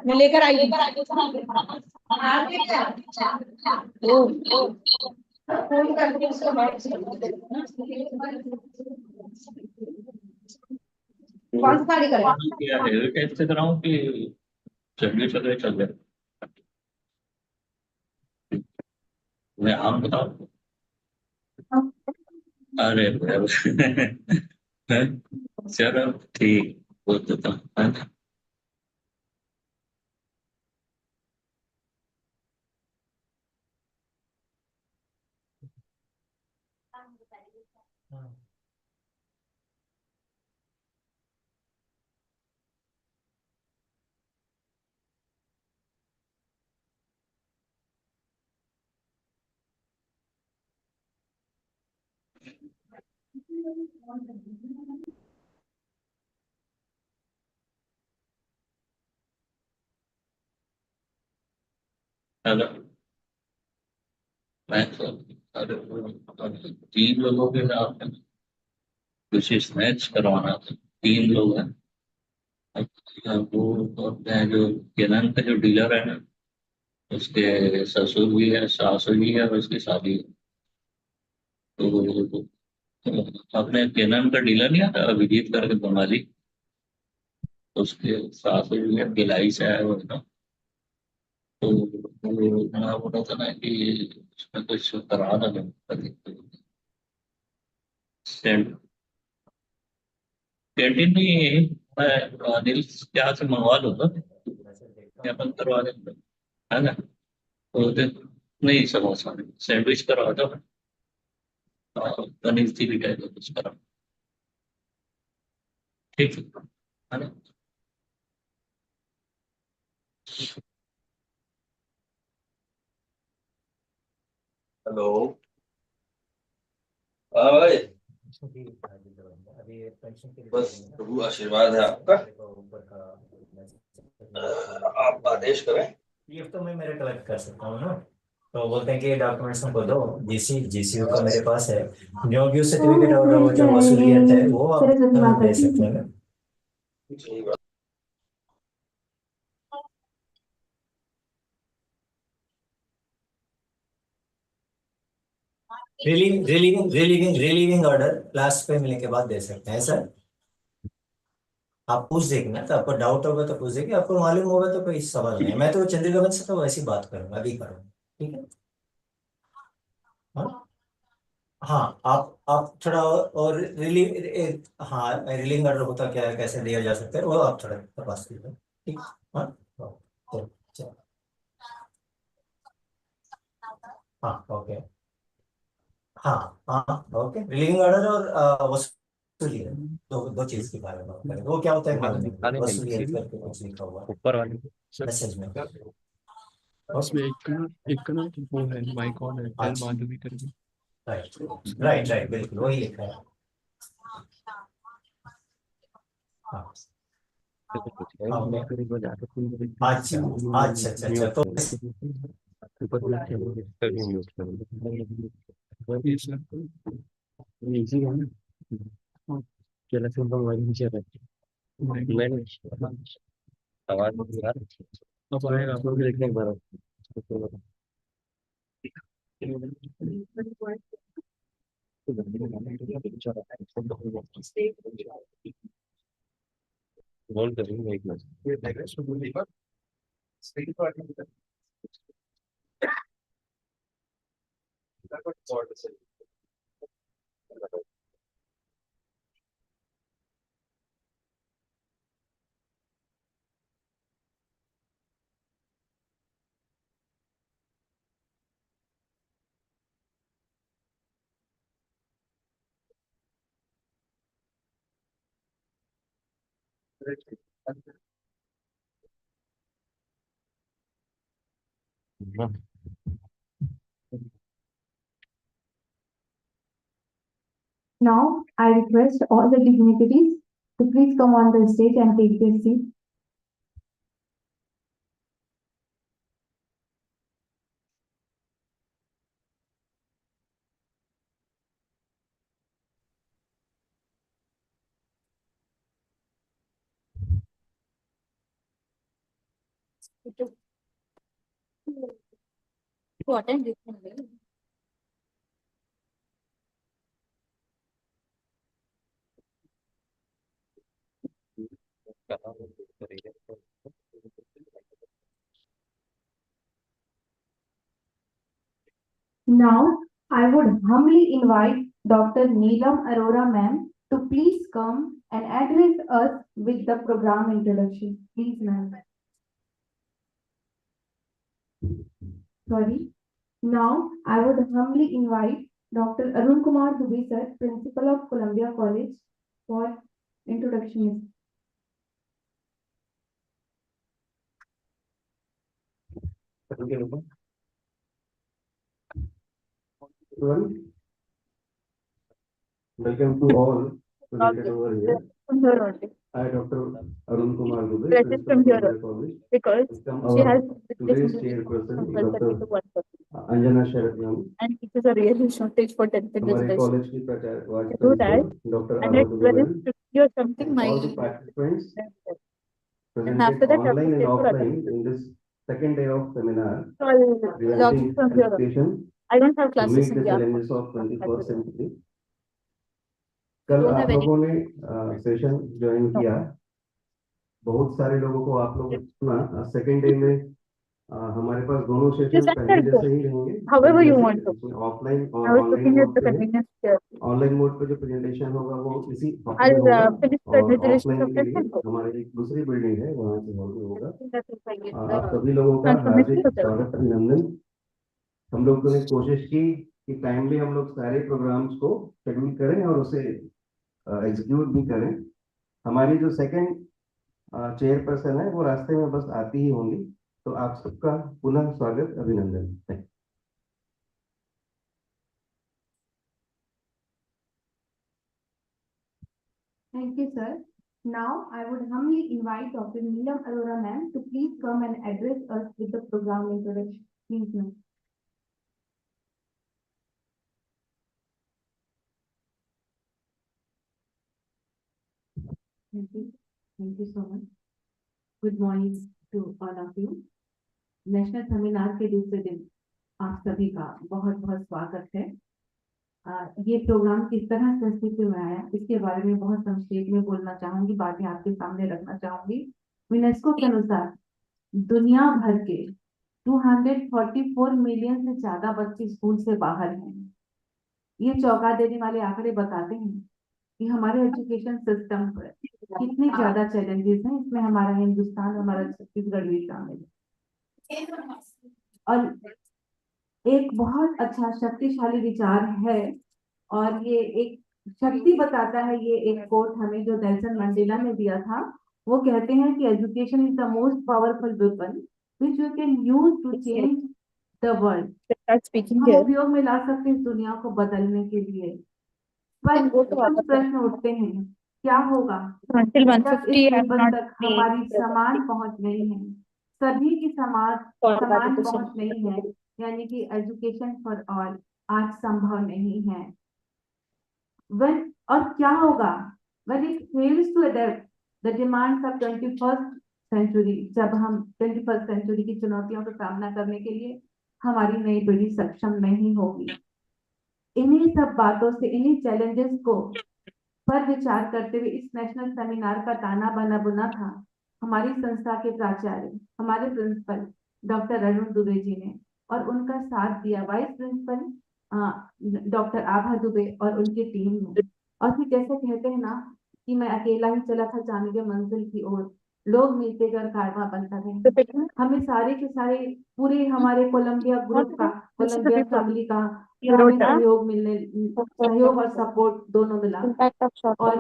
मैं लेकर आई। फोन करके उसको बात कौन सा गाड़ी करें? हेरिटेज से कराऊं कि चलने चल रहे मैं आप बताओ। अरे चलो ठीक बोल देता हूँ। हेलो मैं तो अरे तीन लोगों के साथ में कुछ स्नैक्स करवाना था। तीन लोग हैं। वो मैं जो केनन का जो डीलर है ना, उसके ससुर भी है, सास भी है और उसकी शादी है। तो अपने केनन का डीलर नहीं आता अभिजीत करके बंगाली, उसके सास भी है, भिलाई से आया हुआ है ना। तो वो मैं बोला था ना कि उसमें कुछ करा ना सेंट कैंटीन नहीं। मैं अनिल के हाथ से मंगवा लूंगा, अपन करवा देंगे, है ना। तो नहीं समोसा नहीं, सैंडविच करवा दो। पनीर चिली टाइप का कुछ करा। ठीक है ना। हेलो। हाँ भाई। बस प्रभु आशीर्वाद है आपका। आप आदेश करें। पीएफ तो मैं मेरे कलेक्ट कर सकता हूँ ना। तो बोलते हैं कि डॉक्यूमेंट्स हमको दो। जीसीयू का मेरे पास है। न्यू ड्यू सर्टिफिकेट और वो जो वसूलियत है वो आप हमें दे सकते हैं ना। सही बात। रिलीविंग ऑर्डर लास्ट पे मिलने के बाद दे सकते हैं सर। आप पूछ देखना, तो आपको डाउट होगा तो पूछ देखिए, आपको मालूम होगा तो कोई सवाल नहीं है। मैं तो चंद्रगढ़ से तो वैसी बात करूंगा, अभी करूंगा। ठीक है। हाँ हाँ, आप थोड़ा और हाँ रिलीविंग ऑर्डर होता क्या है, कैसे दिया जा सकता है, वो आप थोड़ा तपास कीजिए। ठीक। हाँ चलो चलो। हाँ ओके। हाँ हाँ ओके, रिलीविंग ऑर्डर और वसूलियत, दो दो चीज के बारे में बात करें। वो क्या होता है मालूम नहीं, वसूलियत करके कुछ लिखा हुआ है ऊपर वाले मैसेज में। उसमें एक ना वो है माइक ऑन है, टेल अच्छा, माधवी करके। राइट राइट राइट, बिल्कुल वही लिखा है। हाँ हाँ, अच्छा अच्छा अच्छा अच्छा, तो ये सर इजी है ना। चलो फिर हम वहीं नीचे रहते हैं। मैंने आवाज नहीं आ रही। अब आएगा आप लोग देखने एक बार बोल करेंगे एक minute. Now, I request all the dignitaries to please come on the stage and take their seat. To attend this one, right? Now, I would humbly invite Dr. Neelam Arora ma'am to please come and address us with the program introduction. Please, ma'am. Sorry. Now, I would humbly invite Dr. Arun Kumar Dubey sir, Principal of Columbia College, for introduction. Everyone, welcome to all to get over here. From here only. I, Dr. Arun Kumar Dubey, Press it Principal from of here Columbia College. because Welcome she our has today's this chairperson, compulsory to Dr. 1%. Anjana Sharat ma'am. And it is a real shortage for 10th हमारे reservation. College की vice To do that, principal doctor and Abha it's Dubey very ma'am. tricky or something. My All the participants and after presented that, I have to online and stay for offline other. in this second day of seminar, So I'll log in Revamping from here. Education I don't have to classes meet in the the afternoon. challenges of 21st century. कल Don't आप have any. लोगों ने session join किया. बहुत सारे लोगों को आप लोगों ने सुना. सेकेंड डे में हमारे पास दोनों You सेशन can पहले go जैसे ही रहेंगे. however you want to. Offline और I was online looking at mode the पे है. convenience here. ऑनलाइन मोड पे जो प्रेजेंटेशन होगा वो इसी हॉल में I'll होगा finish the और administration ऑफलाइन of के this लिए and go. हमारे एक दूसरी बिल्डिंग है वहाँ से हॉल में होगा. That is why it's आप the सभी लोगों का transformation हार्दिक of the स्वागत अभिनंदन. हम लोगों ने कोशिश की कि टाइमली हम लोग सारे प्रोग्राम्स को शेड्यूल करें और उसे एग्जीक्यूट भी करें. हमारी जो सेकंड चेयरपर्सन है वो रास्ते में बस आती ही होंगी. तो आप सबका पुनः स्वागत अभिनंदन. Thank you, sir. Now, I would humbly invite Dr. Neelam Arora ma'am to please come and address us with the program introduction. Please, ma'am. Thank you. Thank you so much. Good morning to all of you. National seminar के दूसरे दिन आप सभी का बहुत बहुत स्वागत है. ये प्रोग्राम किस तरह से अस्तित्व में आया इसके बारे में बहुत संक्षेप में बोलना चाहूंगी. बातें आपके सामने रखना चाहूंगी. यूनेस्को के अनुसार दुनिया भर के 244 मिलियन से ज्यादा बच्चे स्कूल से बाहर हैं. ये चौंका देने वाले आंकड़े बताते हैं कि हमारे एजुकेशन सिस्टम पर कितने ज्यादा चैलेंजेस हैं. इसमें हमारा हिंदुस्तान, हमारा छत्तीसगढ़ भी शामिल है. और एक बहुत अच्छा शक्तिशाली विचार है और ये एक शक्ति बताता है. ये एक कोट हमें जो नेल्सन मंडेला ने दिया था. वो कहते हैं कि education is the most powerful weapon which you can use to change the world. हम उपयोग में ला सकते हैं दुनिया को बदलने के लिए. पर कुछ प्रश्न उठते हैं, क्या होगा जब इस लेवल तक हमारी समान पहुंच नहीं है, सभी की समान पहुंच नहीं है, यानी कि एजुकेशन फॉर ऑल आज संभव नहीं है. और क्या होगा when it fails to adapt the demands of 21st century, जब हम 21st century की चुनौतियों का सामना करने के लिए हमारी नई पीढ़ी सक्षम नहीं होगी. इन्हीं सब बातों से, इन्हीं चैलेंजेस को पर विचार करते हुए इस नेशनल सेमिनार का ताना बाना बुना था हमारी संस्था के प्राचार्य, हमारे प्रिंसिपल डॉक्टर अरुण दुबे जी ने, और उनका साथ दिया वाइस प्रिंसिपल डॉक्टर आभा दुबे और उनकी टीम ने. और फिर जैसे कहते हैं ना कि मैं अकेला ही चला था जाने के मंजिल की ओर, लोग मिलते गए कारवां बनता गया. हमें सारे के सारे पूरे हमारे कोलंबिया ग्रुप का, कोलंबिया फैमिली का हमें सहयोग और सपोर्ट दोनों मिला. और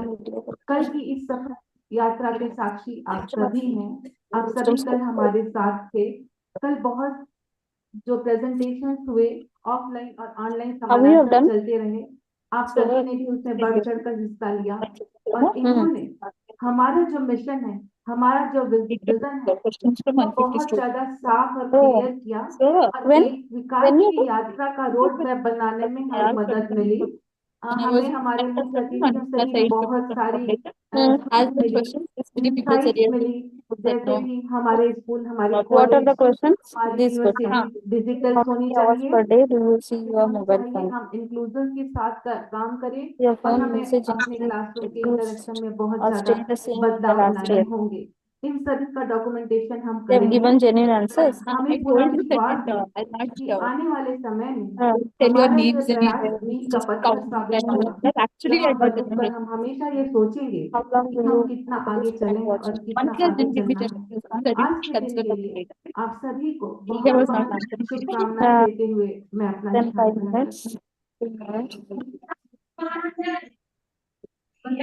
कल की इस सफर यात्रा के साक्षी आप सभी हैं. आप सभी कल हमारे साथ थे. कल बहुत जो प्रेजेंटेशन हुए ऑफलाइन और ऑनलाइन समानांतर चलते रहे. आप सभी ने भी उसमें बढ़ चढ़ कर हिस्सा लिया और इन्होंने हमारा जो मिशन है, हमारा जो विजन है, बहुत ज्यादा साफ और क्लियर किया और एक विकास की यात्रा का रोड मैप बनाने में हमें मदद मिली. हमें हमारे मुख्य अतिथियों से भी बहुत सारी मिली, जैसे कि हमारे स्कूल, हमारे What are the college, questions? हमारी These questions. University digital How होनी many hours चाहिए। per day do you see your होना mobile चाहिए, phone? हम इंक्लूजन के साथ काम करें Your और phone हमें usage अपने क्लासरूम के increased इंटरेक्शन में बहुत or ज्यादा stay the same in the बदलाव last लाने year? होंगे। इन सभी का डॉक्यूमेंटेशन हम They have करेंगे। given genuine answers. हमें पूरा विश्वास है कि आने वाले समय में Tell your हमारा ये names and प्रयास मील का पत्थर साबित होगा। That actually I जहाँ did पर रुककर हम हमेशा ये सोचेंगे How long कि do हम you कितना do आगे this चलें and watch? और One कितना class आगे didn't give me चलना है। just that आज के दिन consider के लिए complete. आप सभी को There बहुत was not बहुत answer. शुभकामनाएं देते हुए मैं अपना Then 5 ध्यान minutes. 2 minutes.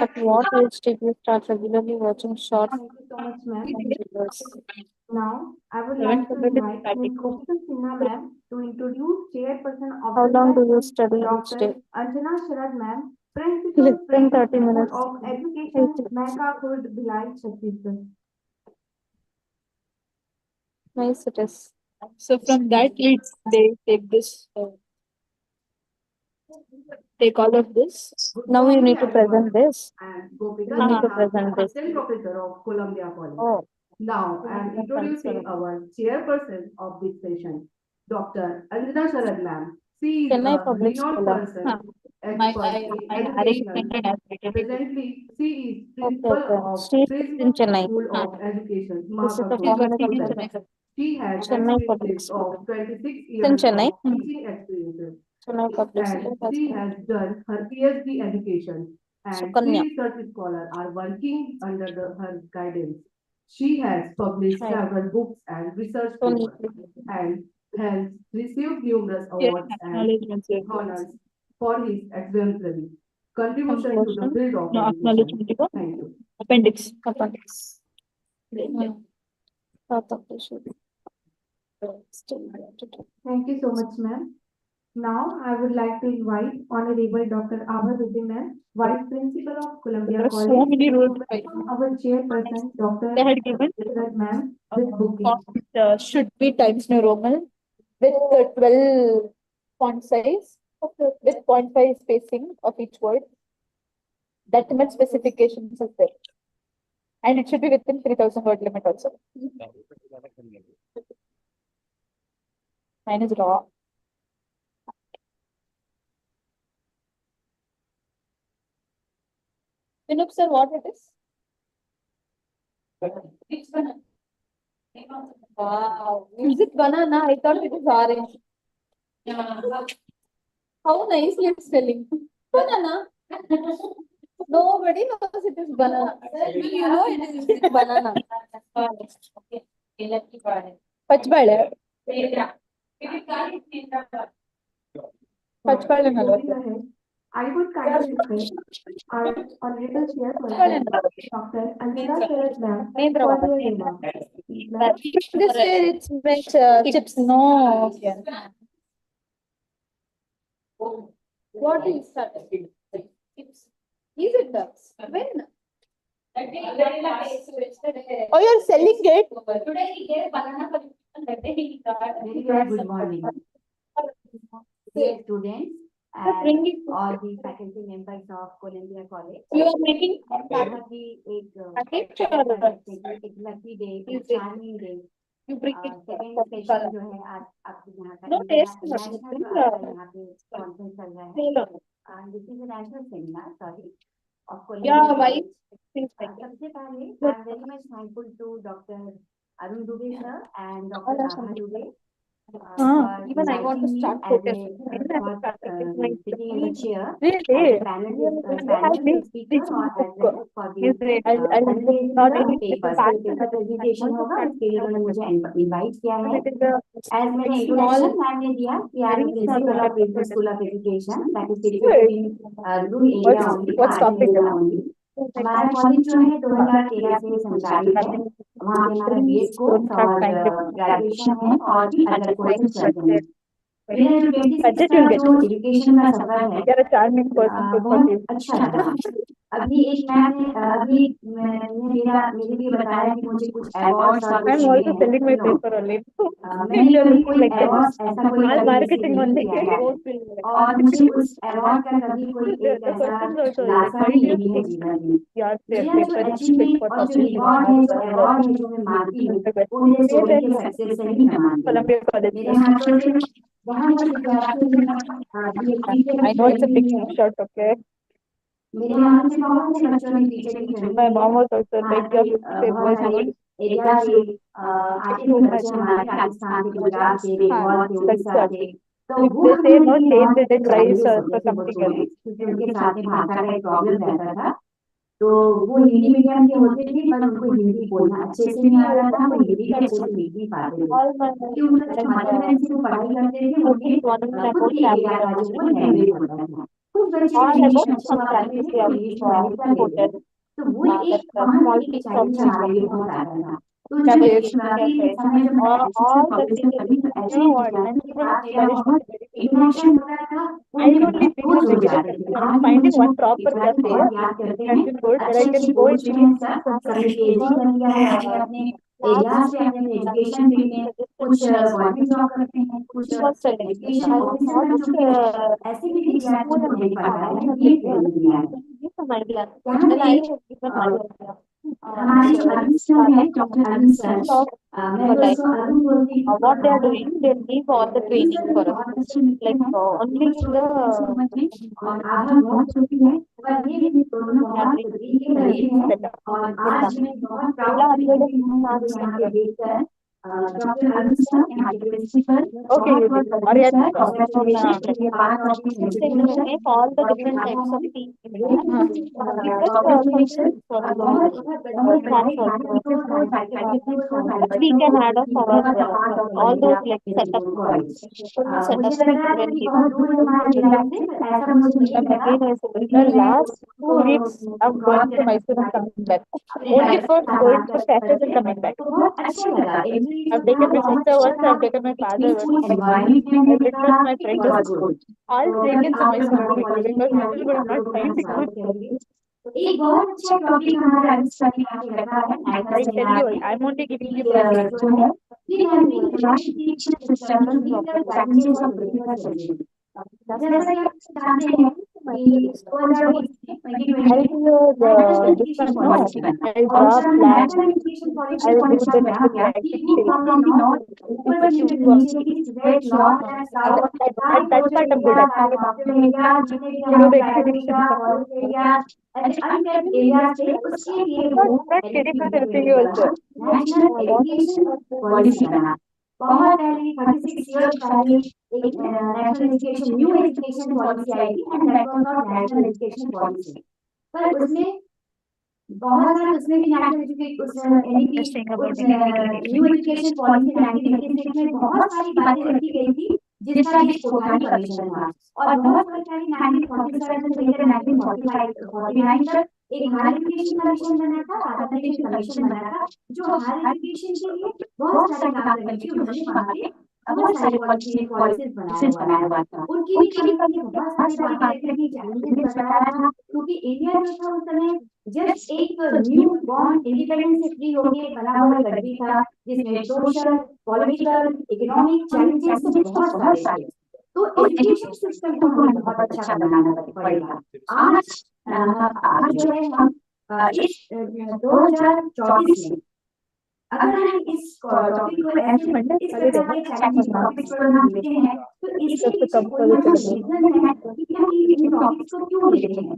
At what age did you start regularly watching short Thank you so much, ma'am. videos? Now, I would Seven like to hundred is invite static. Ms. Gopika Sinha, ma'am, to introduce Chairperson of How the long do you session, study each day? Dr. Anjana Sharad, ma'am, Principal, Less than 30 School minutes. of Education, Mehka Khurd, Bhilai, Chhattisgarh. Nice it is. So from that leads they take this, take all of this. Good Now you morning, need to present everyone. this. I am Gopika You need to Sinha, present this. Assistant Professor of Columbia College. Oh, Now, I am introducing our chairperson of this session, Dr. Anjana Sharad, ma'am. She is Chennai a Public renowned School. person, My expert in education. arrangement has written it. Presently, she is Okay, principal okay. of She is in Principal Chennai. School of Education, This is the Mahakapur, former Chhattisgarh. She has Chennai Public experiences School. of 26 It's in years Chennai. of teaching experiences, Chennai Public and School. she has done her PhD education, and Sukanya. 3 research scholars are working under her guidance. She has published Right. several books and research So papers, and has received numerous awards and honors for his exemplary contribution to the field of education. Thank you. Appendix. Appendix. Thank you so much, ma'am. Now, I would like to invite Honorable Dr. Abha Dubey, ma'am, Vice Principal of Columbia There are College, so many rules. our chairperson, Dr. They had given Sharad, ma'am, with booking. should be Times New Roman with 12 font size with 0.5 spacing of each word. That much specifications is there. And it should be within 3,000 word limit also. Mine is raw. Pinup sir, what it is? It's banana. Wow. Is it banana? I thought it is orange. How nicely it's spelling. Banana. Nobody knows it is banana. You know it is banana. Pachbale. Pachbale nalva. I would kindly request our Honorable Chairperson, Dr. Anjana Sharad, ma'am, for their remarks. Ma'am. This year it's meant chips. No. What is that? Chips. Is it that? When? Oh, you're selling it? Very, very good morning. Dear students and all the faculty members of Columbia College. You are making यहाँ की एक lucky day, एक charming day. you bring Second session जो है आज आपके यहाँ का No taste. international यहाँ पे conference चल रहा है. And this is a national seminar, sorry, of Columbia Yeah, why? College. सबसे पहले I am very much thankful to Dr. Arun Dubey sir and Dr. Abha Dubey. Even I want to start sitting in the chair as Really? a panel speaker or as well as for the paper presentation होगा उसके लिए उन्होंने मुझे invite किया है. As मैंने introduction मैंने दिया कि I am principal of Principal School of Education that is situated in rural area only, area only. हमारा कॉलेज जो है 2013 से संचालित है. वहाँ पे हमारा BA कोर्स और ग्रेजुएशन है और भी अलग कोर्सेज चलते हैं. मेरा जो 26 का जो एजुकेशन का सफर है बहुत अच्छा रहा. अभी एक मैम ने अभी मेरे लिए बताया कि मुझे कुछ अवार्ड्स और I'm also selling my paper only. मैंने कभी कोई Like अवार्ड ऐसा कोई all कभी marketing receive only. नहीं किया है और मुझे उस अवार्ड का कभी कोई The एक ऐसा questions also like, लालसा why भी do you नहीं है think जीवन में। your मेरा जो paper is fit achievement for और जो publishing रिवॉर्ड है, जो or अवार्ड है, जो मैं मानती हूँ, वो मेरे स्टोरी के सक्सेस से ही मैं मानती हूँ। Columbia College. मेरे हाथों से बहुत से विद्यार्थियों ने I know it's a big shot, okay. मेरे हाथों से बहुत से बच्चों ने टीचर की training My mom was also like your बहुत paper. सारे एरिया से आते थे बच्चे हमारे राजस्थान से, गुजरात से, बंगाल से, उड़ीसा से। तो If वो they say हमें no, बहुत change it in rice challenges or होते थे वो something थोड़े, else. क्योंकि उनके साथ में भाषा का एक प्रॉब्लम रहता था। तो वो हिंदी मीडियम के होते थे पर उनको हिंदी बोलना अच्छे से नहीं आता था, वो हिंदी भी अच्छे से लिख नहीं पाते थे, All my क्योंकि उनका जो मदर टंग से वो पढ़ाई करते थे, उनके खुद के एरिया का जो वो लैंग्वेज होता था। कुछ बच्चे all इंग्लिश about अच्छे some हुआ करते थे, practice तो of इंग्लिश पढ़ाई कर लेते hotel. थे। तो वो एक वहाँ small की एक things चैलेंज from हमारे लिए बहुत आता था। तो Never जो used to शुरुआती get समय जब मैं all admission the college things में पढ़ी, तो ऐसे you know what, विद्यार्थी के साथ मेरा very बहुत इंटरेक्शन होता था, वो I मेरे only बहुत feel क्लोज हो like जाते थे। I'm आज भी finding मुझे वो one proper पढ़ाई cafe बहुत याद करते हैं। that's in good where I अच्छे can अच्छे go कोर्स into जो हैं सर, कभी पीएचडी कर लिया है, कभी अपने एरियाज पे अपने एजुकेशन फील्ड में कुछ गवर्नमेंट जॉब करते हैं, कुछ एजुकेशन ऑफिसर बन चुके हैं। ऐसे भी विद्यार्थियों को नहीं पढ़ पाया है, ये ट्रेनिंग दिया है। यहाँ पे हमारे जो अरविंद सर हैं, डॉक्टर अरविंद सर, मैं तो उसको अरविंद बोलती हूँ। what they are doing, they leave all the training for us. Like only in the और आधा बहुत छोटी है, पर ये भी दोनों बहुत तरीके है। और आज मैं बहुत प्राउड फील करती हूँ उनको यहाँ पे देखकर। डॉक्टर अरविंद सर, यहाँ के प्रिंसिपल, okay, you बहुत did. बहुत सर, कांग्रेचुलेशन कि ये pass of the They century will make all the different types of tea. Congratulation और बहुत बहुत बधाई We can add up all those like setup. मुझे लग रहा था कि बहुत दूर है हमारे जिला से, पर ऐसा मुझे नहीं लगा। The last 2 weeks I'm going to Mysore and coming back. Only for going to cafes and coming back. बहुत अच्छा लगा। I've taken my sister once, I've taken my father once. I've requested my friends. All taken to Mysore only because people will not find it good. एक बहुत अच्छा topic हमारा अरविंद यहाँ पे रखा है, I tell you, I'm only giving you जो है ये education system challenges of 21st century. जैसा कि आप जानते हैं कि 2020 I draw plans. Education policy I will do का the क्या क्या necessary कि वो फ्रॉम द नॉर्थ ऊपर से नीचे east west north and south सारे that part I'm good at. सारे हॉस्टल एरिया जितने भी हमारे private area forest area untapped area से उसके लिए वो नेशनल एजुकेशन पॉलिसी बना। बहुत पहले 36 इयर्स पहले एक national education new education policy आई थी and that was not national education policy, पर उसमें बहुत सारे उसमें भी national education new education policy 1986 में बहुत सारी बातें रखी गई थी जिसका बीच कोठारी कमीशन था और बहुत सारी 1947 से लेकर 1949 तक एक हायर एजुकेशन कमीशन बना था, हायर एजुकेशन कमीशन बना था जो हायर एजुकेशन के लिए बहुत सारे काम करने की उन्होंने वहाँ पे बहुत सारे पॉलिसीज बनाया हुआ था। उनकी भी कमिटी ने बहुत सारी बातें रखी, चैलेंजेस बताया था, क्योंकि इंडिया जो था उस समय जस्ट एक न्यू बॉर्न इंडिपेंडेंस से फ्री होके बना हुआ कंट्री था जिसमें सोशल पॉलिटिकल इकोनॉमिक चैलेंजेस तो बहुत सारे थे। तो एजुकेशन सिस्टम को हमें बहुत अच्छा बनाना पड़ेगा। आज जो है हम इस 2024 में अगर हम इस टॉपिक को ऐसे इस प्रकार के चैलेंजिंग टॉपिक्स पर हम लेते हैं तो इसके पीछे कोई ना कोई रीजन है कि हम इन टॉपिक्स को क्यों लेते हैं।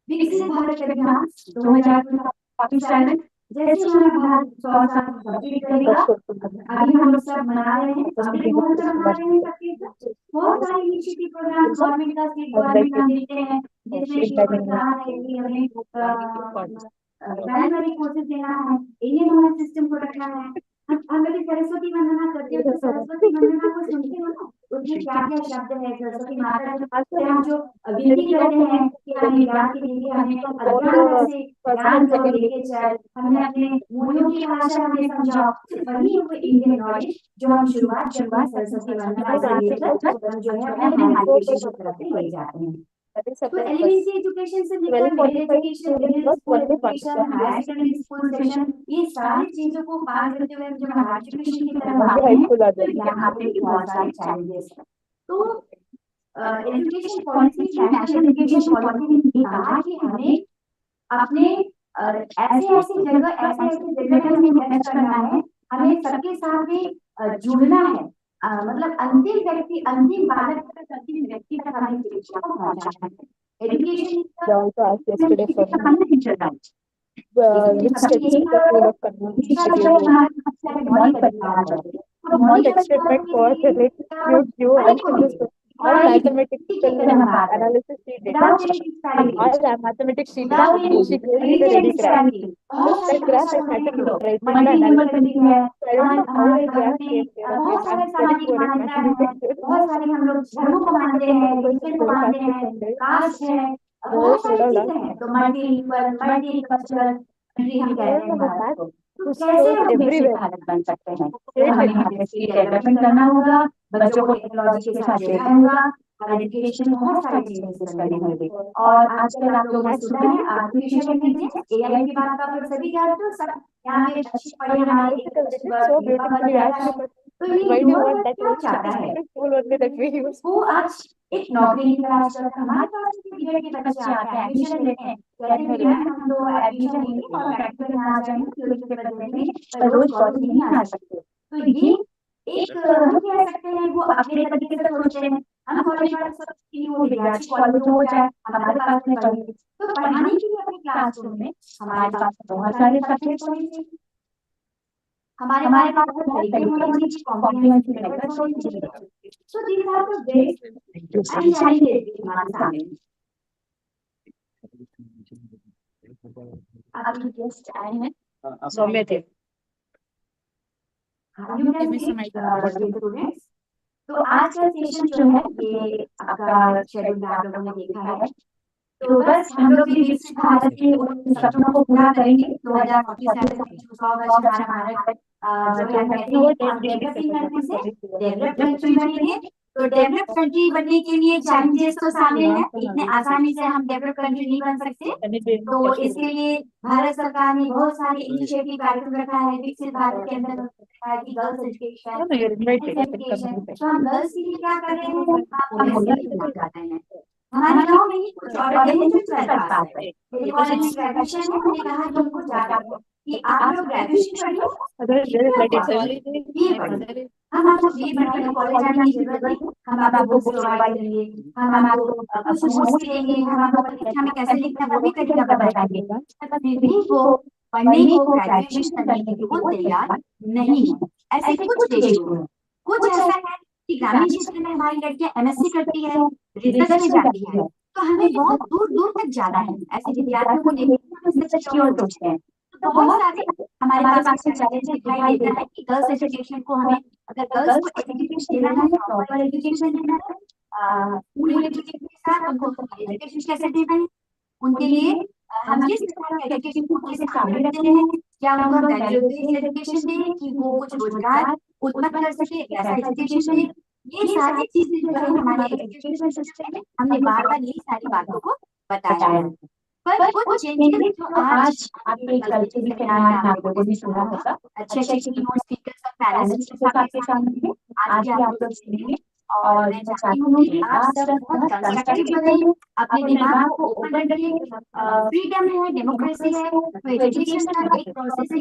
विकसित भारत अभियान 2047 जैसे हमारा भारत 100 साल कंप्लीट करेगा, अभी हम लोग सब मना रहे हैं, अभी बहुत सारा मना रहे हैं सबके साथ बहुत सारे इनिशिएटिव प्रोग्राम गवर्नमेंट का स्टेट गवर्नमेंट का देते हैं जिसमें कि कहा है कि हमें प्राइमरी कोर्सेज देना है, इंडियन नॉलेज सिस्टम को रखना है। हम लोग सरस्वती वंदना करते हैं तो सरस्वती वंदना को सुनते हो ना, उसमें क्या क्या शब्द है सरस्वती माता से हम जो विनती करते हैं कि हमें ज्ञान की देवी, हमें अज्ञान से ज्ञान को लेके चल, हमें अपने मूल्यों की भाषा हमें समझाओ, वही वो इंडियन नॉलेज जो हम शुरुआत सरस्वती वंदना से लेकर हम जो है अपने एजुकेशन की तरफ ले जाते हैं। That is तो separate bus. एलिमेंट्री एजुकेशन से लेकर middle 12.5 education, students middle bus school only one education, bus. Higher secondary school section, ये सारी चीजों को पार करते हुए जब हम हायर एजुकेशन की तरफ Only आते high हैं school are तो there. यहाँ पे भी बहुत सारे चैलेंजेस हैं। तो education policy, national education policy ने कहा कि हमें अपने ऐसे ऐसी जगह, ऐसे ऐसे जगह में इन्वेस्ट करना है, हमें सबके साथ में जुड़ना है, मतलब अंतिम व्यक्ति, अंतिम बालक तक, अंतिम व्यक्ति तक हमें शिक्षा को पहुंचाना है। Education They also asked yesterday for which statement the rule of convenience schedule is. Not experiment for select you and this all mathematical analysis she did. All mathematics she did. She gave me the ready graph. That graph I had to write in the analysis. So I don't know how that graph came there. बहुत Okay, सारे I'm very सामाजिक poor at मान्यताएं हैं, mathematics. बहुत सारे हम लोग धर्मों को मानते हैं, रिलीजन को मानते हैं, कास्ट है, बहुत सारी चीजें हैं। तो मल्टीकल्चरल कंट्री हम कहते हैं भारत को। तो कैसे हम बेसिक भारत बन सकते हैं? तो हमें यहाँ स्किल डेवलपमेंट करना होगा, बच्चों को टेक्नोलॉजी के साथ जोड़ना होगा, और एजुकेशन में बहुत सारी चीजें करनी होगी। और आजकल आप लोग सुन रहे हैं आर्टिफिशियल इंटेलिजेंस, एआई की बात आप सभी जानते हो, सब यहाँ पे अच्छी पढ़ी हमारी So beautifully asked. तो ये Why do you युवा want that क्या चाहता है? tool only that we use? वो आज एक नौकरी की तलाश करता है। हमारे पास बीएड के बच्चे आते हैं, एडमिशन लेते हैं, कहते हैं कि मैम हम तो एडमिशन लेंगे और प्रैक्टिकल में आ जाएंगे, थ्योरी के पेपर देंगे, पर रोज कॉलेज नहीं आ सकते। तो ये एक हम कह सकते हैं वो अपने तरीके से सोचते हैं। हम कॉलेज वाले सब कि वो विद्यार्थी कॉलेज हो जाए, हमारे पास में पढ़ेंगे। तो पढ़ाने के लिए अपने क्लासरूम में हमारे पास बहुत सारे सब्जेक्ट होने चाहिए, हमारे पास बहुत तरीके होने चाहिए, कॉम्प्लीमेंट्री मेथड्स होने चाहिए। So these are the basic and challenges हमारे सामने। आपके गेस्ट आए हैं, सौम्य थे। You can speak, dear students. तो आज का सेशन जो है ये आपका शेड्यूल आप लोगों ने देखा है। तो बस हम लोग भी विकसित भारत के उन सपनों को पूरा करेंगे 2047 हमारा भारत जो है डेवलपिंग कंट्री से डेवलप्ड कंट्री बनेंगे। तो डेवलप्ड कंट्री बनने के लिए चैलेंजेस तो सामने हैं, इतने आसानी से हम डेवलप्ड कंट्री नहीं बन सकते। तो इसके लिए भारत सरकार ने बहुत सारे इनिशिएटिव कार्यक्रम रखा है। विकसित भारत के अंदर गर्ल्स एजुकेशन, तो हम गर्ल्स के लिए क्या कर रहे हैं, हमारे गाँव में ही कुछ ऑर्गेनाइजेशन चल रहा है, कॉलेज में ग्रेजुएशन है, हमने कहा कि उनको जाना कि आप लोग ग्रेजुएशन पढ़िए, हम आपको फी बढ़ाने कॉलेज जाने की जरूरत नहीं, हम आपको बुक्स प्रोवाइड करेंगे, हम आपको कुछ नोट्स देंगे, हम आपको परीक्षा में कैसे लिखना है वो भी तरीका बताएंगे। फिर भी वो पढ़ने को, ग्रेजुएशन करने के लिए वो तैयार नहीं है। ऐसे कुछ देश हैं, कुछ ऐसा है कि ग्रामीण क्षेत्र में हमारी लड़कियां एमएससी करती है, रिसर्च में जाती है, तो हमें बहुत दूर दूर तक जाना है। ऐसे विद्यार्थियों को लेकर रिसर्च की ओर सोचते हैं। तो बहुत सारे हमारे पास चैलेंज दिखाई देता है कि गर्ल्स एजुकेशन को हमें, अगर गर्ल्स को एजुकेशन देना है, प्रॉपर एजुकेशन देना है, स्कूल एजुकेशन के साथ उनको एजुकेशन कैसे देना है, उनके लिए हम किस प्रकार का एजुकेशन को कैसे शामिल करते हैं, क्या उनको वैल्यू बेस्ड एजुकेशन दें कि वो कुछ रोजगार उत्पन्न कर सके, ऐसा एजुकेशन दें। ये सारी चीजें जो है हमारे एजुकेशन सिस्टम में हमने बार बार ये सारी बातों को बताया है। पर कुछ चेंजेस जो आज आपके कल्चर में आप लोगों ने सुना होगा, अच्छे कीनोट स्पीकर्स और पैनलिस्ट्स आपके सामने हैं, आज भी आप लोग सुनेंगे। और मैं चाहती हूँ कि आप सब बहुत कंस्ट्रक्टिव बने, अपने दिमाग को ओपन रखिए। फ्रीडम है, डेमोक्रेसी है, तो एजुकेशन का एक प्रोसेस है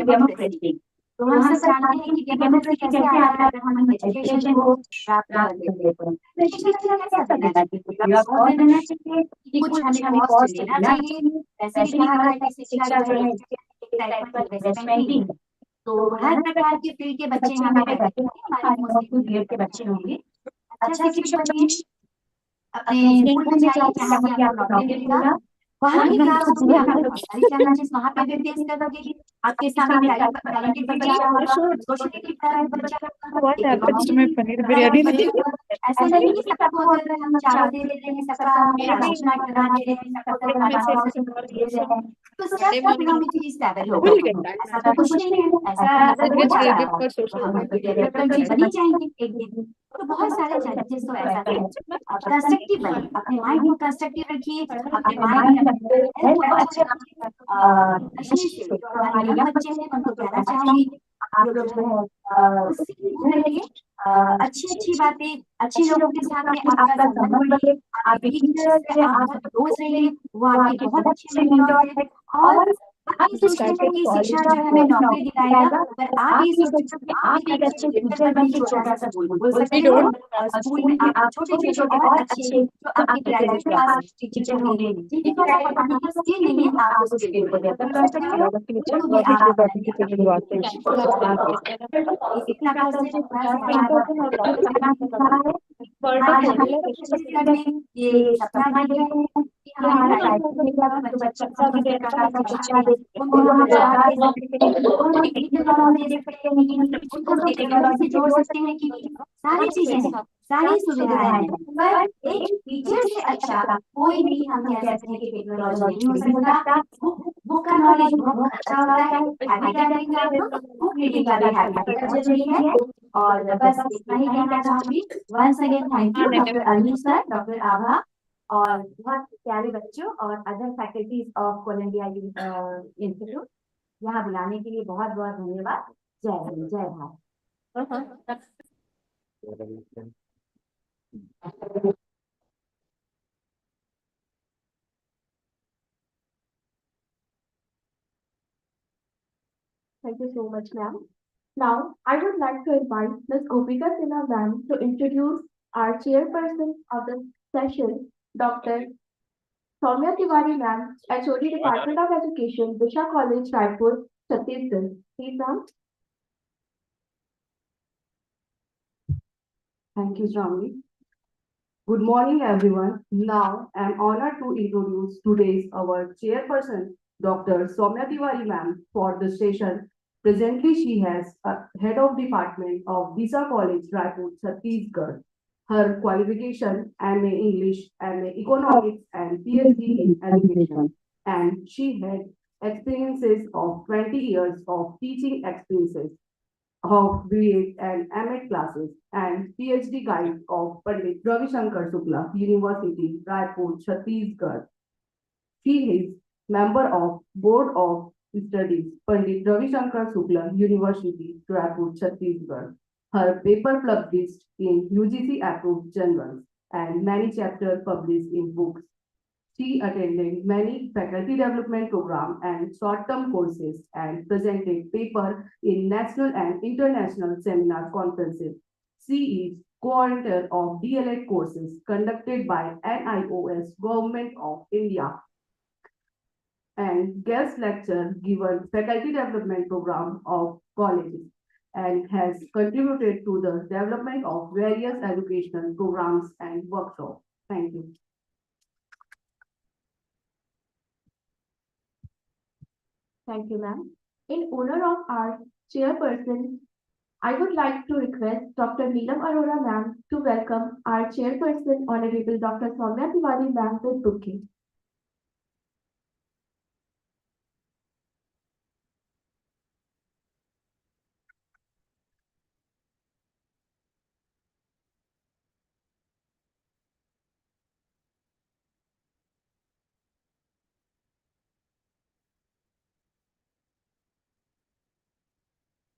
डेमोक्रेसी। तो हम सब जानते हैं कि डेमोक्रेसी कैसे आता है, अगर हम एजुकेशन को प्राप्त करते हैं। एजुकेशन कैसा देना चाहिए, और देना चाहिए कि कुछ हमें कॉस्ट देना चाहिए। ऐसे भी कहा गया है कि शिक्षा जो है इन्वेस्टमेंट ही। तो हर प्रकार के फील्ड के बच्चे यहाँ पे बैठे हैं, हमारे मोस्टली बीएड के बच्चे होंगे। अच्छा शिक्षक बनिए, अपने स्कूल में जाइए जहाँ पे आपको नौकरी मिलेगा, वहाँ की क्लास में आप लोग सारी चैलेंजेस वहाँ पे भी फेस करोगे। आपके सामने टैलेंटेड बच्चा होगा, सोशली गिफ्टेड बच्चा What happens to my paneer biryani? ऐसा नहीं कि सबको अगर हम चारों दे देते हैं, सबका हमें आलोचना करना दे रहे हैं, सबको अगर दे रहे हैं, तो सब इकोनॉमिकली स्टेबल होगा। ऐसा तो कुछ नहीं है, ऐसा मतलब हो जाता है। तो हमें डेवलप कंट्री बनी चाहिए एक दिन। तो बहुत सारे चैलेंजेस तो ऐसा है। कंस्ट्रक्टिव बने, अपने माइंड को कंस्ट्रक्टिव रखिए, अपने माइंड को अच्छा जो हमारे यंग बच्चे हैं उनको कहना चाहूंगी, आप लोग जो है उससे दूर रहिए, अच्छी बातें, अच्छे लोगों के साथ में आपका संबंध बढ़े, आपके टीचर्स से आप बहुत क्लोज रहिए, वो आपके बहुत अच्छे मेंटर हैं। और आप ये सोचते हैं कि शिक्षा जो है हमें नौकरी दिलाएगा, पर आप ये सोचते हैं कि आप एक अच्छे टीचर बन के छोटा सा बोल सकते हो। स्कूल में आप छोटे और अच्छे जो आपके ग्रेजुएट क्लास टीचर होंगे, जिनके पास पढ़ाने का स्किल नहीं है, आप उस स्किल को डेवलप कर सकते हो, उनको भी आप इतना ये सपना देख रहे हैं कि हमारा बच्चा भी शिक्षा दे, उनको हम टेक्नोलॉजी दे सकते हैं, उनको टेक्नोलॉजी जोड़ सकते हैं कि सारी चीजें हैं, सारी सुविधाएं हैं, पर एक टीचर से अच्छा कोई भी हम कह सकते हैं कि टेक्नोलॉजी नहीं हो सकता। बुक का नॉलेज बहुत अच्छा होता है, हैबिट का बुक रीडिंग का भी हैबिट जरूरी है। और बस इतना ही कहना चाहूंगी। Once again thank you doctor Anil sir, doctor Abha और बहुत प्यारे बच्चों और other faculties of Columbia Institute, यहाँ बुलाने के लिए बहुत बहुत धन्यवाद। जय हिंद, जय Bharat. Thank you so much, ma'am. Now, I would like to invite Ms. Gopika Sinha ma'am to introduce our chairperson of the session, Dr. Soumya Tiwari ma'am, HOD Department of Education, Disha College, Raipur, Chhattisgarh. Please, ma'am. Thank you, Shravani. Good morning, everyone. Now, I am honored to introduce today's our chairperson, Dr. Soumya Tiwari ma'am, for the session. Presently, she has head of department of Disha College, Raipur, Chhattisgarh. Her qualification MA English, MA Economics, and PhD in Education. And she had experiences of 20 years of teaching experiences of B.Ed and M.Ed classes and PhD guide of Pandit Ravi Shankar Shukla University, Raipur, Chhattisgarh. She is member of Board of Studies, Pandit Ravi Shankar Shukla University, Raipur, Chhattisgarh. Her paper published in UGC approved journals and many chapters published in books. She attended many faculty development programs and short-term courses and presented paper in national and international seminar conferences. She is co-author of DLED courses conducted by NIOS Government of India and guest lecture given faculty development program of colleges and has contributed to the development of various educational programs and workshops. Thank you. Thank you, ma'am. In honor of our chairperson, I would like to request Dr. Neelam Arora ma'am to welcome our chairperson, Honorable Dr. Soumya Tiwari ma'am with bouquet.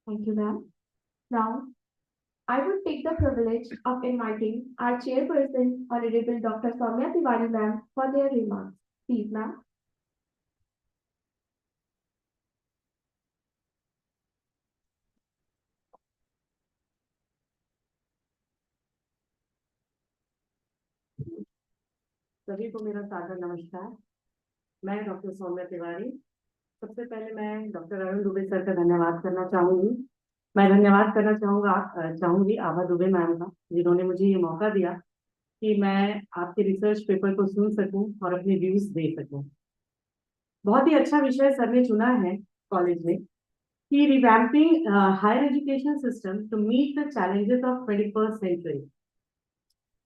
Thank you, ma'am. Now, I would take the privilege of inviting our chairperson, Honorable Dr. Soumya Tiwari ma'am, for their remarks. Please, ma'am. सभी को मेरा सादर नमस्कार। मैं doctor Saumya Tiwari. सबसे पहले मैं doctor Arun Dubey sir का धन्यवाद करना चाहूंगी। मैं धन्यवाद करना चाहूंगी आभा दुबे मैम का, जिन्होंने मुझे ये मौका दिया कि मैं आपके रिसर्च पेपर को सुन सकूं और अपने व्यूज दे सकूं। बहुत ही अच्छा विषय सर ने चुना है कॉलेज में कि revamping higher education system to meet the challenges of 21st century.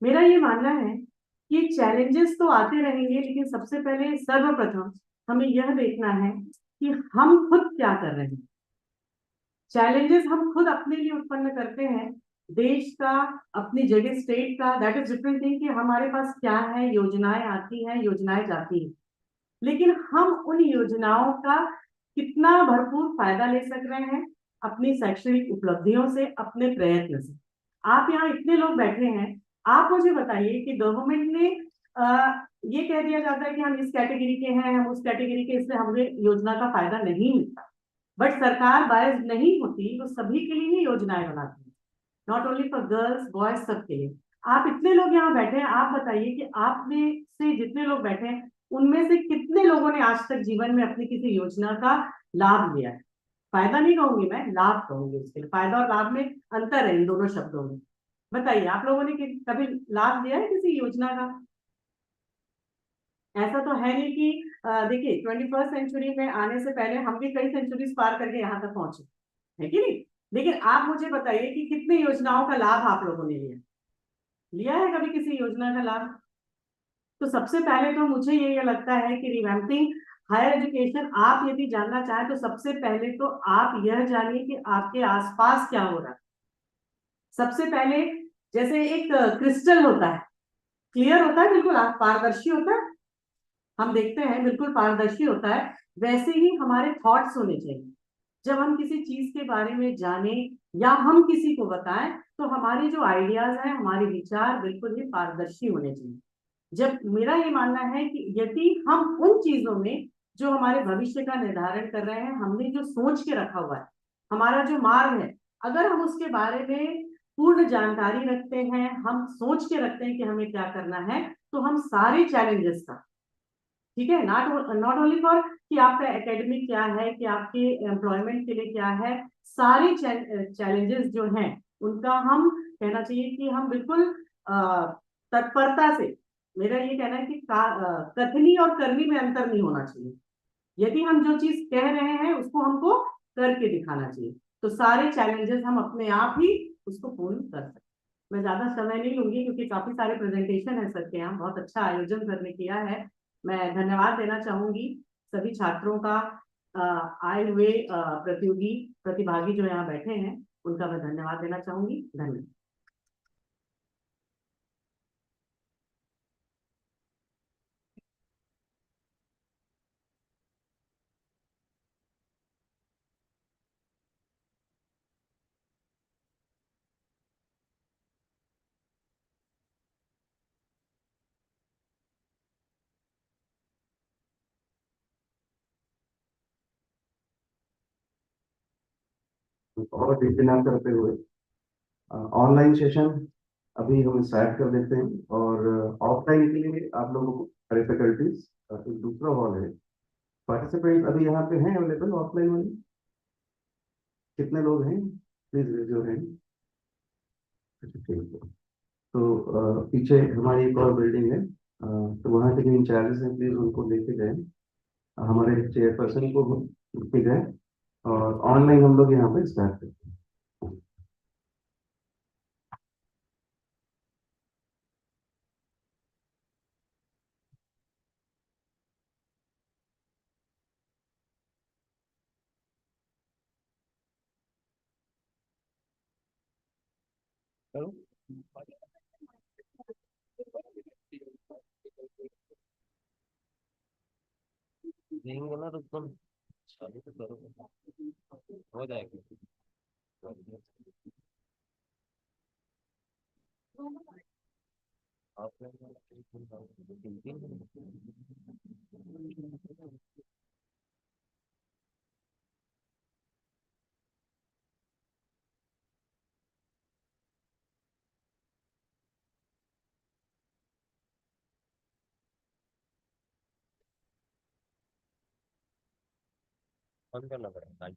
मेरा ये मानना है कि चैलेंजेस तो आते रहेंगे, लेकिन सबसे पहले सर्वप्रथम हमें यह देखना है कि हम खुद क्या कर रहे हैं। चैलेंजेस हम खुद अपने लिए उत्पन्न करते हैं, देश का, अपनी जगह स्टेट का, दैट इज डिफरेंट थिंग कि हमारे पास क्या है, योजनाएं आती हैं, योजनाएं जाती हैं, लेकिन हम उन योजनाओं का कितना भरपूर फायदा ले सक रहे हैं अपनी शैक्षणिक उपलब्धियों से, अपने प्रयत्न से। आप यहाँ इतने लोग बैठे हैं, आप मुझे बताइए कि गवर्नमेंट ने ये कह दिया जाता है कि हम इस कैटेगरी के हैं, हम उस कैटेगरी के, इसलिए हमें योजना का फायदा नहीं मिलता। बट सरकार बायस नहीं होती, वो सभी के लिए ही योजनाएं बनाती है, not only for girls boys, सबके लिए। आप इतने लोग यहाँ बैठे हैं, आप बताइए कि आप में से जितने लोग बैठे हैं उनमें से कितने लोगों ने आज तक जीवन में अपनी किसी योजना का लाभ लिया है। फायदा नहीं कहूंगी मैं, लाभ कहूंगी। उसके लिए फायदा और लाभ में अंतर है इन दोनों शब्दों में। बताइए आप लोगों ने कभी लाभ लिया है किसी योजना का? ऐसा तो है नहीं कि देखिए 21st सेंचुरी में आने से पहले हम भी कई सेंचुरीज पार करके यहाँ तक पहुंचे, है कि नहीं? लेकिन आप मुझे बताइए कि कितनी योजनाओं का लाभ आप लोगों ने लिया, लिया है कभी किसी योजना का लाभ? तो सबसे पहले तो मुझे ये लगता है कि रिवैम्पिंग हायर एजुकेशन, आप यदि जानना चाहें तो सबसे पहले तो आप यह जानिए कि आपके आसपास क्या हो रहा है। सबसे पहले जैसे एक क्रिस्टल होता है, क्लियर होता है, बिल्कुल पारदर्शी होता है, हम देखते हैं बिल्कुल पारदर्शी होता है, वैसे ही हमारे थॉट्स होने चाहिए। जब हम किसी चीज के बारे में जाने या हम किसी को बताएं तो हमारे जो आइडियाज हैं, हमारे विचार बिल्कुल ही पारदर्शी होने चाहिए। जब मेरा ये मानना है कि यदि हम उन चीजों में जो हमारे भविष्य का निर्धारण कर रहे हैं, हमने जो सोच के रखा हुआ है, हमारा जो मार्ग है, अगर हम उसके बारे में पूर्ण जानकारी रखते हैं, हम सोच के रखते हैं कि हमें क्या करना है, तो हम सारे चैलेंजेस का, ठीक है, नॉट ओनली फॉर कि आपका एकेडमिक क्या है, कि आपके एम्प्लॉयमेंट के लिए क्या है, सारे चैलेंजेस जो हैं उनका हम कहना चाहिए कि हम बिल्कुल तत्परता से, मेरा ये कहना है कि कथनी और करनी में अंतर नहीं होना चाहिए। यदि हम जो चीज कह रहे हैं उसको हमको करके दिखाना चाहिए, तो सारे चैलेंजेस हम अपने आप ही उसको पूर्ण कर सकते। मैं ज्यादा समय नहीं लूंगी क्योंकि काफी सारे प्रेजेंटेशन है सर के यहाँ, बहुत अच्छा आयोजन करने किया है। मैं धन्यवाद देना चाहूंगी सभी छात्रों का, आए हुए प्रतियोगी प्रतिभागी जो यहाँ बैठे हैं उनका मैं धन्यवाद देना चाहूंगी। धन्यवाद। और डिस्कना करते हुए ऑनलाइन सेशन अभी हम स्टार्ट कर देते हैं, और ऑफलाइन के लिए आप लोगों को फैकल्टीज एक दूसरा हॉल है, पार्टिसिपेंट्स अभी यहाँ पे हैं अवेलेबल ऑफलाइन वाले? कितने लोग हैं? Please raise your hand. ठीक है, तो पीछे हमारी एक और बिल्डिंग है, तो वहाँ के जो इंचार्जेस हैं प्लीज उनको लेके जाएं, हमारे चेयरपर्सन को लेके जाएं, और ऑनलाइन हम लोग यहाँ पे स्टार्ट करते हैं। देंगे ना तो तुम चालू तो करो, हो जाएगा। बंद करना पड़ेगा।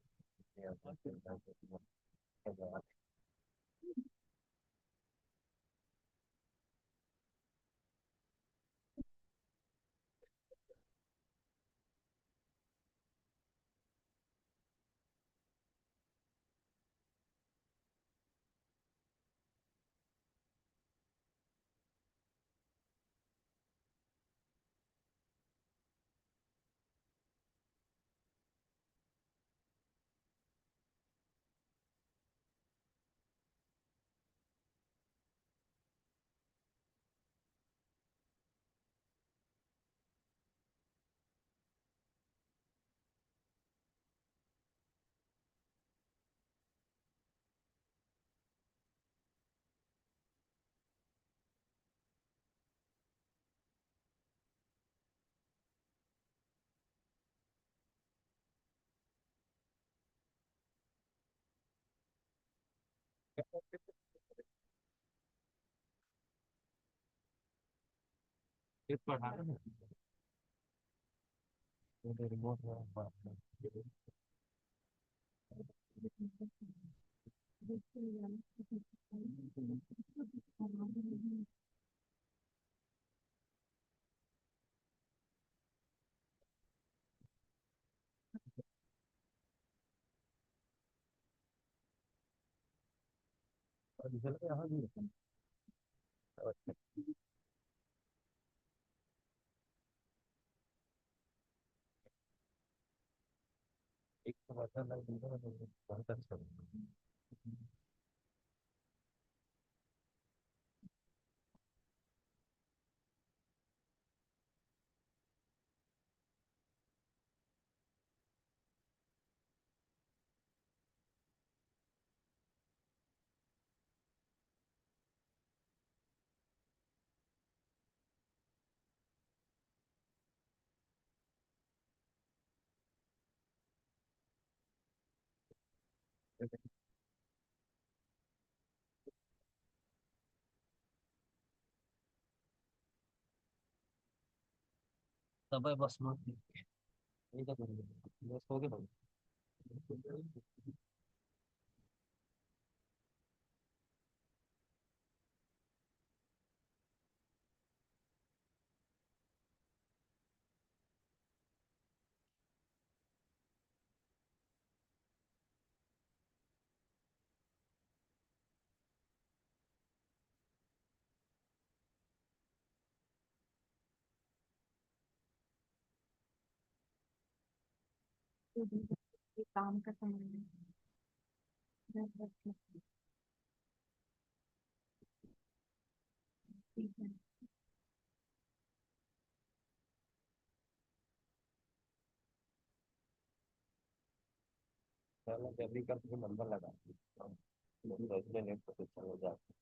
ये पढ़ा रहा है ये रिमोट है और रिजल्ट यहाँ भी है एक तो बता लग बहुत अच्छा तब है बस मत ये तो बस हो गया काम का समय है पहले जब भी कर तो नंबर लगा इसलिए नेट पर चल जाता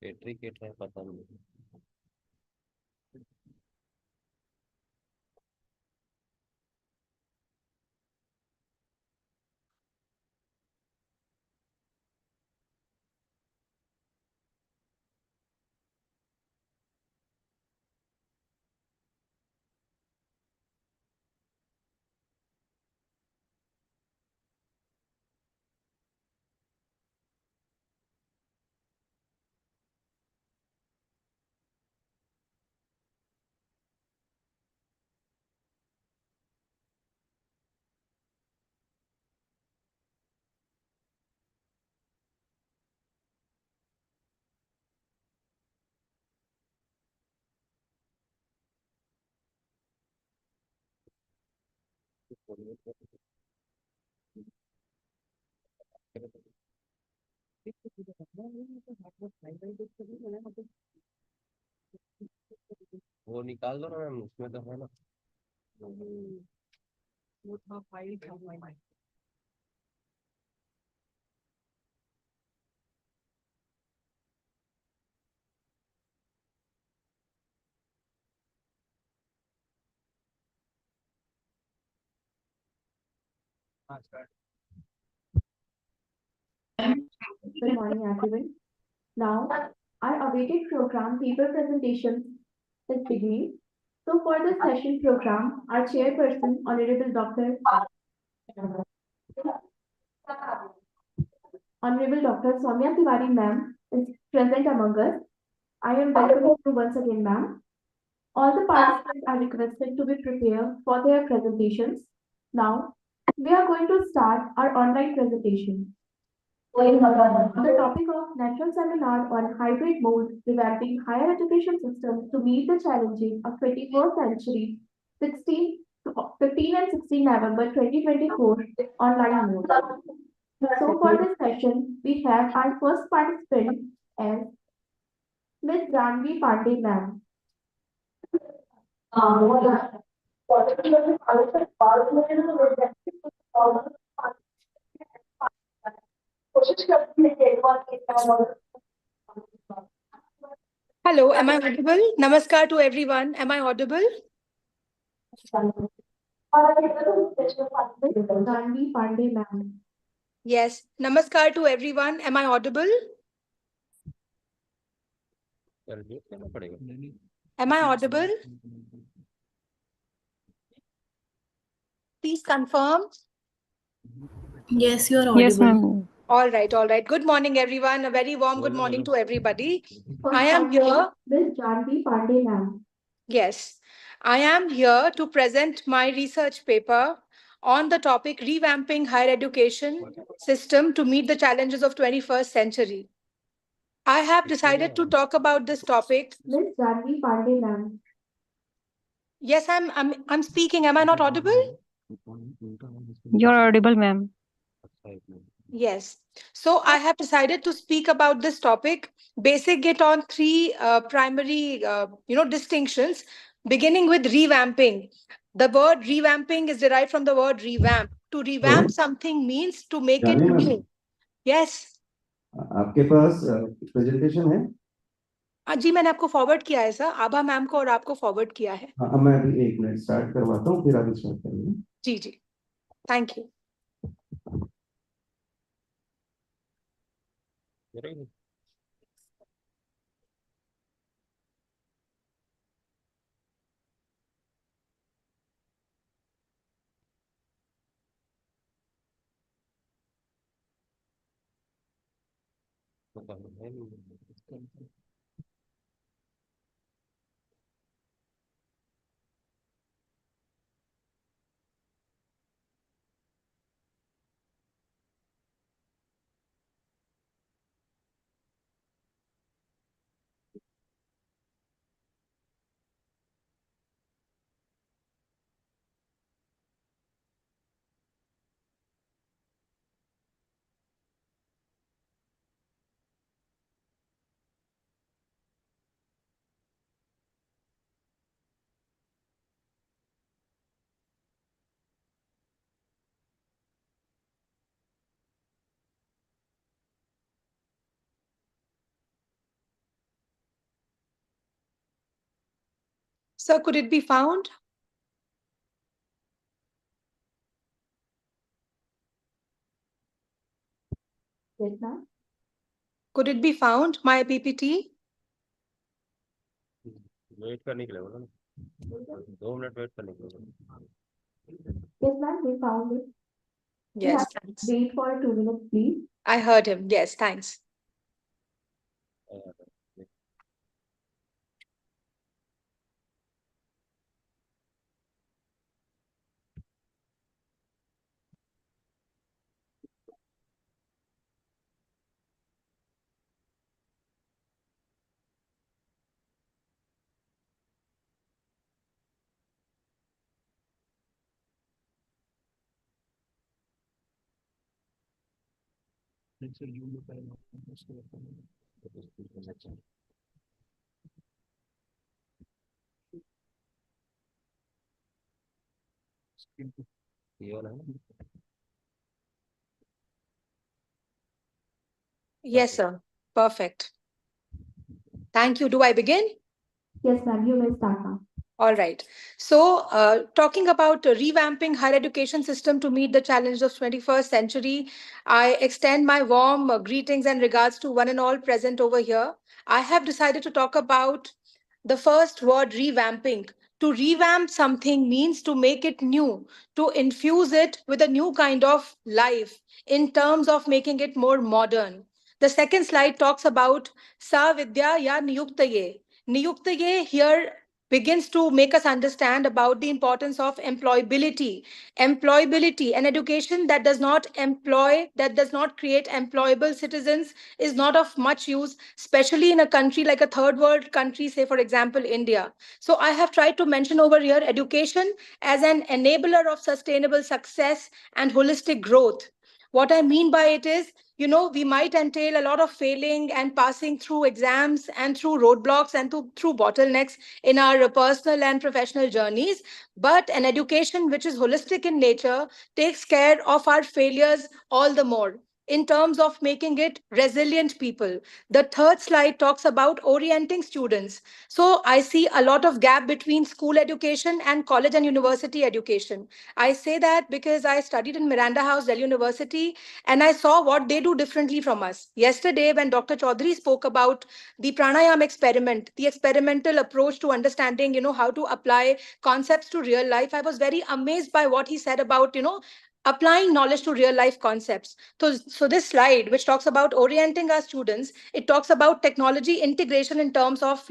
बैटरी किट है पता नहीं वो निकाल दो ना मैम उसमें तो है ना वो था फाइल था Good morning, everyone. Now, our awaited program paper presentation is beginning. So, for the session program, our chairperson, Honorable Dr. Soumya Tiwari ma'am, is present among us. I am welcoming you once again, ma'am. All the participants are requested to be prepared for their presentations. Now, we are going to start our online presentation. On the topic of national seminar on hybrid mode, revamping higher education systems to meet the challenges of 21st century, 15 and 16 November 2024, online mode. So for this session, we have our first participant as Ms. Janvi Pandey ma'am. Hello, am I audible? Namaskar to everyone. Am I audible? Janvi Pandey ma'am. Yes. Namaskar to everyone. Am I audible? Am I audible? Please confirm. Yes, you are audible. Yes, ma'am. All right, all right. Good morning, everyone. A very warm good morning to everybody. I am here. Miss Janvi Pandey ma'am. Yes, I am here to present my research paper on the topic revamping higher education system to meet the challenges of 21st century. I have decided to talk about this topic. Miss Janvi Pandey ma'am. Yes, I'm speaking. Am I not audible? You're audible, ma'am. Yes. So I have decided to speak about this topic, basing it on three primary, distinctions, beginning with revamping. The word revamping is derived from the word revamp. To revamp something means to make it new. Yes. आपके पास presentation है? जी मैंने आपको forward किया है sir, आभा ma'am को और आपको forward किया है. हाँ, मैं अभी 1 मिनट स्टार्ट करवाता हूँ, फिर आप स्टार्ट करेंगे. जी जी, thank you. Sir, could it be found? Yes, ma'am. Could it be found, my PPT? Wait करने के लिए बोला ना, 2 मिनट वेट करने के लिए. Yes, ma'am, we found it. Yes, Yeah. thanks. Wait for 2 minutes, please. I heard him. Yes, thanks. ये वाला है ना? Yes, sir. Perfect. Thank you. Do I begin? Yes, ma'am, you may start now. All right. So, talking about revamping higher education system to meet the challenges of 21st century, I extend my warm greetings and regards to one and all present over here. I have decided to talk about the first word, revamping. To revamp something means to make it new, to infuse it with a new kind of life in terms of making it more modern. The second slide talks about Sa Vidya ya Niyuktaye. Niyuktaye here begins to make us understand about the importance of employability. Employability, an education that does not employ, that does not create employable citizens is not of much use, especially in a country like a third world country, say, for example, India. So I have tried to mention over here education as an enabler of sustainable success and holistic growth. What I mean by it is, we might entail a lot of failing and passing through exams and through roadblocks and through bottlenecks in our personal and professional journeys. But an education which is holistic in nature takes care of our failures all the more. in terms of making it resilient people. The third slide talks about orienting students. So I see a lot of gap between school education and college and university education. I say that because I studied in Miranda House, Delhi University, and I saw what they do differently from us. Yesterday, when Dr. Chaudhary spoke about the pranayam experiment, the experimental approach to understanding, how to apply concepts to real life, I was very amazed by what he said about, applying knowledge to real life concepts. So this slide, which talks about orienting our students, it talks about technology integration in terms of,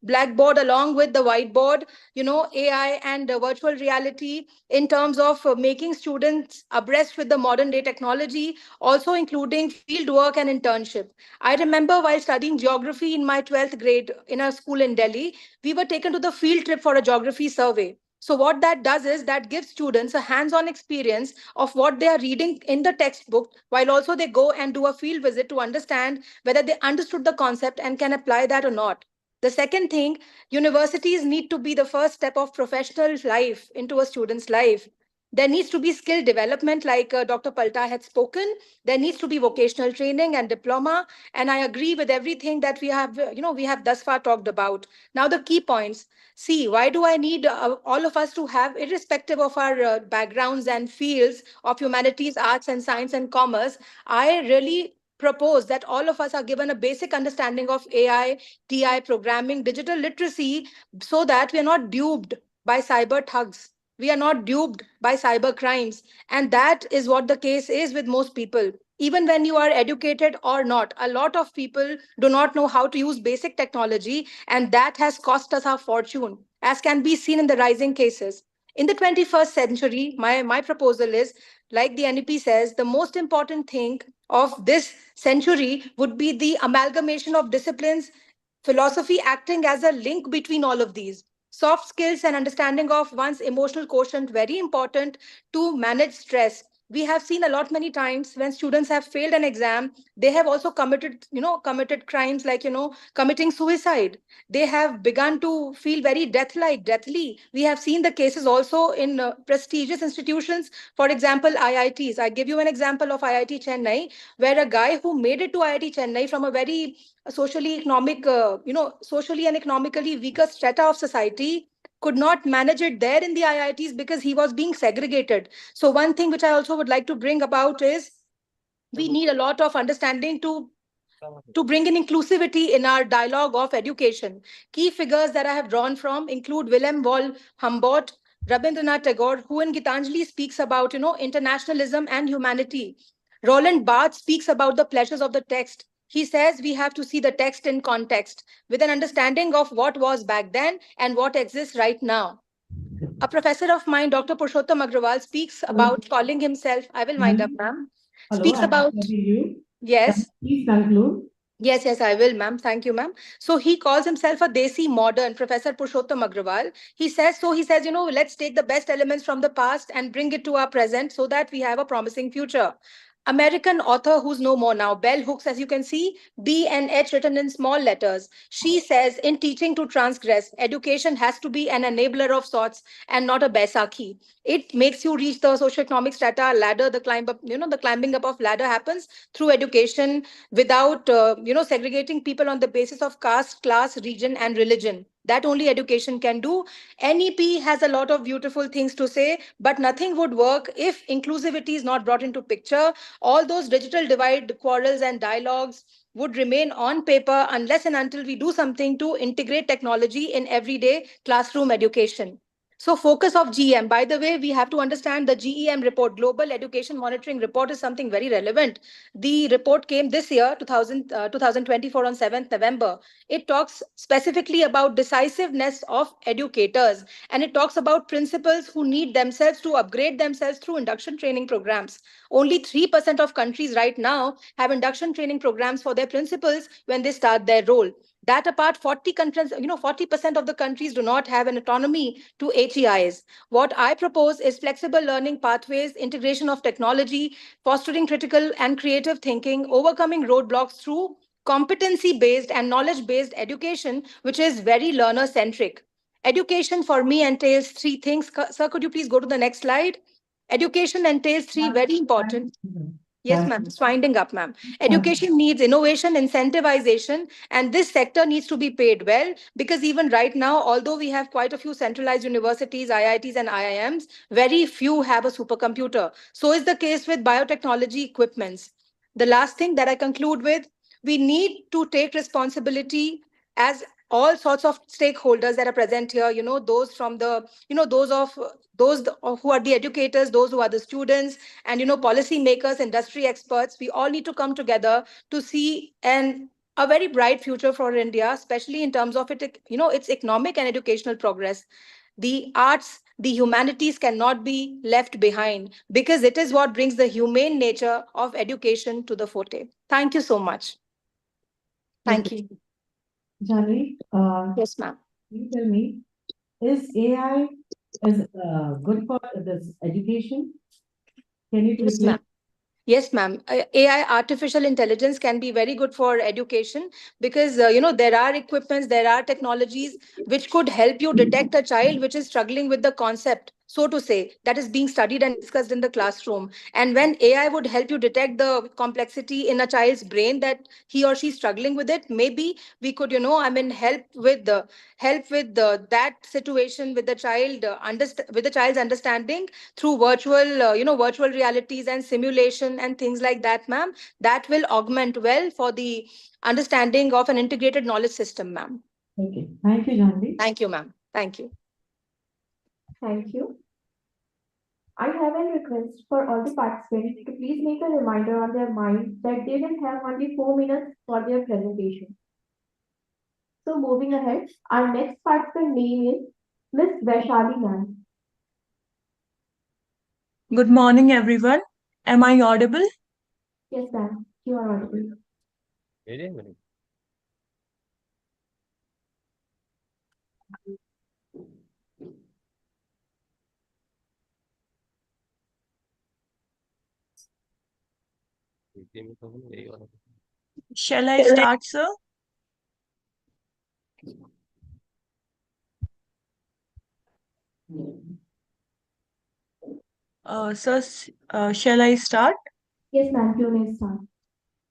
Blackboard along with the whiteboard, AI and virtual reality, in terms of making students abreast with the modern day technology, also including field work and internship. I remember while studying geography in my 12th grade in a school in Delhi, we were taken to the field trip for a geography survey. So what that does is that gives students a hands-on experience of what they are reading in the textbook, while also they go and do a field visit to understand whether they understood the concept and can apply that or not. The second thing, universities need to be the first step of professional life into a student's life. There needs to be skill development, like Dr. Palta had spoken. There needs to be vocational training and diploma. And I agree with everything that we have thus far talked about. Now, the key points. See, why do I need all of us to have, irrespective of our backgrounds and fields of humanities, arts, and science and commerce? I really propose that all of us are given a basic understanding of AI, TI, programming, digital literacy, so that we are not duped by cyber thugs. We are not duped by cyber crimes. And that is what the case is with most people. Even when you are educated or not, a lot of people do not know how to use basic technology, and that has cost us our fortune, as can be seen in the rising cases. In the 21st century, my proposal is, like the NEP says, the most important thing of this century would be the amalgamation of disciplines, philosophy acting as a link between all of these. Soft skills and understanding of one's emotional quotient, very important to manage stress. We have seen a lot many times when students have failed an exam, they have also committed crimes like, committing suicide. They have begun to feel very deathly. We have seen the cases also in prestigious institutions. For example, IITs. I give you an example of IIT Chennai, where a guy who made it to IIT Chennai from a very socially and economically weaker strata of society could not manage it there in the IITs because he was being segregated. So one thing which I also would like to bring about is we need a lot of understanding to bring in inclusivity in our dialogue of education. Key figures that I have drawn from include Willem Wall Humboldt, Rabindranath Tagore, who in Gitanjali speaks about, internationalism and humanity. Roland Barthes speaks about the pleasures of the text. He says we have to see the text in context with an understanding of what was back then and what exists right now. A professor of mine, Dr. Purushottam Agrawal, speaks about calling himself, I will wind up, ma'am. Speaks about, yes. Please conclude. Yes, I will, ma'am. Thank you, ma'am. So he calls himself a Desi modern, Professor Purushottam Agrawal. He says, let's take the best elements from the past and bring it to our present so that we have a promising future. American author who's no more now, Bell Hooks, as you can see, B and H written in small letters. She says, in teaching to transgress, education has to be an enabler of sorts and not a Baisakhi. It makes you reach the socioeconomic strata ladder, the climbing up of ladder happens through education without, segregating people on the basis of caste, class, region, and religion. That only education can do. NEP has a lot of beautiful things to say, but nothing would work if inclusivity is not brought into picture. All those digital divide quarrels and dialogues would remain on paper unless and until we do something to integrate technology in everyday classroom education. So focus of GEM, by the way, we have to understand the GEM report, Global Education Monitoring Report, is something very relevant. The report came this year, 2024 on 7th November. It talks specifically about decisiveness of educators, and it talks about principals who need themselves to upgrade themselves through induction training programs. Only 3% of countries right now have induction training programs for their principals when they start their role. That apart, 40% of the countries do not have an autonomy to HEIs. What I propose is flexible learning pathways, integration of technology, fostering critical and creative thinking, overcoming roadblocks through competency-based and knowledge-based education, which is very learner-centric. Education for me entails three things. Sir, could you please go to the next slide? Education entails three very important. Yes, ma'am. It's winding up, ma'am. Education needs innovation, incentivization, and this sector needs to be paid well because even right now, although we have quite a few centralized universities, IITs, and IIMs, very few have a supercomputer. So is the case with biotechnology equipments. The last thing that I conclude with, we need to take responsibility as all sorts of stakeholders that are present here, those from the, who are the educators, those who are the students, and policy makers, industry experts. We all need to come together to see a very bright future for India, especially in terms of its economic and educational progress. The arts, the humanities cannot be left behind because it is what brings the humane nature of education to the forte. Thank you so much. Thank you. Janvi, Yes, ma'am. you tell me, is AI good for this education? Can you Yes, replace? ma'am. Yes, ma'am. AI, artificial intelligence, can be very good for education because, there are equipments, there are technologies which could help you detect a child which is struggling with the concept, so to say, that is being studied and discussed in the classroom. And when AI would help you detect the complexity in a child's brain that he or she is struggling with it, maybe we could, help with that situation with the child, with the child's understanding through virtual realities and simulation and things like that, ma'am. That will augment well for the understanding of an integrated knowledge system, ma'am. Okay. Thank you, Janvi. Thank you, ma'am. Thank you. Thank you. I have a request for all the participants to please make a reminder on their mind that they will have only 4 minutes for their presentation. So moving ahead, our next participant name is Miss Vaishali ma'am. Good morning, everyone. Am I audible? Yes, ma'am. You are audible. Wait a minute. Shall I start, sir? Sir, shall I start? Yes, ma'am. You may start.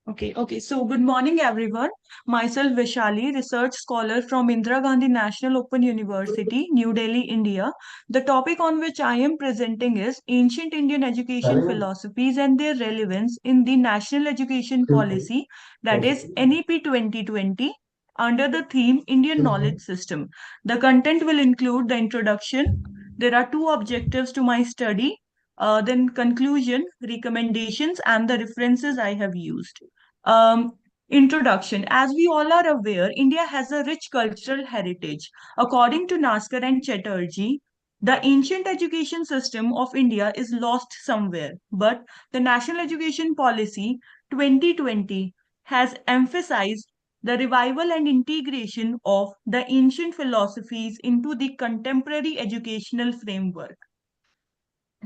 Okay. So, good morning, everyone. Myself, Vishali, research scholar from Indira Gandhi National Open University, New Delhi, India. The topic on which I am presenting is Ancient Indian Education Philosophies and their relevance in the National Education Policy, that is NEP 2020, under the theme Indian Knowledge System. The content will include the introduction. There are two objectives to my study, then conclusion, recommendations, and the references I have used. Um, Introduction. As we all are aware, India has a rich cultural heritage. According to Naskar and Chatterjee, the ancient education system of India is lost somewhere, but the National Education Policy 2020 has emphasized the revival and integration of the ancient philosophies into the contemporary educational framework.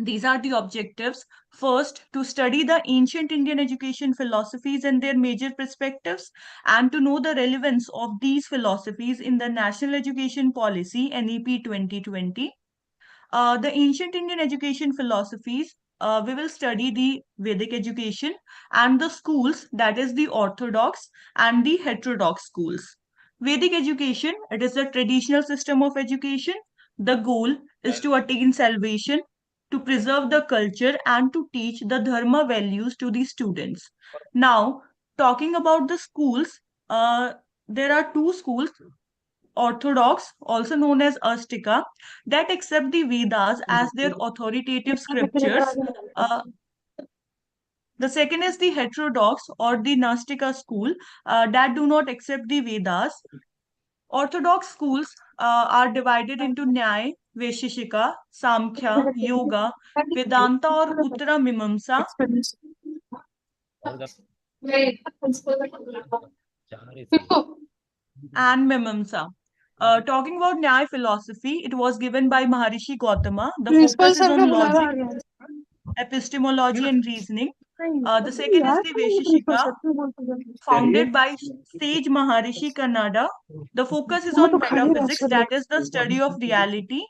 These are the objectives. First, to study the ancient Indian education philosophies and their major perspectives, and to know the relevance of these philosophies in the National Education Policy NEP 2020. The ancient Indian education philosophies, we will study the Vedic education and the schools, that is the orthodox and the heterodox schools. Vedic education, it is a traditional system of education. The goal is to attain salvation, to preserve the culture, and to teach the dharma values to the students. Now, talking about the schools, there are two schools: Orthodox, also known as Astika, that accept the Vedas as their authoritative scriptures. The second is the heterodox or the Nastika school that do not accept the Vedas. Orthodox schools are divided into Nyaya, Vaisheshika, Samkhya, Yoga, Vedanta or Uttara Mimamsa. And Mimamsa. Talking about Nyaya philosophy, it was given by Maharishi Gautama. The focus is on logic, epistemology, and reasoning. The second is the Vaisheshika, founded by sage Maharishi Kannada. The focus is on metaphysics, that is the study of reality.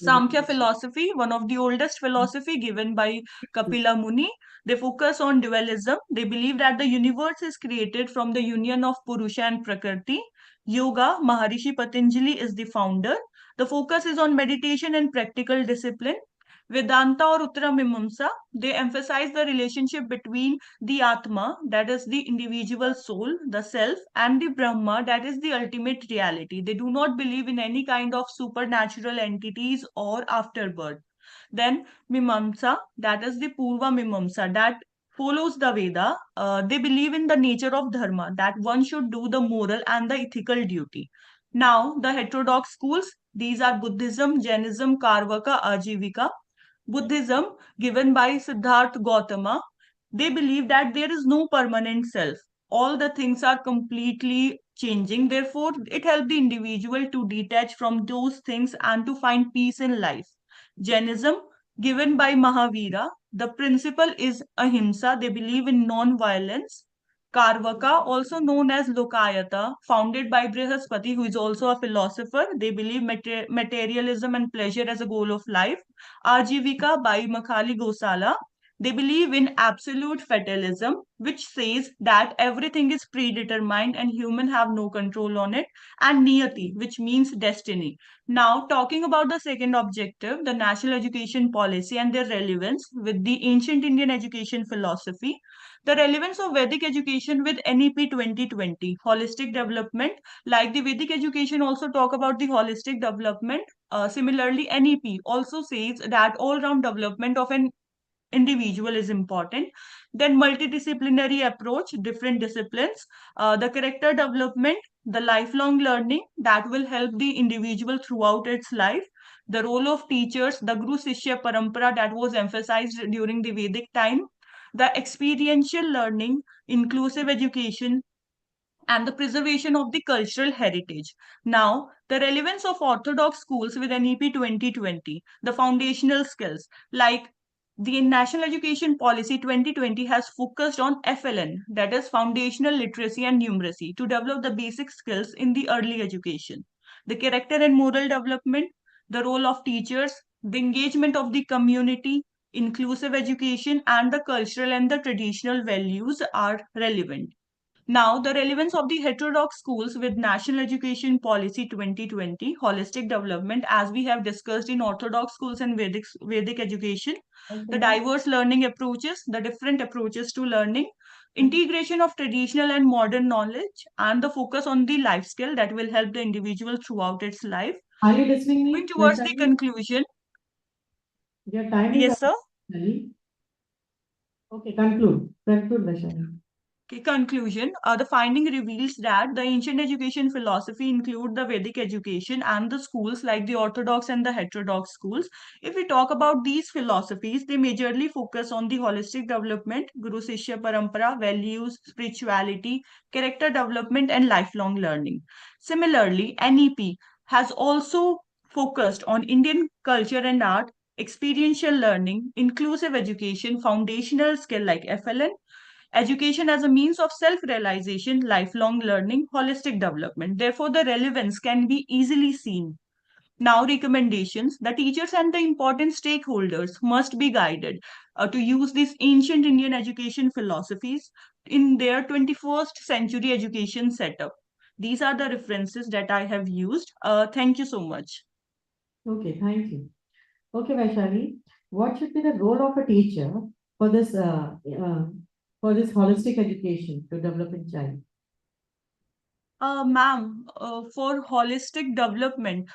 Samkhya philosophy, one of the oldest philosophy given by Kapila Muni. They focus on dualism. They believe that the universe is created from the union of Purusha and Prakriti. Yoga, Maharishi Patanjali is the founder. The focus is on meditation and practical discipline. Vedanta or Uttara Mimamsa, they emphasize the relationship between the Atma, that is the individual soul, the self, and the Brahma, that is the ultimate reality. They do not believe in any kind of supernatural entities or afterbirth. Then Mimamsa, that is the Purva Mimamsa, that follows the Veda. They believe in the nature of Dharma, that one should do the moral and the ethical duty. Now, the heterodox schools, these are Buddhism, Jainism, Karvaka, Ajivika. Buddhism, given by Siddhartha Gautama, they believe that there is no permanent self. All the things are completely changing. Therefore, it helps the individual to detach from those things and to find peace in life. Jainism, given by Mahavira, the principle is ahimsa. They believe in non-violence. Karvaka, also known as Lokayata, founded by Brihaspati, who is also a philosopher. They believe materialism and pleasure as a goal of life. Ajivika by Makhali Gosala. They believe in absolute fatalism, which says that everything is predetermined and humans have no control on it, and Niyati, which means destiny. Now, talking about the second objective, the national education policy and their relevance with the ancient Indian education philosophy, the relevance of Vedic education with NEP 2020, holistic development, like the Vedic education also talk about the holistic development. Similarly, NEP also says that all-round development of an individual is important. Then multidisciplinary approach, different disciplines, the character development, the lifelong learning that will help the individual throughout its life. The role of teachers, the Guru Sishya Parampara that was emphasized during the Vedic time, the experiential learning, inclusive education, and the preservation of the cultural heritage. Now, the relevance of orthodox schools with NEP 2020, the foundational skills, like the National Education Policy 2020 has focused on FLN, that is foundational literacy and numeracy, to develop the basic skills in the early education. The character and moral development, the role of teachers, the engagement of the community, inclusive education, and the cultural and the traditional values are relevant. Now, the relevance of the heterodox schools with National Education Policy 2020, holistic development, as we have discussed in orthodox schools and Vedic education, the diverse learning approaches, the different approaches to learning, integration of traditional and modern knowledge, and the focus on the life skill that will help the individual throughout its life. Are you listening me? Going towards the conclusion. Your time is Yes, sir. Okay, conclude. Conclude, Vaishali. Okay, conclusion. The finding reveals that the ancient education philosophy include the Vedic education and the schools like the orthodox and the heterodox schools. If we talk about these philosophies, they majorly focus on the holistic development, Guru Sishya Parampara, values, spirituality, character development, and lifelong learning. Similarly, NEP has also focused on Indian culture and art, experiential learning, inclusive education, foundational skill like FLN, education as a means of self-realization, lifelong learning, holistic development. Therefore, the relevance can be easily seen. Now, recommendations. The teachers and the important stakeholders must be guided to use these ancient Indian education philosophies in their 21st century education setup. These are the references that I have used. Thank you so much. Okay, thank you. Okay, Vaishali, what should be the role of a teacher for this holistic education to develop in child? Ma'am, for holistic development,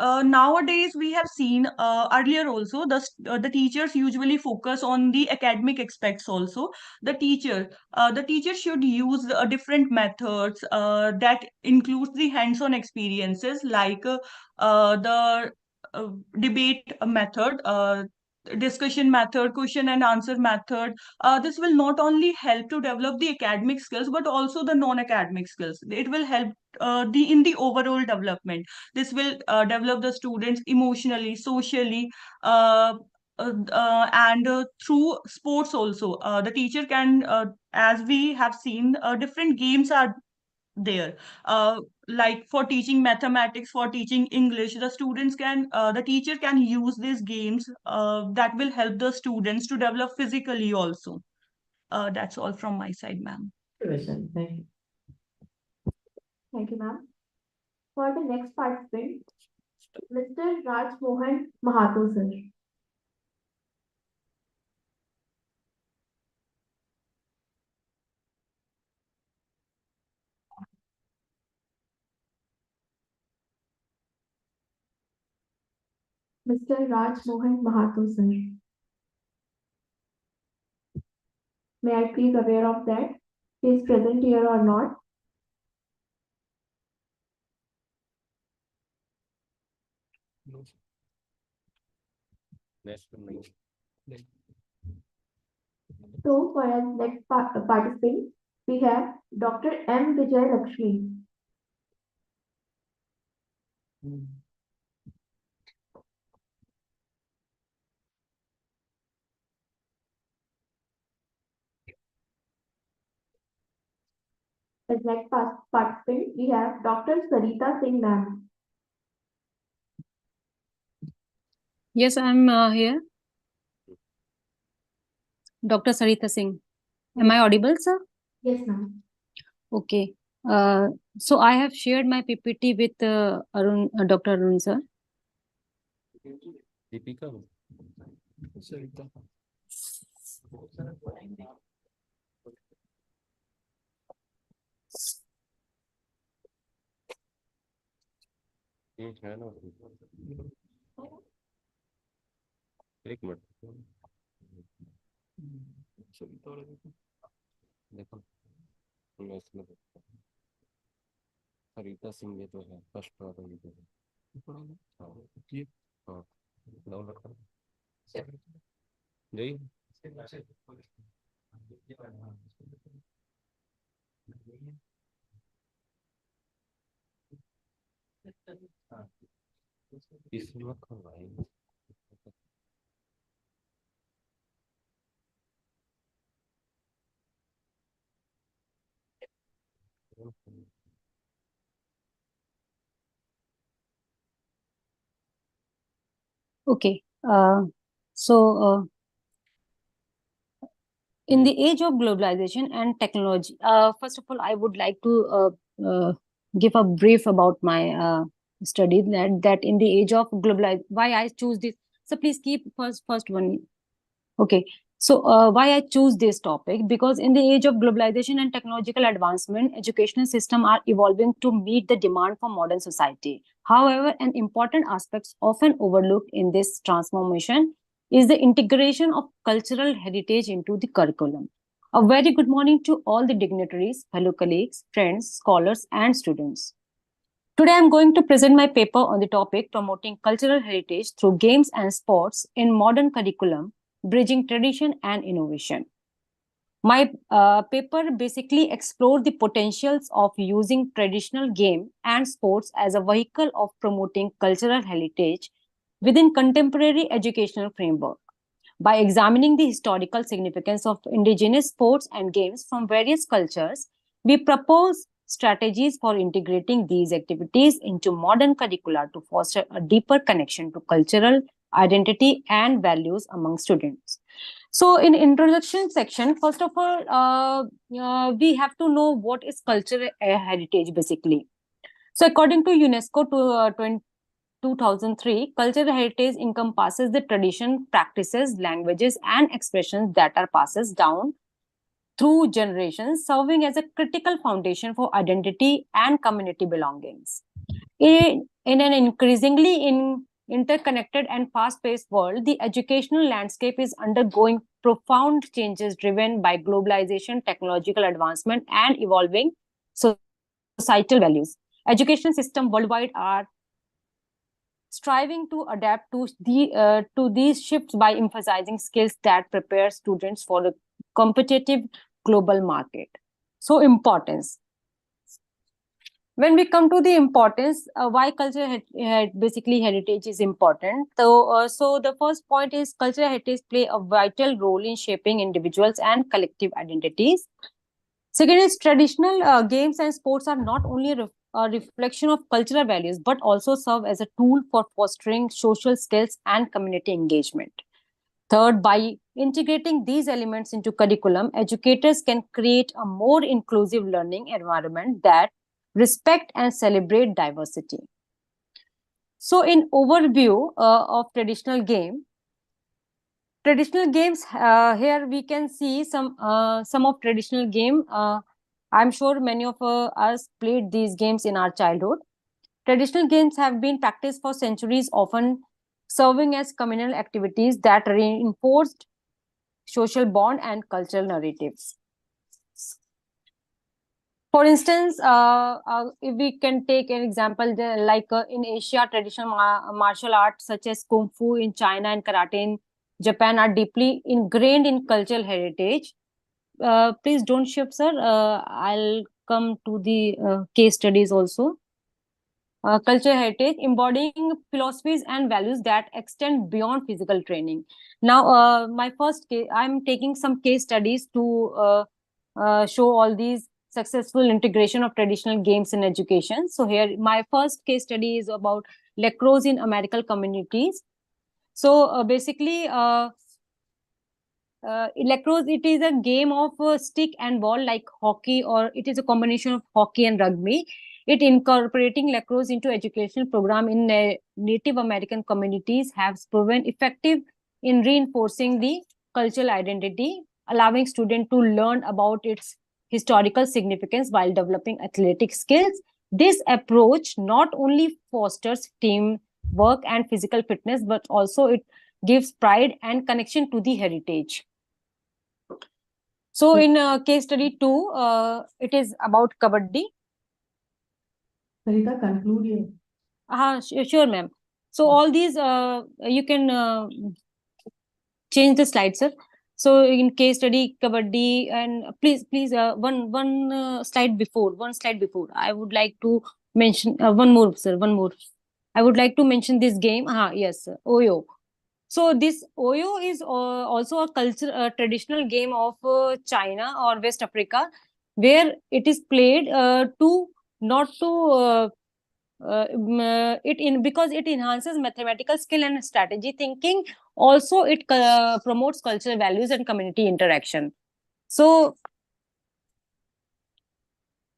nowadays we have seen earlier also the teachers usually focus on the academic aspects also. The teacher should use different methods that includes the hands-on experiences like the debate method, discussion method, question and answer method. This will not only help to develop the academic skills but also the non-academic skills. It will help in the overall development. This will develop the students emotionally, socially, and through sports also. The teacher can, as we have seen, different games are there. Like for teaching mathematics, for teaching English, the teacher can use these games that will help the students to develop physically also. That's all from my side, ma'am. Thank you. Thank you, ma'am. For the next participant, Mr. Raj Mohan Mahato, sir. Mr. Raj Mohan Mahato, sir. May I please aware of that? He is present here or not? No. So for our next participant, we have Dr. M. Vijay Lakshmi. As next participant, we have Dr. Sarita Singh ma'am. Yes, I'm here. Dr. Sarita Singh. Am I audible, sir? Yes, ma'am. Okay. So I have shared my PPT with Dr. Arun, sir. Deepika. Sarita. है ना एक minute देखो मैं इसमें सरिता सिंह ये तो है first वाला ये तो है हाँ डाउनलोड कर यही इसमें करवाएंगे Okay. In the age of globalization and technology, first of all, I would like to give a brief about my study that in the age of globalization, why I choose this. So please keep first one. Okay. So why I choose this topic? Because in the age of globalization and technological advancement, educational systems are evolving to meet the demand for modern society. However, an important aspect often overlooked in this transformation is the integration of cultural heritage into the curriculum. A very good morning to all the dignitaries, fellow colleagues, friends, scholars, and students. Today, I'm going to present my paper on the topic promoting cultural heritage through games and sports in modern curriculum, bridging tradition and innovation. My paper basically explored the potentials of using traditional game and sports as a vehicle of promoting cultural heritage within contemporary educational framework. By examining the historical significance of indigenous sports and games from various cultures, we propose strategies for integrating these activities into modern curricula to foster a deeper connection to cultural identity and values among students. So in introduction section, first of all, we have to know what is cultural heritage basically. So according to UNESCO 2003, cultural heritage encompasses the tradition, practices, languages, and expressions that are passed down through generations, serving as a critical foundation for identity and community belongings. In an increasingly interconnected and fast-paced world, the educational landscape is undergoing profound changes driven by globalization, technological advancement, and evolving societal values. Education systems worldwide are striving to adapt to these shifts by emphasizing skills that prepare students for the competitive global market. So importance. When we come to the importance, why cultural basically heritage is important. So the first point is cultural heritage play a vital role in shaping individuals and collective identities. Second is traditional games and sports are not only a reflection of cultural values, but also serve as a tool for fostering social skills and community engagement. Third, by integrating these elements into curriculum, educators can create a more inclusive learning environment that respect and celebrate diversity. So in overview of traditional games, here we can see some of traditional game. I'm sure many of us played these games in our childhood. Traditional games have been practiced for centuries, often serving as communal activities that reinforced social bond and cultural narratives. For instance, if we can take an example, like in Asia, traditional martial arts such as Kung Fu in China and Karate in Japan are deeply ingrained in cultural heritage. Please don't shift, sir. I'll come to the case studies also. Cultural heritage, embodying philosophies and values that extend beyond physical training. Now, my first case, I'm taking some case studies to show all these successful integration of traditional games in education. So here, my first case study is about lacrosse in American communities. So basically, lacrosse, it is a game of stick and ball like hockey, or it is a combination of hockey and rugby. It incorporating lacrosse into educational program in Native American communities has proven effective in reinforcing the cultural identity, allowing students to learn about its historical significance while developing athletic skills. This approach not only fosters teamwork and physical fitness, but also it gives pride and connection to the heritage. So in case study 2, it is about kabaddi. Sarita, conclude here. Sure, ma'am. So all these, you can change the slide, sir. So in case study kabaddi, and please, one slide before, I would like to mention one more, sir, one more. I would like to mention this game. Yes, sir. Oyo. So this Oyo is also a traditional game of China or West Africa, where it is played because it enhances mathematical skill and strategy thinking. Also, it promotes cultural values and community interaction. So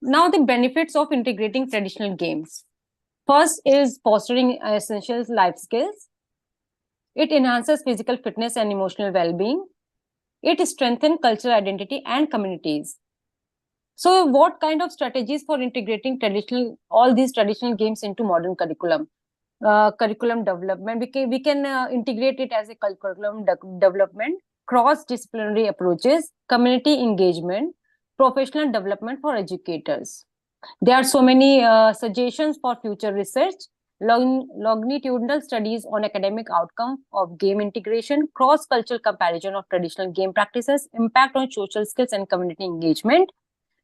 now the benefits of integrating traditional games. First is fostering essential life skills. It enhances physical fitness and emotional well-being. It strengthens cultural identity and communities. So what kind of strategies for integrating all these traditional games into modern curriculum? Curriculum development, we can integrate it as a curriculum development, cross-disciplinary approaches, community engagement, professional development for educators. There are so many suggestions for future research, longitudinal studies on academic outcome of game integration, cross-cultural comparison of traditional game practices, impact on social skills and community engagement,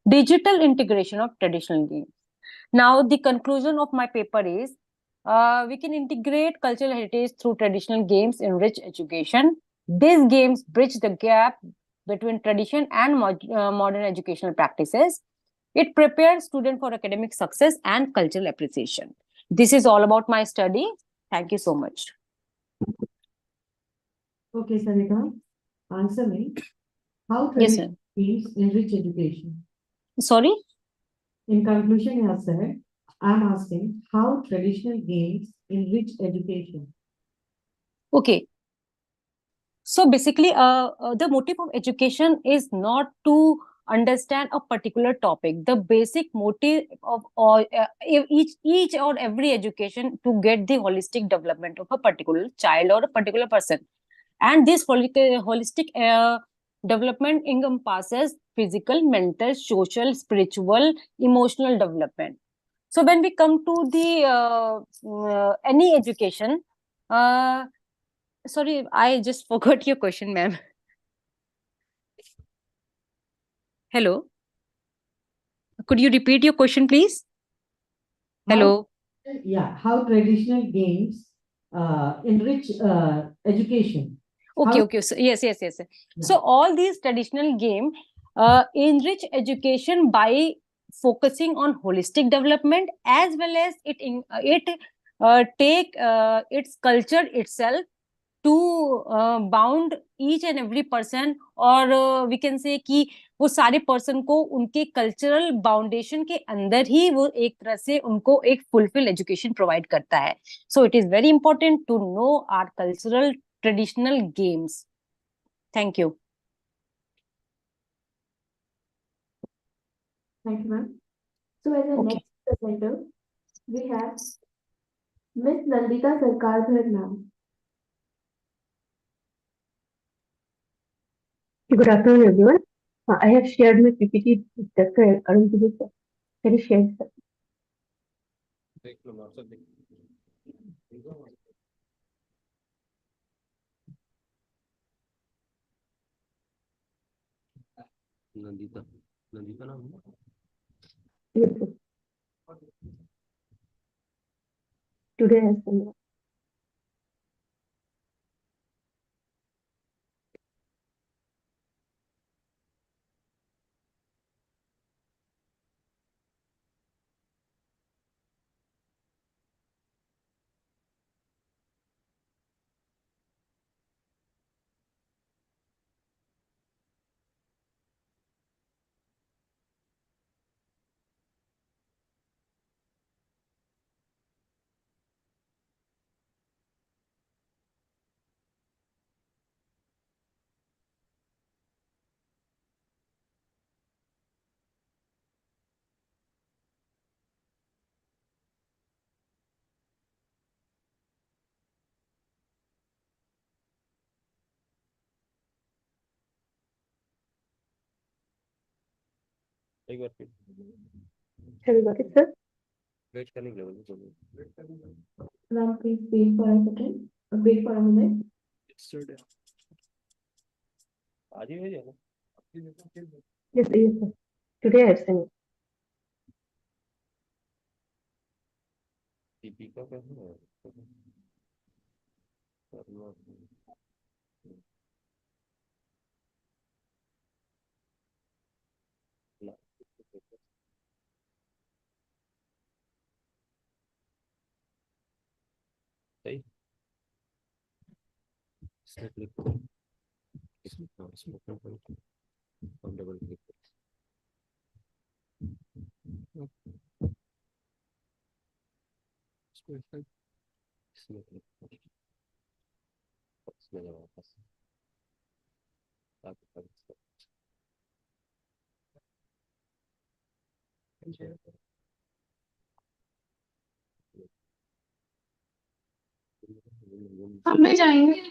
digital integration of traditional games. Now, the conclusion of my paper is, we can integrate cultural heritage through traditional games in rich education. These games bridge the gap between tradition and modern educational practices. It prepares students for academic success and cultural appreciation. This is all about my study. Thank you so much. Okay, Sarita, answer me. How traditional games enrich education? Sorry? In conclusion, you have said, I'm asking how traditional games enrich education. Okay. So basically, the motive of education is not to understand a particular topic. The basic motive of each or every education to get the holistic development of a particular child or a particular person. And this holistic development encompasses physical, mental, social, spiritual, emotional development. So when we come to the any education, sorry, I just forgot your question, ma'am. Hello. Could you repeat your question, please? Hello. How traditional games enrich education. Okay. So, yes. So all these traditional games enrich education by focusing on holistic development, as well as it take its culture itself to bound each and every person, और we can say कि वो सारे person को उनके cultural बाउंडेशन के अंदर ही वो एक तरह से उनको एक फुलफिल एजुकेशन प्रोवाइड करता है. So it is very important to know our cultural traditional games. Thank you. Thank you, ma'am. So as a next presenter, we have Miss Nandita Sarkardhar, ma'am. Good afternoon, everyone. I have shared my PPT with Dr. Arun Sir. Can you share, sir? Nandita Nandita नाम है? Yes, sir. Today has been. एक बार फिर Have you got it, sir? Wait करने के लिए बोलो. Ma'am, please wait for a second. Wait for a minute. आज ही भेजा ना? Yes, sir. Today I have sent it. Deepika का है. सही. इसमें क्लिक करो. इसमें ओपन करो और डबल क्लिक करो. इसमें क्लिक करो. इसमें जाओ वापस. हमें जाएंगे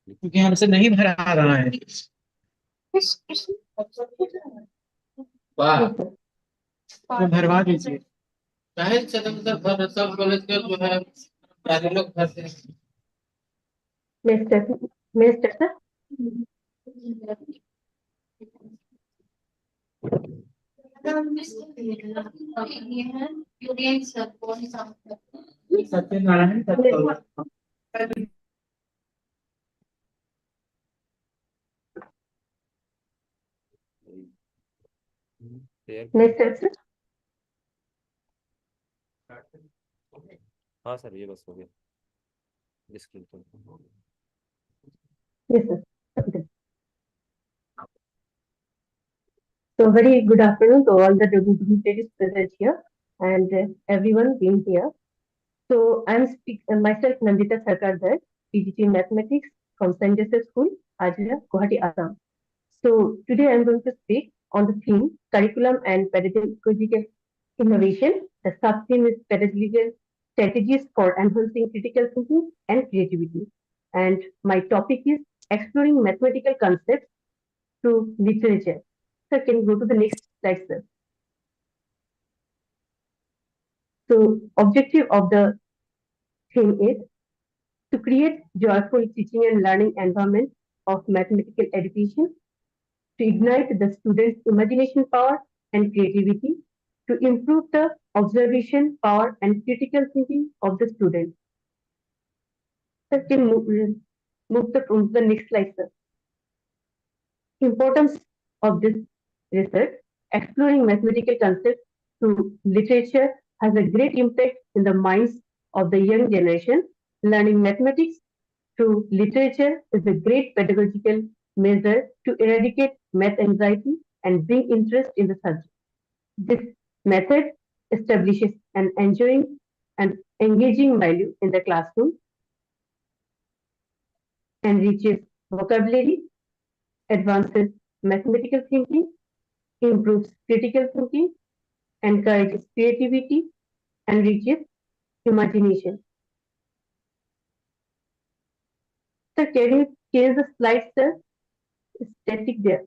क्योंकि हमसे नहीं भरा रहा है. तो भरवा दीजिए. चाहे सब कॉलेज का जो है सारे लोग भरते हैं. Mr. Sir? Satyanarayan Mr. Sir? हाँ सर ये बस हो गया. Description. Yes, sir. Okay. So very good afternoon to all the dignitaries present here and everyone being here. So I'm myself Nandita Sarkardhar, PGT in Mathematics from St. Joseph School, Ajira, Guwahati, Assam. So today I'm going to speak on the theme curriculum and pedagogical innovation. The sub-theme is pedagogical strategies for enhancing critical thinking and creativity. And my topic is exploring mathematical concepts through literature. Sir, can you go to the next slide, sir? So objective of the theme is to create joyful teaching and learning environment of mathematical education, to ignite the students' imagination power and creativity, to improve the observation power and critical thinking of the students. Sir, can move the next slide, sir. Importance of this research, exploring mathematical concepts through literature has a great impact in the minds of the young generation. Learning mathematics through literature is a great pedagogical measure to eradicate math anxiety and bring interest in the subject. This method establishes an enjoying and engaging value in the classroom, enriches vocabulary, advances mathematical thinking, improves critical thinking, encourages creativity, enriches imagination. Sir, can you change the slide, sir? It's static there.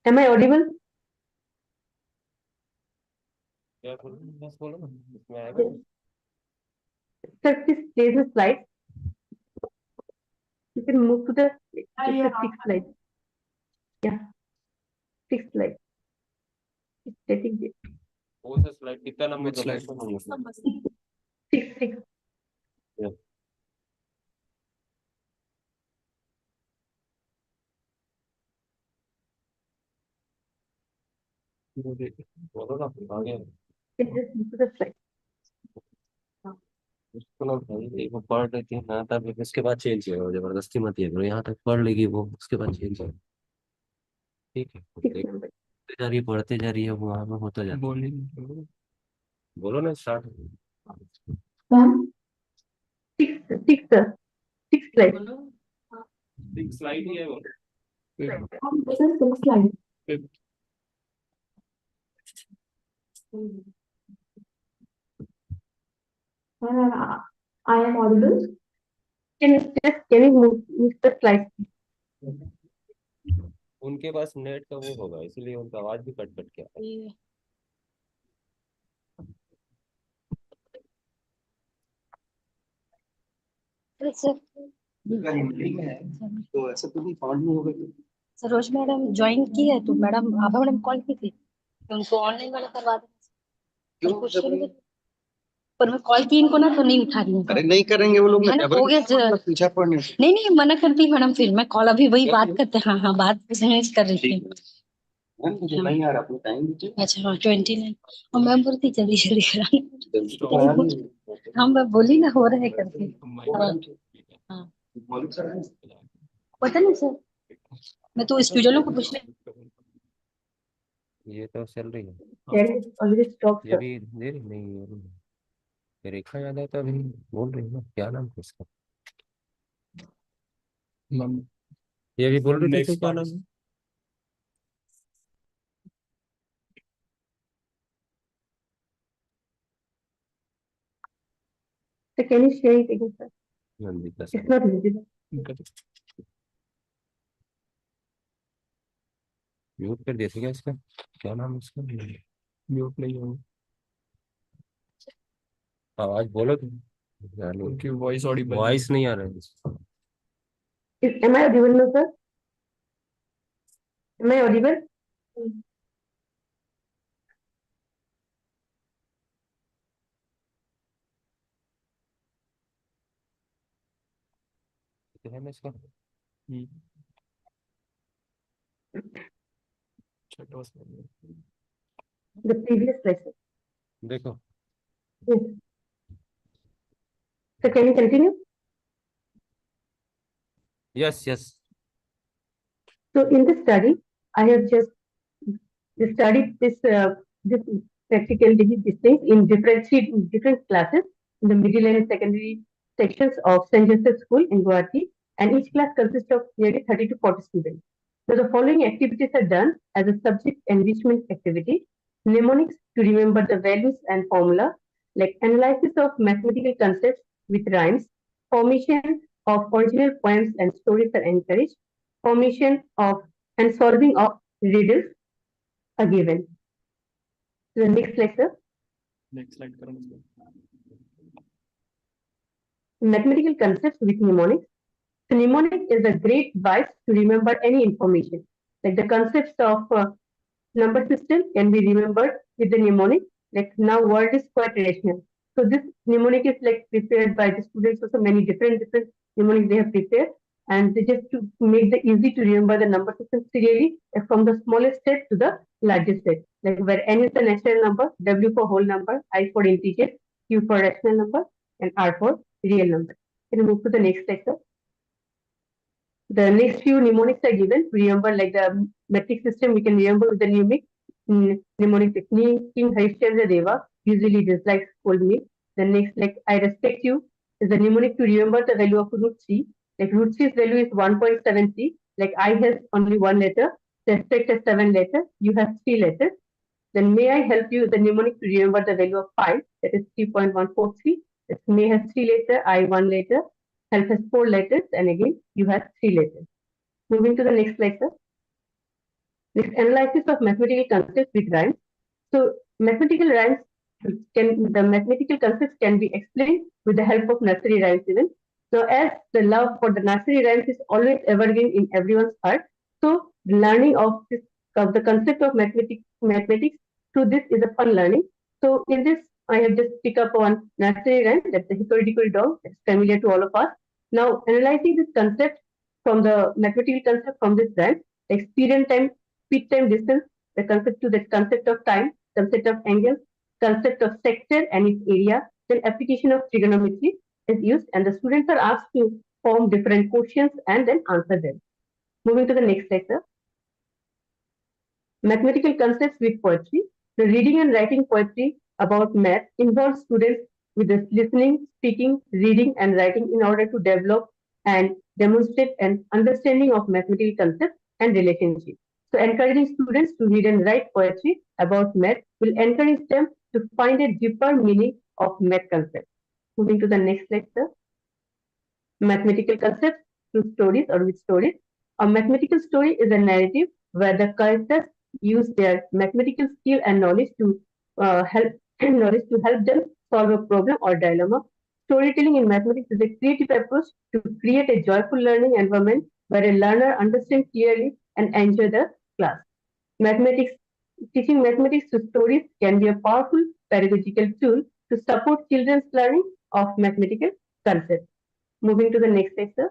Am I audible? बस बोलो ना इसमें आएगा Sir, please change the slide. You can move to the sixth slide. Yeah, sixth slide. It's static there. कौन सा slide कितना number Which slide? Six. Yeah. बोलो ना आगे Just move to the slide. उसको ना भाई एक बार पढ़ लेती है ना तब उसके बाद चेंज करो जबरदस्ती मत ये करो यहाँ तक पढ़ लेगी वो उसके बाद चेंज करो ठीक है देखते जा रही है पढ़ते जा रही है वो वहाँ में होता जाता बोलिए बोलो ना start Six slide. Six slide ही है वो This is sixth slide. I am audible. Can you move the slide? उनके पास नेट का वो होगा इसलिए उनका आवाज भी कट कट के आता है तो ऐसा तो नहीं फाउंड नहीं होगा सरोज मैडम ज्वाइन की है तो मैडम आभा मैडम कॉल की थी तो उनको ऑनलाइन वाला करवा दें पर मैं कॉल की इनको ना तो नहीं उठा रही हूँ अरे नहीं करेंगे वो लोग है ना हो गया पीछा पड़ने नहीं मना करती मैडम फिर मैं कॉल अभी वही बात करते हाँ बात कर रही थी मुझे नहीं आ रहा अपना टाइम दीजिए अच्छा हाँ 29 और मैम बोलती जल्दी जल्दी कराना हाँ मैं बोली ना हो रहा है करके हाँ पता नहीं सर मैं तो स्टूडेंटों को पूछ रही ये तो चल रही है ये भी दे रही नहीं रेखा यादव तो अभी बोल रही है ना क्या नाम है उसका ये भी बोल रही थी क्या नाम है So can you share it again, sir? Nandita It's not visible. Mute कर देते क्या इसका क्या नाम है उसका म्यूट नहीं हो आवाज बोलो उनकी वॉइस ऑडिबल वॉइस नहीं आ रहा है Am I audible now, sir? Am I audible? है ना इसका The previous lesson. देखो Yes. So can you continue? yes So in the study, I have just studied this practical these things in different classes in the middle and secondary sections of St. Joseph School in Guwahati, and each class consists of nearly 30 to 40 students. So the following activities are done as a subject enrichment activity: mnemonics to remember the values and formula, like analysis of mathematical concepts with rhymes, formation of original poems and stories are encouraged, formation of and solving of riddles are given. The next lecture, next slide करो mathematical concepts with mnemonics. So mnemonic is a great device to remember any information. Like the concepts of number system can be remembered with the mnemonic, like now word is quite rational. So this mnemonic is like prepared by the students. Also many different mnemonics they have prepared, and they just to make the easy to remember the number system serially from the smallest set to the largest set. Like where n is the natural number, w for whole number, I for integer, q for rational number, and r for real number. Can we move to the next lecture? The next few mnemonics are given. Remember, like the metric system, we can remember with the mnemonic technique. King Harishchandra Deva usually dislikes scold me. The next, like I respect you, is the mnemonic to remember the value of root 3. Like root 3's value is 1.73. Like I has only one letter, respect has 7 letters, you have 3 letters. Then may I help you, the mnemonic to remember the value of 5, that is 3.143. May has 3 letters, I 1 letter, help has 4 letters, and again you have 3 letters. Moving to the next lecture. Next, analysis of mathematical concepts with rhymes. So mathematical concepts can be explained with the help of nursery rhymes even. So as the love for the nursery rhymes is always evergreen in everyone's heart, so learning of the concept of mathematics through this is a fun learning. So in this, I have just picked up on nursery rhyme, that's the hickory dog, that's familiar to all of us. Now analyzing this concept from the mathematical concept from this rhyme, like speed and time, speed time distance, the concept of time, concept of angle, concept of sector and its area, then application of trigonometry is used, and the students are asked to form different questions and then answer them. Moving to the next lecture. Mathematical concepts with poetry. The reading and writing poetry about math involves students with the listening, speaking, reading, and writing in order to develop and demonstrate an understanding of mathematical concepts and relationships. So encouraging students to read and write poetry about math will encourage them to find a deeper meaning of math concepts. Moving to the next lecture. Mathematical concepts through stories or with stories. A mathematical story is a narrative where the characters use their mathematical skill and knowledge to help them solve a problem or dilemma. Storytelling in mathematics is a creative approach to create a joyful learning environment where a learner understands clearly and enjoy the class. Teaching mathematics through stories can be a powerful pedagogical tool to support children's learning of mathematical concepts. Moving to the next lecture.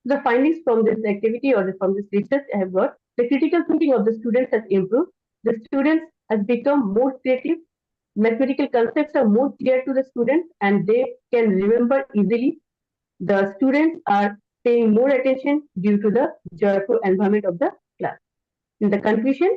The findings from this activity or from this research I have got, the critical thinking of the students has improved. The students have become more creative. Mathematical concepts are more clear to the students and they can remember easily. The students are paying more attention due to the joyful environment of the class. In the conclusion,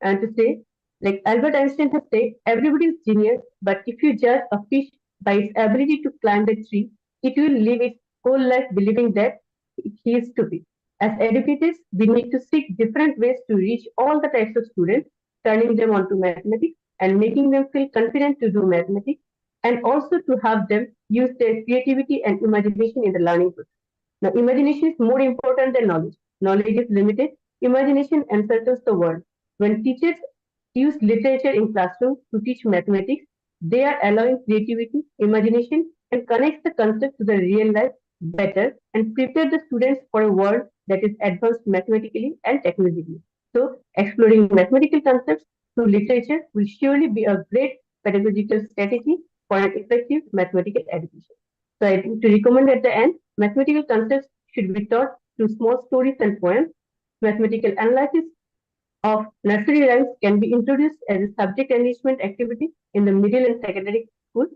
and to say, like Albert Einstein has said, everybody is genius, but if you judge a fish by its ability to climb a tree, it will live its whole life believing that he is stupid. As educators, we need to seek different ways to reach all the types of students, turning them onto mathematics and making them feel confident to do mathematics, and also to have them use their creativity and imagination in the learning process. Now, imagination is more important than knowledge. Knowledge is limited. Imagination encircles the world. When teachers use literature in classrooms to teach mathematics, they are allowing creativity, imagination, and connects the concept to the real life better and prepare the students for a world that is advanced mathematically and technologically. So, exploring mathematical concepts through literature will surely be a great pedagogical strategy for an effective mathematical education. So, I think to recommend at the end, mathematical concepts should be taught through small stories and poems. Mathematical analysis of nursery rhymes can be introduced as a subject enrichment activity in the middle and secondary school.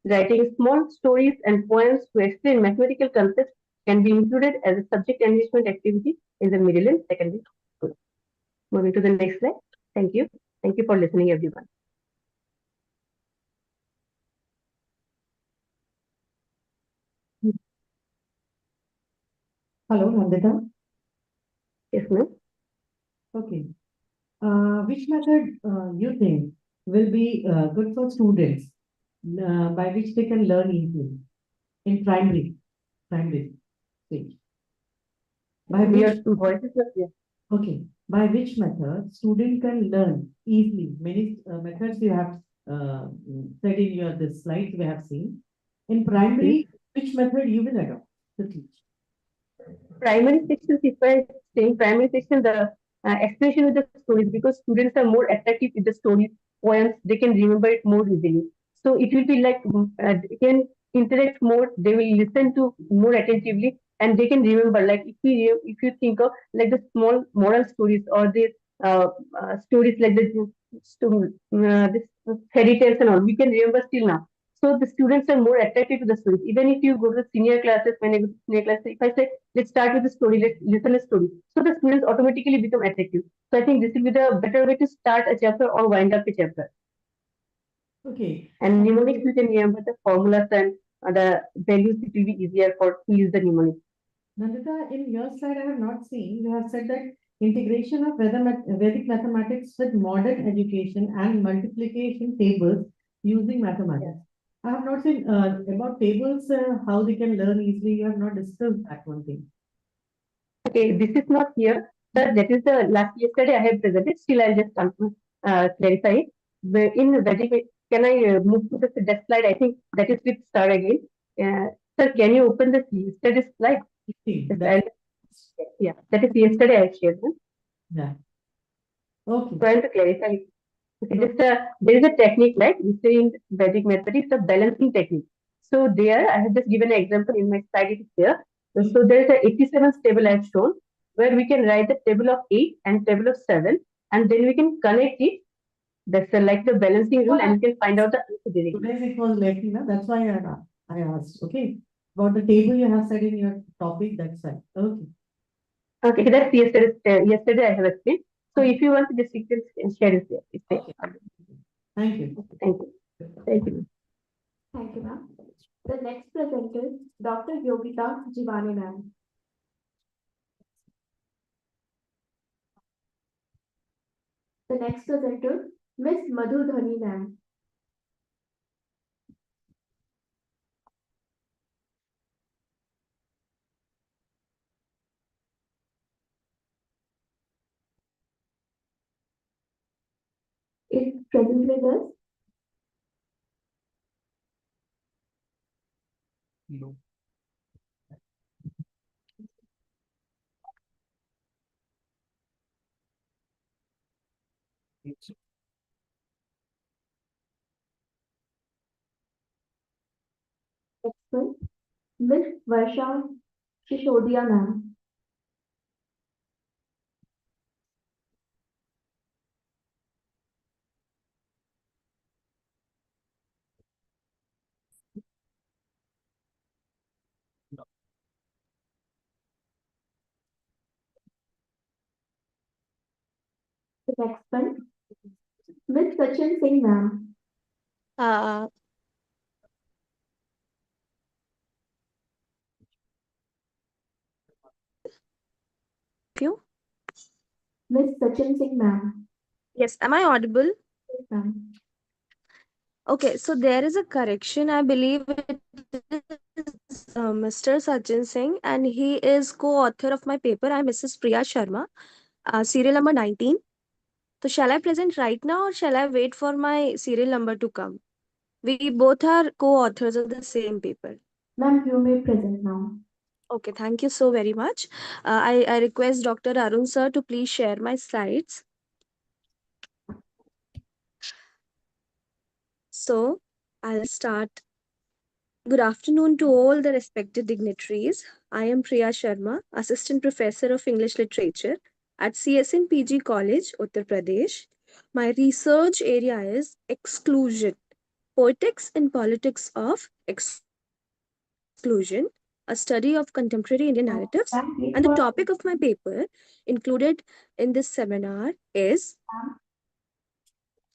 Writing small stories and poems to explain mathematical concepts can be included as a subject enrichment activity in the middle and secondary school. Moving to the next slide. Thank you. Thank you for listening, everyone. Hello, Nandita. Yes, ma'am. Okay. Which method you think will be good for students by which they can learn easily in primary stage? By We which are two voices up here. Okay, by which method student can learn easily? Many methods you have said in your the slides we have seen. In primary, which method you will adopt to teach? Primary section, if I say primary section, the explanation with the stories, because students are more attractive with the stories poems, they can remember it more easily. So it will be like they can interact more, they will listen to more attentively, and they can remember. Like if you think of like the small moral stories or the stories like this fairy tales and all, we can remember still now. So the students are more attracted to the stories. Even if you go to the senior classes, when I go to senior classes, if I say, let's start with the story, let's listen a story. So the students automatically become attractive. So I think this will be the better way to start a chapter or wind up a chapter. Okay. And mnemonics, you can remember the formulas and the values, it will be easier for to use the mnemonics. Nandita, in your slide, I have not seen, you have said that integration of Vedic mathematics with modern education and multiplication tables using mathematics. I have not seen about tables, how they can learn easily. You have not discussed that one thing. Okay, this is not here. Sir, that is the yesterday I have presented. Still, I'll just clarify it. In Vedic, can I move to the next slide? I think that is with star again. Sir, can you open the yesterday's slide? Yeah, that is yesterday I shared. Yeah. Okay. Trying to clarify. Okay, just there is a technique like we say in Vedic mathematics, a balancing technique. So there, I have just given an example in my slide. It is there. So there is a 87 table I have shown where we can write the table of 8 and table of 7, and then we can connect it. That's like the balancing rule, and we can find out the answer directly. Today's it was late, that's why I asked. Okay. About the table you have said in your topic, that's right. Okay. Okay, that's yesterday I have explained. So if you want to just you can share it there. It's there. Thank you. Thank you. Thank you. Thank you, ma'am. The next presenter, Dr. Yogita Jivani, ma'am. The next presenter, Miss Madhu Dhani, ma'am. Is present with us? No. Next one, Miss Varsha Shishodia, ma'am. The next one, Miss Sachin Singh, ma'am. You? Miss Sachin Singh, ma'am. Yes, am I audible? Yes, ma'am. Okay, so there is a correction. I believe it is Mr. Sachin Singh, and he is co-author of my paper. I'm Mrs. Priya Sharma, serial number 19. So shall I present right now or shall I wait for my serial number to come? We both are co-authors of the same paper. Ma'am, you may present now. Okay, thank you so very much. I request Dr. Arun sir to please share my slides. So I'll start. Good afternoon to all the respected dignitaries. I am Priya Sharma, Assistant Professor of English Literature at CSN PG College, Uttar Pradesh. My research area is exclusion, poetics and politics of exclusion, a study of contemporary Indian narratives. And the topic of my paper included in this seminar is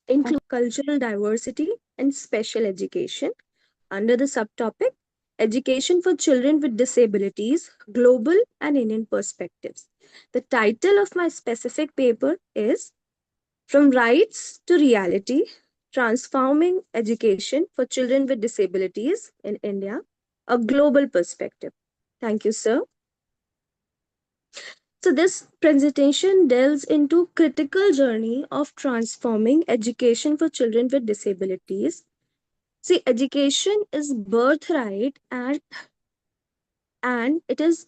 include cultural diversity and special education under the subtopic Education for Children with Disabilities, Global and Indian Perspectives. The title of my specific paper is From Rights to Reality, Transforming Education for Children with Disabilities in India, a Global Perspective. Thank you, sir. So this presentation delves into critical journey of transforming education for children with disabilities. See, education is birthright and it is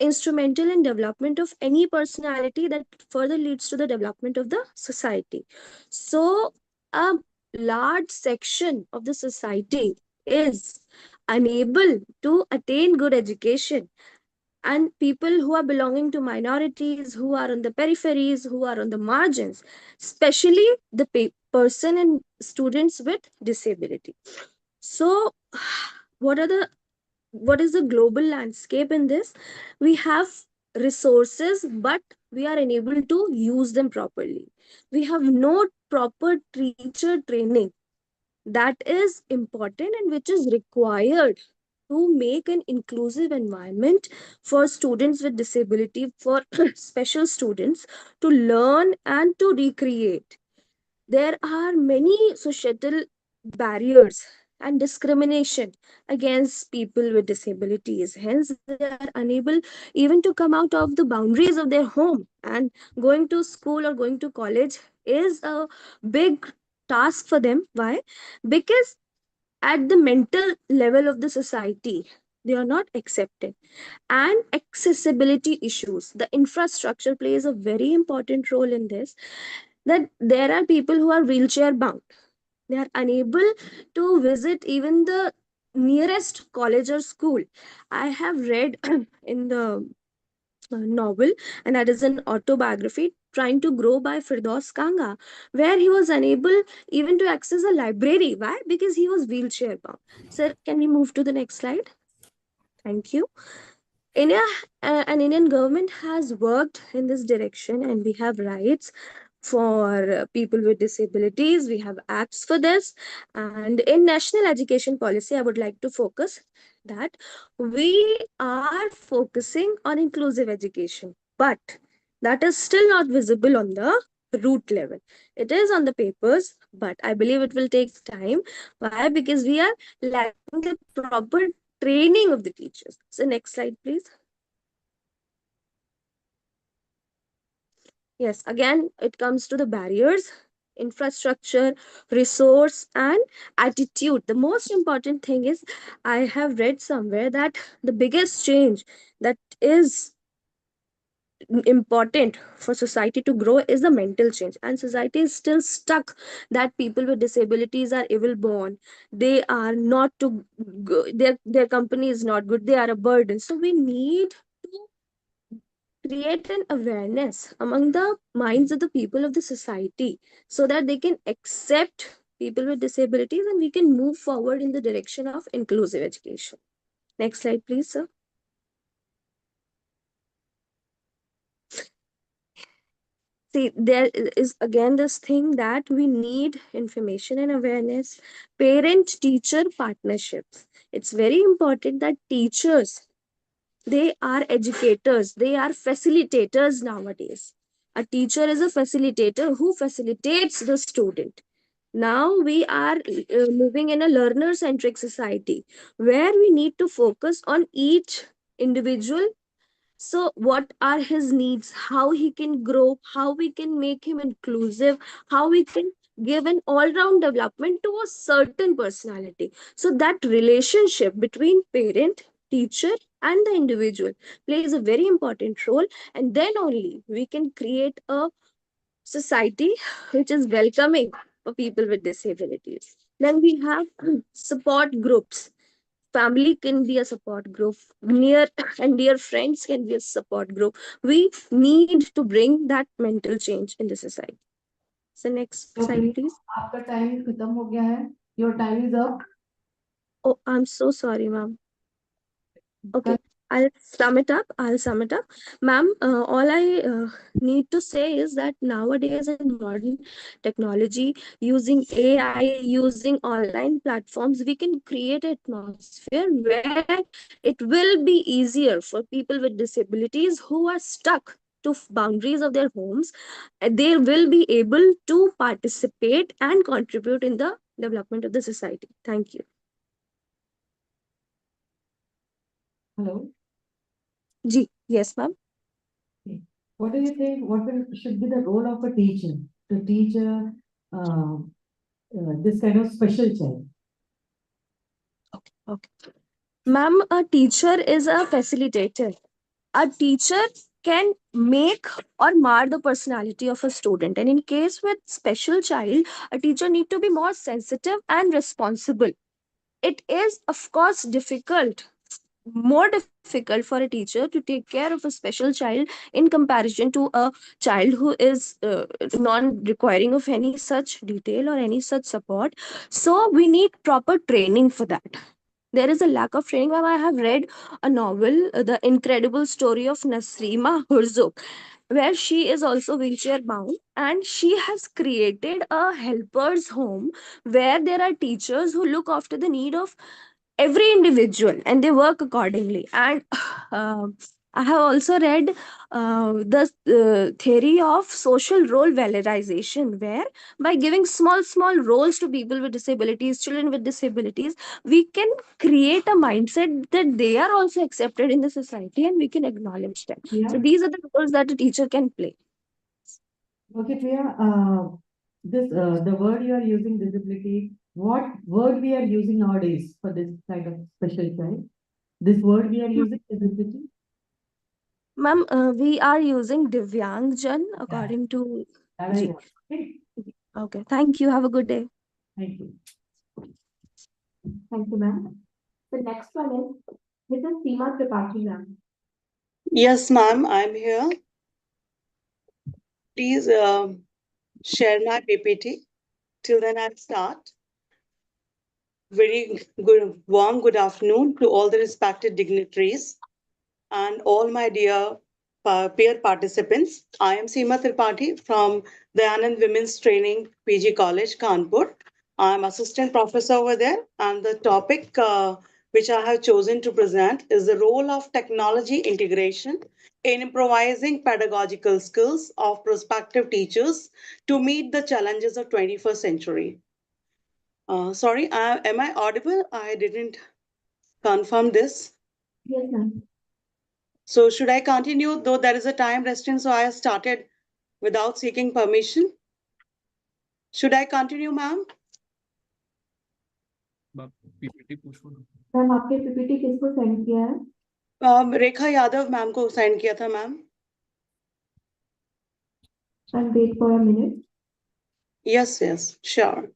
instrumental in development of any personality that further leads to the development of the society. So a large section of the society is unable to attain good education, and people who are belonging to minorities, who are on the peripheries, who are on the margins, especially the person and students with disability. So what is the global landscape in this? We have resources, but we are unable to use them properly. We have no proper teacher training that is important and which is required to make an inclusive environment for students with disability, for special students to learn and to recreate. There are many societal barriers and discrimination against people with disabilities. Hence, they are unable even to come out of the boundaries of their home, and going to school or going to college is a big task for them. Why? Because at the mental level of the society, they are not accepted. And accessibility issues, the infrastructure plays a very important role in this, that there are people who are wheelchair bound. They are unable to visit even the nearest college or school. I have read in the novel, and that is an autobiography, Trying to Grow by Firdaus Kanga, where he was unable even to access a library. Why? Because he was wheelchair bound. Sir, can we move to the next slide? Thank you. India, an Indian government has worked in this direction, and we have rights for people with disabilities. We have acts for this. And in national education policy, I would like to focus that we are focusing on inclusive education, but that is still not visible on the root level. It is on the papers, but I believe it will take time. Why? Because we are lacking the proper training of the teachers. So next slide, please. Yes, again, it comes to the barriers, infrastructure, resource, and attitude. The most important thing is, I have read somewhere that the biggest change that is important for society to grow is the mental change, and society is still stuck that people with disabilities are evil born, they are not too good, their company is not good, they are a burden. So we need to create an awareness among the minds of the people of the society so that they can accept people with disabilities and we can move forward in the direction of inclusive education. Next slide, please, sir. See, there is again this thing that we need information and awareness, parent teacher partnerships. It's very important that teachers, they are educators, they are facilitators nowadays. A teacher is a facilitator who facilitates the student. Now we are living in a learner centric society where we need to focus on each individual. So, what are his needs? How he can grow? How we can make him inclusive? How we can give an all-round development to a certain personality? So that relationship between parent, teacher, and the individual plays a very important role, and then only we can create a society which is welcoming for people with disabilities. Then we have support groups. Family can be a support group, near and dear friends can be a support group. We need to bring that mental change in the society. So next slide, please. आपका time खत्म हो गया है. Your time is up. Oh, I'm so sorry, ma'am. Okay, I'll sum it up. Ma'am, all I need to say is that nowadays in modern technology, using AI, using online platforms, we can create an atmosphere where it will be easier for people with disabilities who are stuck to boundaries of their homes. They will be able to participate and contribute in the development of the society. Thank you. Hello. Ji, yes, ma'am. What do you think? Should be the role of a teacher to teach this kind of special child? Okay. Ma'am, a teacher is a facilitator. A teacher can make or mar the personality of a student. And in case with special child, a teacher need to be more sensitive and responsible. It is of course difficult, more difficult for a teacher to take care of a special child in comparison to a child who is non requiring of any such detail or any such support. So we need proper training for that. There is a lack of training. Ma'am, I have read a novel, The Incredible Story of Nasrima Herzog, where she is also wheelchair bound, and she has created a helper's home where there are teachers who look after the need of every individual and they work accordingly. And um I have also read the theory of social role valorization, where by giving small roles to people with disabilities, children with disabilities, we can create a mindset that they are also accepted in the society and we can acknowledge them. Yeah. So these are the roles that a teacher can play. Okay, Priya, the word you are using, disability, what word we are using nowadays for this kind of special child? This word we are using, disability? Ma'am, we are using Divyangjan according to That I Ji. want. Okay. Okay, thank you. Have a good day. Thank you. Thank you, ma'am. The next one is Mrs. Seema Tripathi, ma'am. Yes, ma'am, I'm here. Please share my PPT. Till then, I'll start. Very warm good afternoon to all the respected dignitaries and all my dear peer participants. I am Seema Tripathi from Dayanand Women's Training PG College, Kanpur. I'm assistant professor over there, and the topic which I have chosen to present is the role of technology integration in improvising pedagogical skills of prospective teachers to meet the challenges of 21st century. Sorry, am I audible? I didn't confirm this. Yes, ma'am. So should I continue, though there is a time restraint, so I started without seeking permission? Should I continue, ma'am? PPT पूछो ना। Ma'am, आपके PPT किसको send किया है? रेखा Yadav ma'am को send किया था ma'am. And wait for a minute. Yes, yes, sure.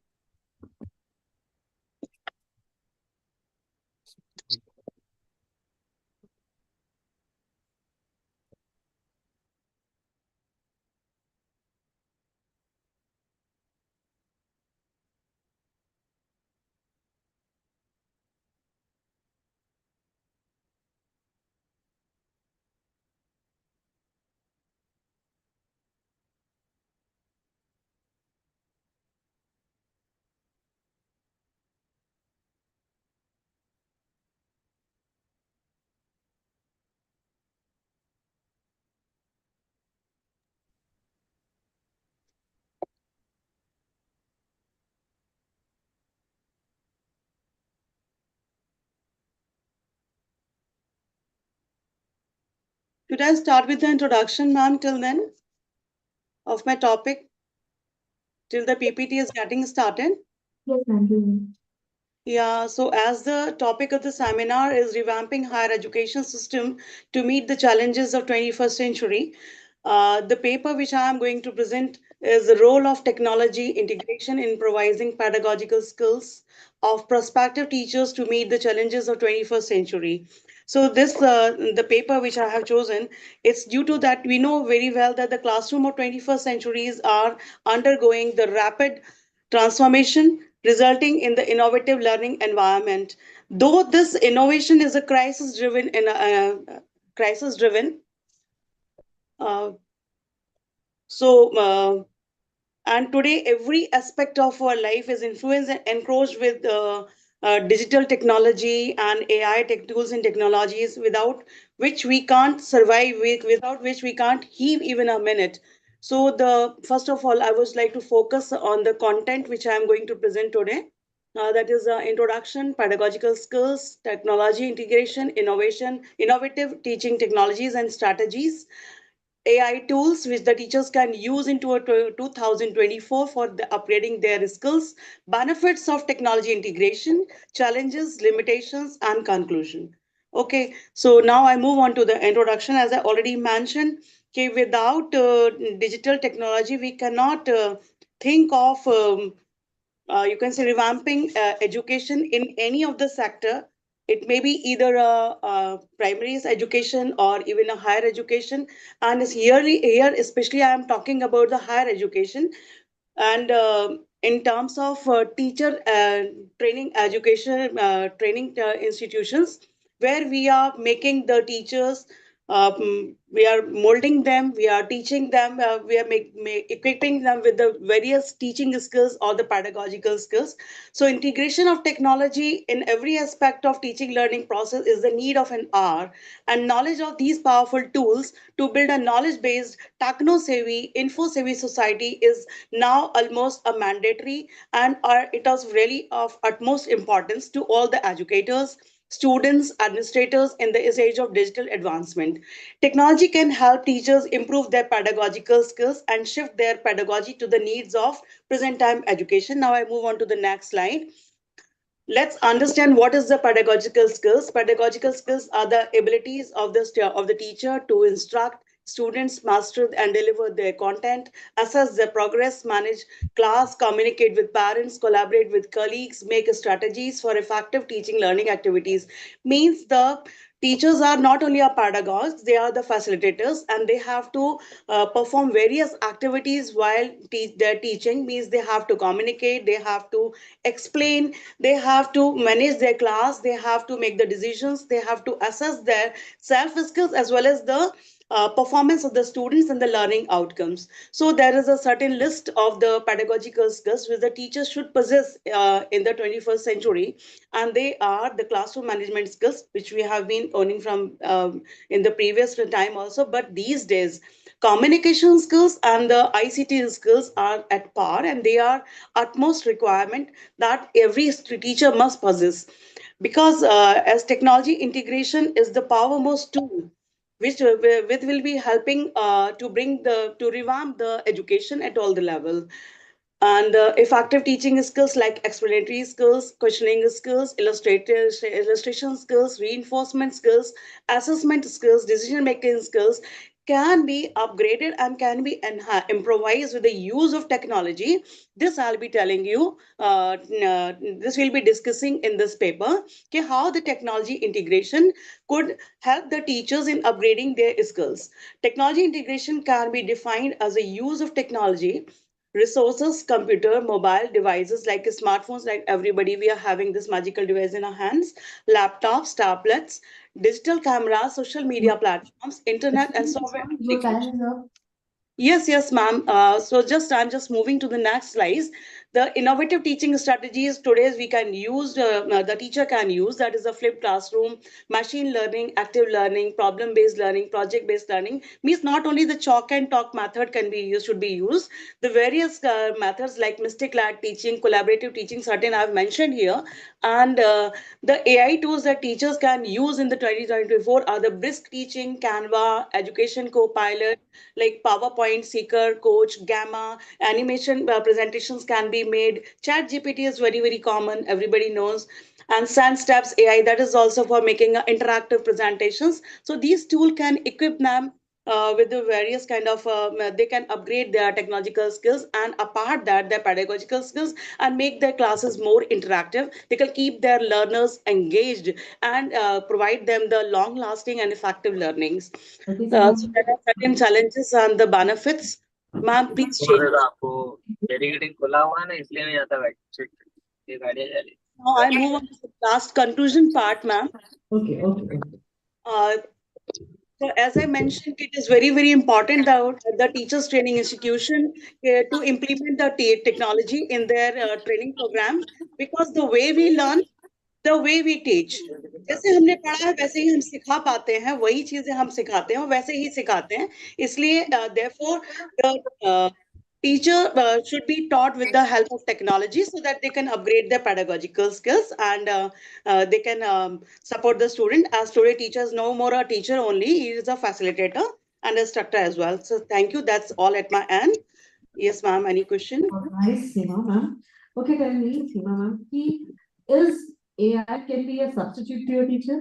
Should I start with the introduction, ma'am, till then, of my topic, till the PPT is getting started? Yes, ma'am. Yeah, so as the topic of the seminar is revamping higher education system to meet the challenges of 21st century, the paper which I am going to present is the role of technology integration in providing pedagogical skills of prospective teachers to meet the challenges of 21st century. So this, the paper which I have chosen, it's due to that we know very well that the classroom of 21st centuries are undergoing the rapid transformation resulting in the innovative learning environment. Though this innovation is a crisis driven, uh, so and today every aspect of our life is influenced and encroached with digital technology and AI tools and technologies, without which we can't survive, without which we can't heave even a minute. So the first of all, I would like to focus on the content which I am going to present today. That is introduction, pedagogical skills, technology integration, innovation, innovative teaching technologies and strategies, AI tools which the teachers can use into 2024 for upgrading their skills, benefits of technology integration, challenges, limitations, and conclusion. Okay, so now I move on to the introduction. As I already mentioned, okay, without digital technology, we cannot think of you can say revamping education in any of the sector. It may be either a primary education or even a higher education. And it's here, especially I am talking about the higher education. And in terms of teacher training education training institutions, where we are making the teachers, we are molding them, we are teaching them, we are equipping them with the various teaching skills or the pedagogical skills. So integration of technology in every aspect of teaching learning process is the need of an hour, and knowledge of these powerful tools to build a knowledge based techno savvy info savvy society is now almost a mandatory, and it is really of utmost importance to all the educators, students, administrators in this age of digital advancement. Technology can help teachers improve their pedagogical skills and shift their pedagogy to the needs of present time education. Now I move on to the next slide. Let's understand what is the pedagogical skills. Pedagogical skills are the abilities of the teacher to instruct students, master and deliver their content, assess their progress, manage class, communicate with parents, collaborate with colleagues, make strategies for effective teaching learning activities. Means the teachers are not only a pedagogues, they are the facilitators, and they have to perform various activities while they're teaching. Means they have to communicate, they have to explain, they have to manage their class, they have to make the decisions, they have to assess their self skills as well as the performance of the students and the learning outcomes. So there is a certain list of the pedagogical skills which the teachers should possess in the 21st century, and they are the classroom management skills which we have been owning from in the previous time also, but these days communication skills and the ICT skills are at par, and they are utmost requirement that every teacher must possess, because as technology integration is the powermost tool which will be helping to revamp the education at all the level. And effective teaching skills like explanatory skills, questioning skills, illustration skills, reinforcement skills, assessment skills, decision making skills can be upgraded and can be improvised with the use of technology. This I'll be telling you, this we'll be discussing in this paper, okay, how the technology integration could help the teachers in upgrading their skills. Technology integration can be defined as a use of technology resources, computer, mobile devices like smartphones, like everybody, we are having this magical device in our hands, laptops, tablets, digital cameras, social media platforms, internet, and software Your time applications. is up. Yes, ma'am. So I'm just moving to the next slide. The innovative teaching strategies today we can use, the teacher can use, that is a flipped classroom, machine learning, active learning, problem-based learning, project-based learning. Means not only the chalk and talk method can be used, should be used. The various methods like mistake-led teaching, collaborative teaching, certain I've mentioned here, and the AI tools that teachers can use in the 2024 are the brisk teaching, Canva, education co-pilot, like PowerPoint, Seeker, Coach, Gamma, animation presentations can be made. Chat GPT is very, very common, everybody knows. And SandSteps AI, that is also for making interactive presentations. So these tools can equip them with the various kind of, they can upgrade their technological skills, and apart that, their pedagogical skills, and make their classes more interactive. They can keep their learners engaged and provide them the long lasting and effective learnings. So there are certain challenges and the benefits. Ma'am, please share. आपको dedicating खुला हुआ है ना, इसलिए नहीं आता बैठ ये गाड़ियां जा रही Now I move on to the last conclusion part, ma'am. Okay. Uh, so as I mentioned, it is very, very important that the teachers training institution to implement the technology in their training program, because the way we learn, the way we teach, जैसे हमने पढ़ा है वैसे ही हम सिखा पाते हैं, वही चीजें हम सिखाते हैं और वैसे ही सिखाते हैं. इसलिए therefore the teacher should be taught with the help of technology so that they can upgrade their pedagogical skills, and they can support the student. As today teachers no more a teacher only, he is a facilitator and instructor as well. So thank you, that's all at my end. Yes, ma'am, any question? Nice, Seema ma'am. Okay, tell me, Seema ma'am, is AI can be a substitute to your teacher?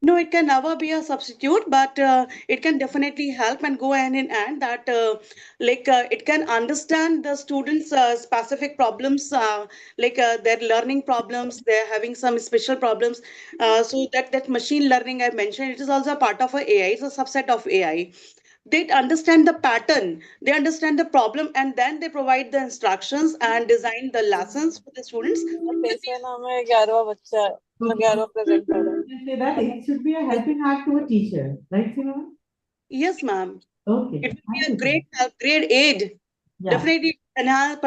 No, it can never be a substitute, but it can definitely help and go hand in hand. That it can understand the students' specific problems, their learning problems. They're having some special problems. So that machine learning I mentioned, it is also a part of a AI. It's a subset of AI. They understand the pattern, they understand the problem, and then they provide the instructions and design the lessons for the students. कैसे नाम है 11वां बच्चा 11वां present कर रहा है. You say that it should be a helping hand to a teacher, right, Simon? Yes, ma'am. Okay. It will be a great help, great aid. Yeah. Definitely enhance,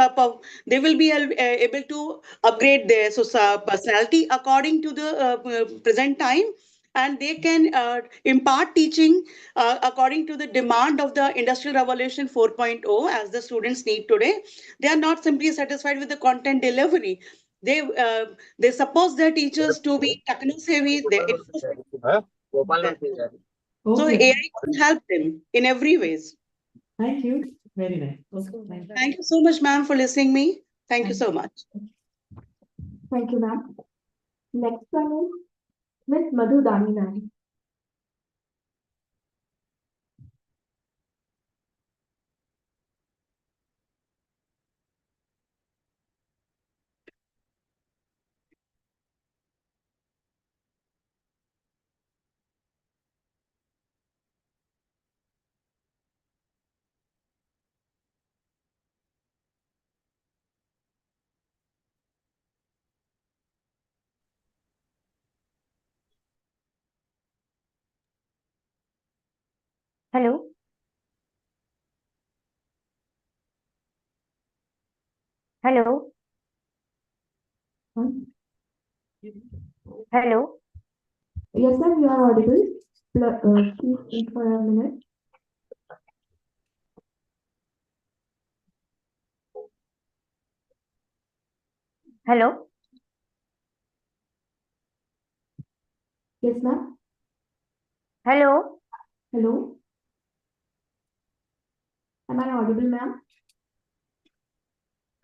they will be able to upgrade their personality according to the present time, and they can impart teaching according to the demand of the Industrial Revolution 4.0 as the students need today. They are not simply satisfied with the content delivery. They suppose their teachers to be techno savvy. So Okay. AI can help them in every ways. Thank you. Very nice. Okay. Thank you so much, ma'am, for listening me. Thank you so much. Thank you, ma'am. Next one is Miss Madhu Dani ma'am. Hello hello hello Yes, sir, you are audible. Please wait for a minute. Hello Yes, ma'am. Hello Hello. Am I audible, ma'am?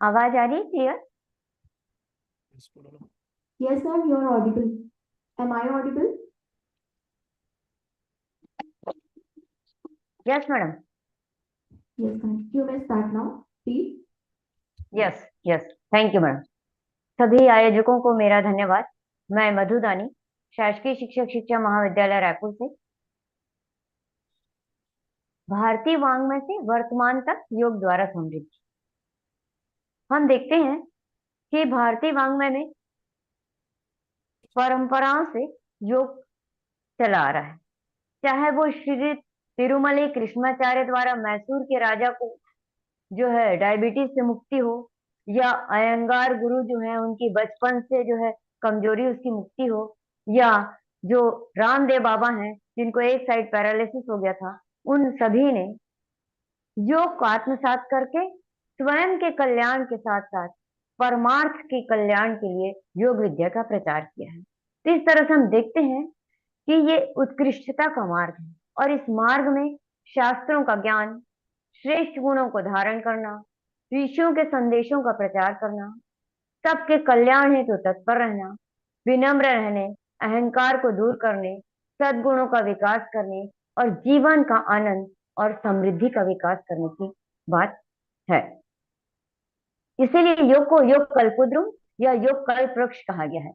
आवाज आ रही है clear? Yes, sir, you are audible. Am I audible? Yes madam. Yes, ma'am. You may start now, please. Yes yes thank you madam. सभी आयोजकों को मेरा धन्यवाद. मैं मधु दानी, शासकीय शिक्षक शिक्षा महाविद्यालय रायपुर से. भारतीय वाङ्मय से वर्तमान तक योग द्वारा समृद्धि. हम देखते हैं कि भारतीय वाङ्मय में परंपराओं से योग चला आ रहा है. चाहे वो श्री तिरुमलई कृष्णाचार्य द्वारा मैसूर के राजा को जो है डायबिटीज से मुक्ति हो, या अयंगार गुरु जो है उनकी बचपन से जो है कमजोरी उसकी मुक्ति हो, या जो रामदेव बाबा हैं जिनको एक साइड पैरालिसिस हो गया था, उन सभी ने योग को आत्मसात करके स्वयं के कल्याण के साथ साथ परमार्थ के कल्याण के लिए योग विद्या का प्रचार किया है. तो इस तरह से हम देखते हैं कि ये उत्कृष्टता का मार्ग है, और इस मार्ग में शास्त्रों का ज्ञान, श्रेष्ठ गुणों को धारण करना, ऋषियों के संदेशों का प्रचार करना, सबके कल्याण हेतु तत्पर रहना, विनम्र रहने, अहंकार को दूर करने, सद्गुणों का विकास करने और जीवन का आनंद और समृद्धि का विकास करने की बात है. इसीलिए योग को योग कल्पद्रुम या योग कल्प वृक्ष कहा गया है.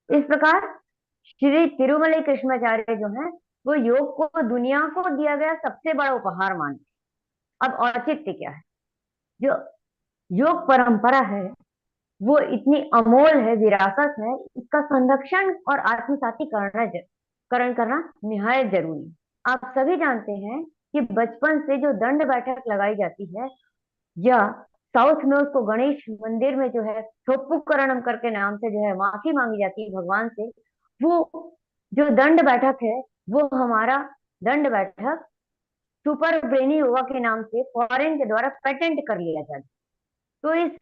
इस प्रकार श्री तिरुमलई कृष्णाचार्य जो है वो योग को दुनिया को दिया गया सबसे बड़ा उपहार मानते. अब औचित्य क्या है? जो योग परंपरा है वो इतनी अमोल है, विरासत है, इसका संरक्षण और आत्मसाती करना निहायत जरूरी है. आप सभी जानते हैं कि बचपन से जो दंड बैठक लगाई जाती है, या साउथ में उसको गणेश मंदिर में जो है थोप्पुकरणम करके नाम से जो है माफी मांगी जाती है भगवान से, वो जो दंड बैठक है वो हमारा दंड बैठक सुपर ब्रेनी योगा के नाम से फॉरेन के द्वारा पेटेंट कर लिया जाता है. तो इस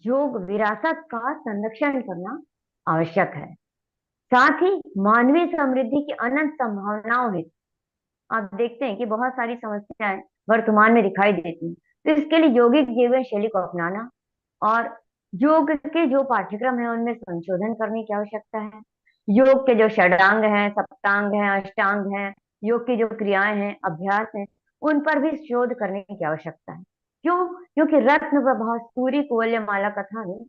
योग विरासत का संरक्षण करना आवश्यक है. साथ ही मानवीय समृद्धि की अनंत संभावनाओं में आप देखते हैं कि बहुत सारी समस्याएं वर्तमान में दिखाई देती हैं. तो इसके लिए यौगिक जीवन शैली को अपनाना और योग के जो पाठ्यक्रम है उनमें संशोधन करने की आवश्यकता है। योग के जो षडांग हैं, सप्तांग हैं, अष्टांग हैं, योग की जो क्रियाएं हैं, अभ्यास हैं, उन पर भी शोध करने की आवश्यकता है। क्यों? क्योंकि रत्न प्रभा सूर्य कुवल्य माला कथा में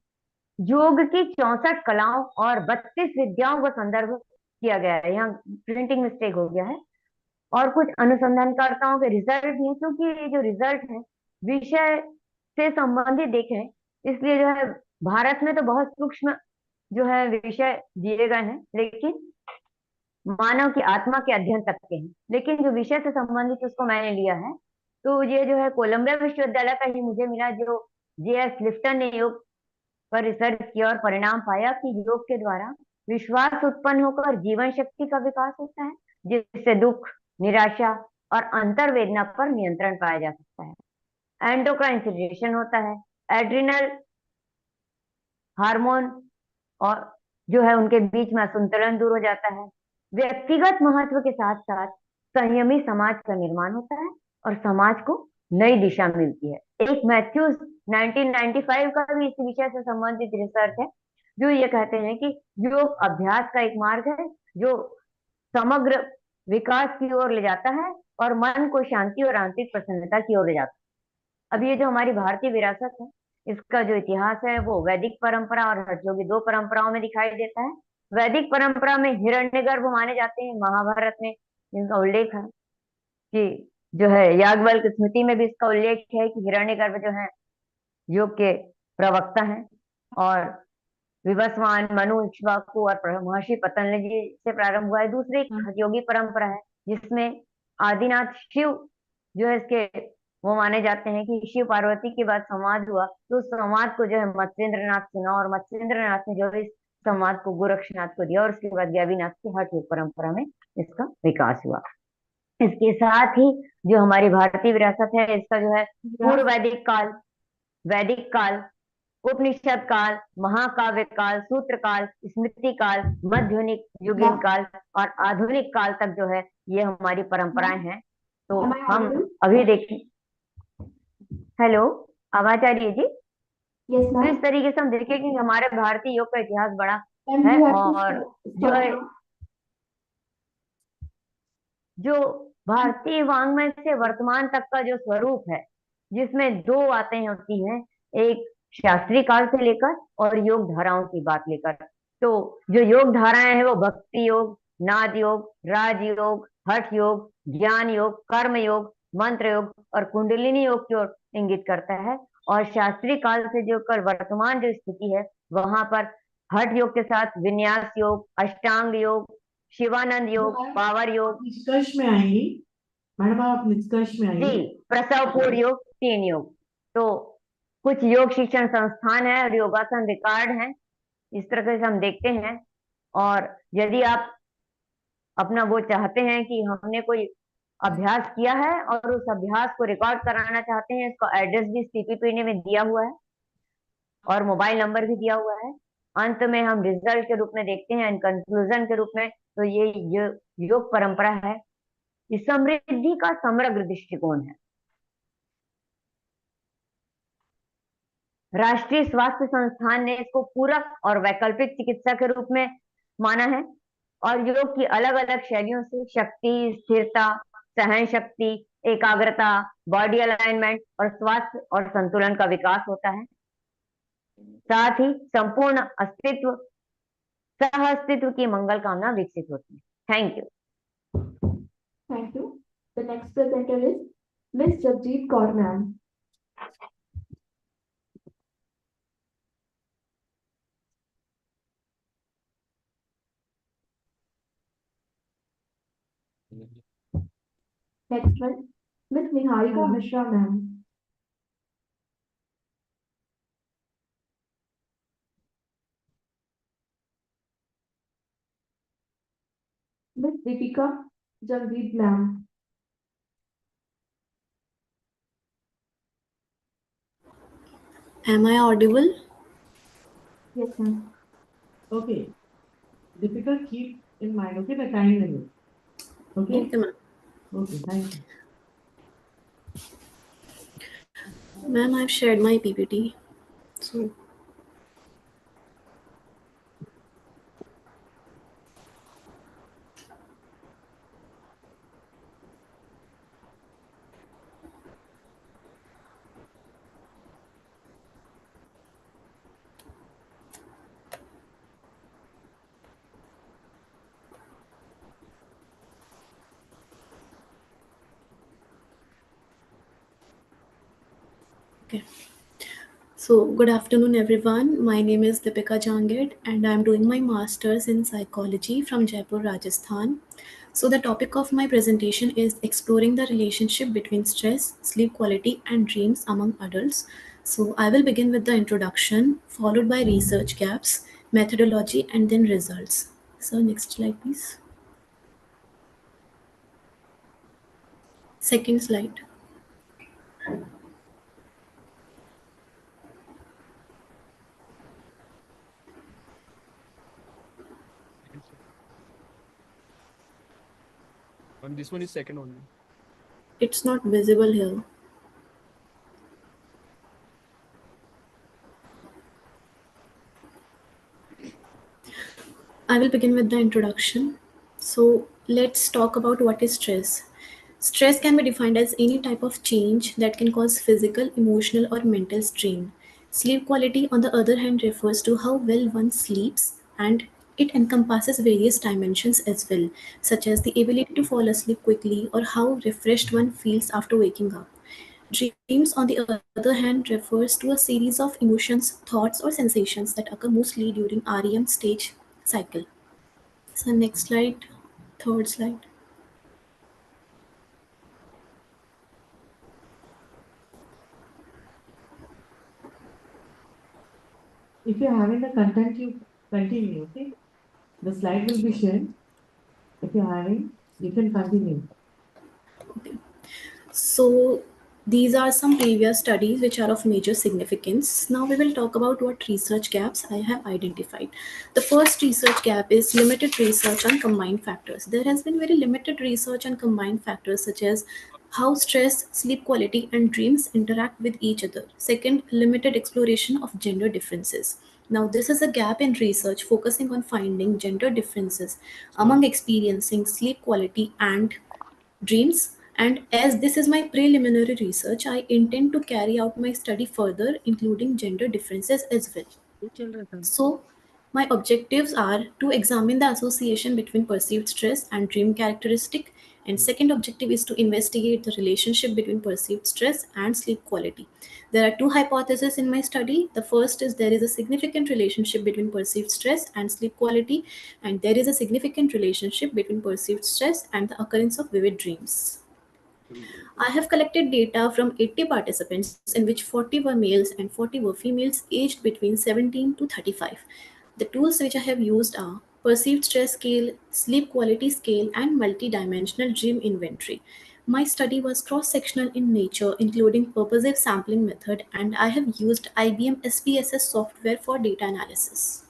योग की 64 कलाओं और 32 विद्याओं का संदर्भ किया गया है। यहाँ प्रिंटिंग मिस्टेक हो गया है और कुछ अनुसंधानकर्ताओं के रिजल्ट भी है, क्योंकि ये जो रिजल्ट है विषय से संबंधित देखें, इसलिए जो है भारत में तो बहुत सूक्ष्म जो है विषय दिए गए हैं, लेकिन मानव की आत्मा के अध्ययन तक के हैं, लेकिन जो विषय से संबंधित उसको मैंने लिया है। तो ये जो है कोलंबिया विश्वविद्यालय का ही मुझे मिला, जो जे.एस. लिफ्टन ने योग पर रिसर्च किया और परिणाम पाया कि योग के द्वारा विश्वास उत्पन्न होकर जीवन शक्ति का विकास होता है, जिससे दुख, निराशा और अंतर्वेदना पर नियंत्रण पाया जा सकता है। एंडोक्राइन सिक्रेशन होता है, एड्रिनल हार्मोन और जो है उनके बीच में असंतुलन दूर हो जाता है। व्यक्तिगत महत्व के साथ साथ संयमी समाज का निर्माण होता है और समाज को नई दिशा मिलती है। एक मैथ्यूज 1995 का भी इस विषय से संबंधित रिसर्च है, जो ये कहते हैं कि योग अभ्यास का एक मार्ग है जो समग्र विकास की ओर ले जाता है और मन को शांति और आंतरिक प्रसन्नता की ओर ले जाता है। अब ये जो हमारी भारतीय विरासत है, इसका जो इतिहास है वो वैदिक परंपरा और हठयोगी दो परंपराओं में दिखाई देता है। वैदिक परंपरा में हिरण्यगर्भ माने जाते हैं, महाभारत में जिनका उल्लेख है कि जो है याज्ञवल्क्य स्मृति में भी इसका उल्लेख है कि हिरण्यगर्भ जो है योग के प्रवक्ता हैं। और विवस्वान, मनु, इक्ष्वाकु और महर्षि पतंजलि जी से प्रारंभ हुआ है। दूसरी एक हठयोगी परंपरा है जिसमें आदिनाथ शिव जो है इसके वो माने जाते हैं कि शिव पार्वती के बाद संवाद हुआ, तो उस संवाद को जो है मत्स्येंद्रनाथ सुना और मत्स्येंद्रनाथ ने जो है इस संवाद को गोरक्षनाथ को दिया और उसके बाद गैवीनाथ की हठयोग परंपरा में इसका विकास हुआ। इसके साथ ही जो हमारी भारतीय विरासत है, इसका जो है पूर्व वैदिक काल, उपनिषद काल, महाकाव्य काल, सूत्र काल, स्मृति काल, मध्युनिक युगीन काल और आधुनिक काल तक जो है ये हमारी परंपराएं हैं। तो हम अभी देखें, हेलो, आवाज आ रही है जी? तो इस तरीके से हम देखें कि हमारे भारतीय योग का इतिहास बड़ा है और जो है जो भारतीय वाङ्मय से वर्तमान तक का जो स्वरूप है, जिसमें दो बातें होती हैं, एक शास्त्रीय काल से लेकर और योग धाराओं की बात लेकर। तो जो योग धाराएं हैं वो भक्ति योग, नाद योग, राजयोग, हठ योग, ज्ञान योग, कर्म योग, मंत्र योग और कुंडलिनी योग की ओर इंगित करता है। और शास्त्रीय काल से जो कर वर्तमान जो स्थिति है, वहां पर हठ योग के साथ विन्यास योग, अष्टांग योग, शिवानंद योग, पावर योग, निष्कर्ष में आएंगी मैडम, आप निष्कर्ष में आएंगी। जी, प्रसव पूर्व योग, 3 योग। तो कुछ योग शिक्षण संस्थान है और योगासन रिकॉर्ड है, इस तरह से हम देखते हैं। और यदि आप अपना वो चाहते हैं कि हमने कोई अभ्यास किया है और उस अभ्यास को रिकॉर्ड कराना चाहते हैं, इसका एड्रेस भी CPPD में दिया हुआ है और मोबाइल नंबर भी दिया हुआ है। अंत में हम रिजल्ट के रूप में देखते हैं, कंक्लूजन के रूप में। तो ये योग परंपरा है, इस समृद्धि का समग्र दृष्टिकोण है। राष्ट्रीय स्वास्थ्य संस्थान ने इसको पूरक और वैकल्पिक चिकित्सा के रूप में माना है और योग की अलग अलग शैलियों से शक्ति, स्थिरता, सहन शक्ति, एकाग्रता, बॉडी अलाइनमेंट और स्वास्थ्य और संतुलन का विकास होता है। साथ ही संपूर्ण अस्तित्व, सह अस्तित्व की मंगल कामना विकसित होती है। Thank you. Thank you. The next presenter is Miss Jagjit Kaur ma'am. Next one, Miss Niharika Mishra ma'am. Miss Deepika Jamveed ma'am. Am I audible? Yes, ma'am. Okay. Deepika, keep in mind, okay, the time limit. Okay? Okay, ma'am. Okay, thank you. Ma'am, I've shared my PPT. So, Okay. So, good afternoon, everyone. My name is Deepika Janged, and I'm doing my master's in psychology from Jaipur, Rajasthan. So, the topic of my presentation is exploring the relationship between stress, sleep quality, and dreams among adults. So, I will begin with the introduction, followed by research gaps, methodology, and then results. So, next slide, please. Second slide. And this one is second only. It's not visible here. I will begin with the introduction. So, let's talk about what is stress. Stress can be defined as any type of change that can cause physical, emotional, or mental strain. Sleep quality, on the other hand, refers to how well one sleeps, and it encompasses various dimensions as well, such as the ability to fall asleep quickly or how refreshed one feels after waking up. Dreams, on the other hand, refers to a series of emotions, thoughts, or sensations that occur mostly during REM stage cycle. So next slide, third slide. If you're having the content, you continue, okay? The slide will be shared. If you're having, you can continue. So these are some previous studies which are of major significance. Now we will talk about what research gaps I have identified. The first research gap is limited research on combined factors. There has been very limited research on combined factors such as how stress, sleep quality, and dreams interact with each other. Second, limited exploration of gender differences. Now, this is a gap in research focusing on finding gender differences among experiencing sleep quality and dreams. And as this is my preliminary research, I intend to carry out my study further, including gender differences as well. So, my objectives are to examine the association between perceived stress and dream characteristic. And second objective is to investigate the relationship between perceived stress and sleep quality. There are two hypotheses in my study. The first is there is a significant relationship between perceived stress and sleep quality, and there is a significant relationship between perceived stress and the occurrence of vivid dreams. I have collected data from 80 participants in which 40 were males and 40 were females aged between 17 to 35. The tools which I have used are perceived stress scale, sleep quality scale, and multidimensional dream inventory. My study was cross-sectional in nature, including purposive sampling method, and I have used IBM SPSS software for data analysis.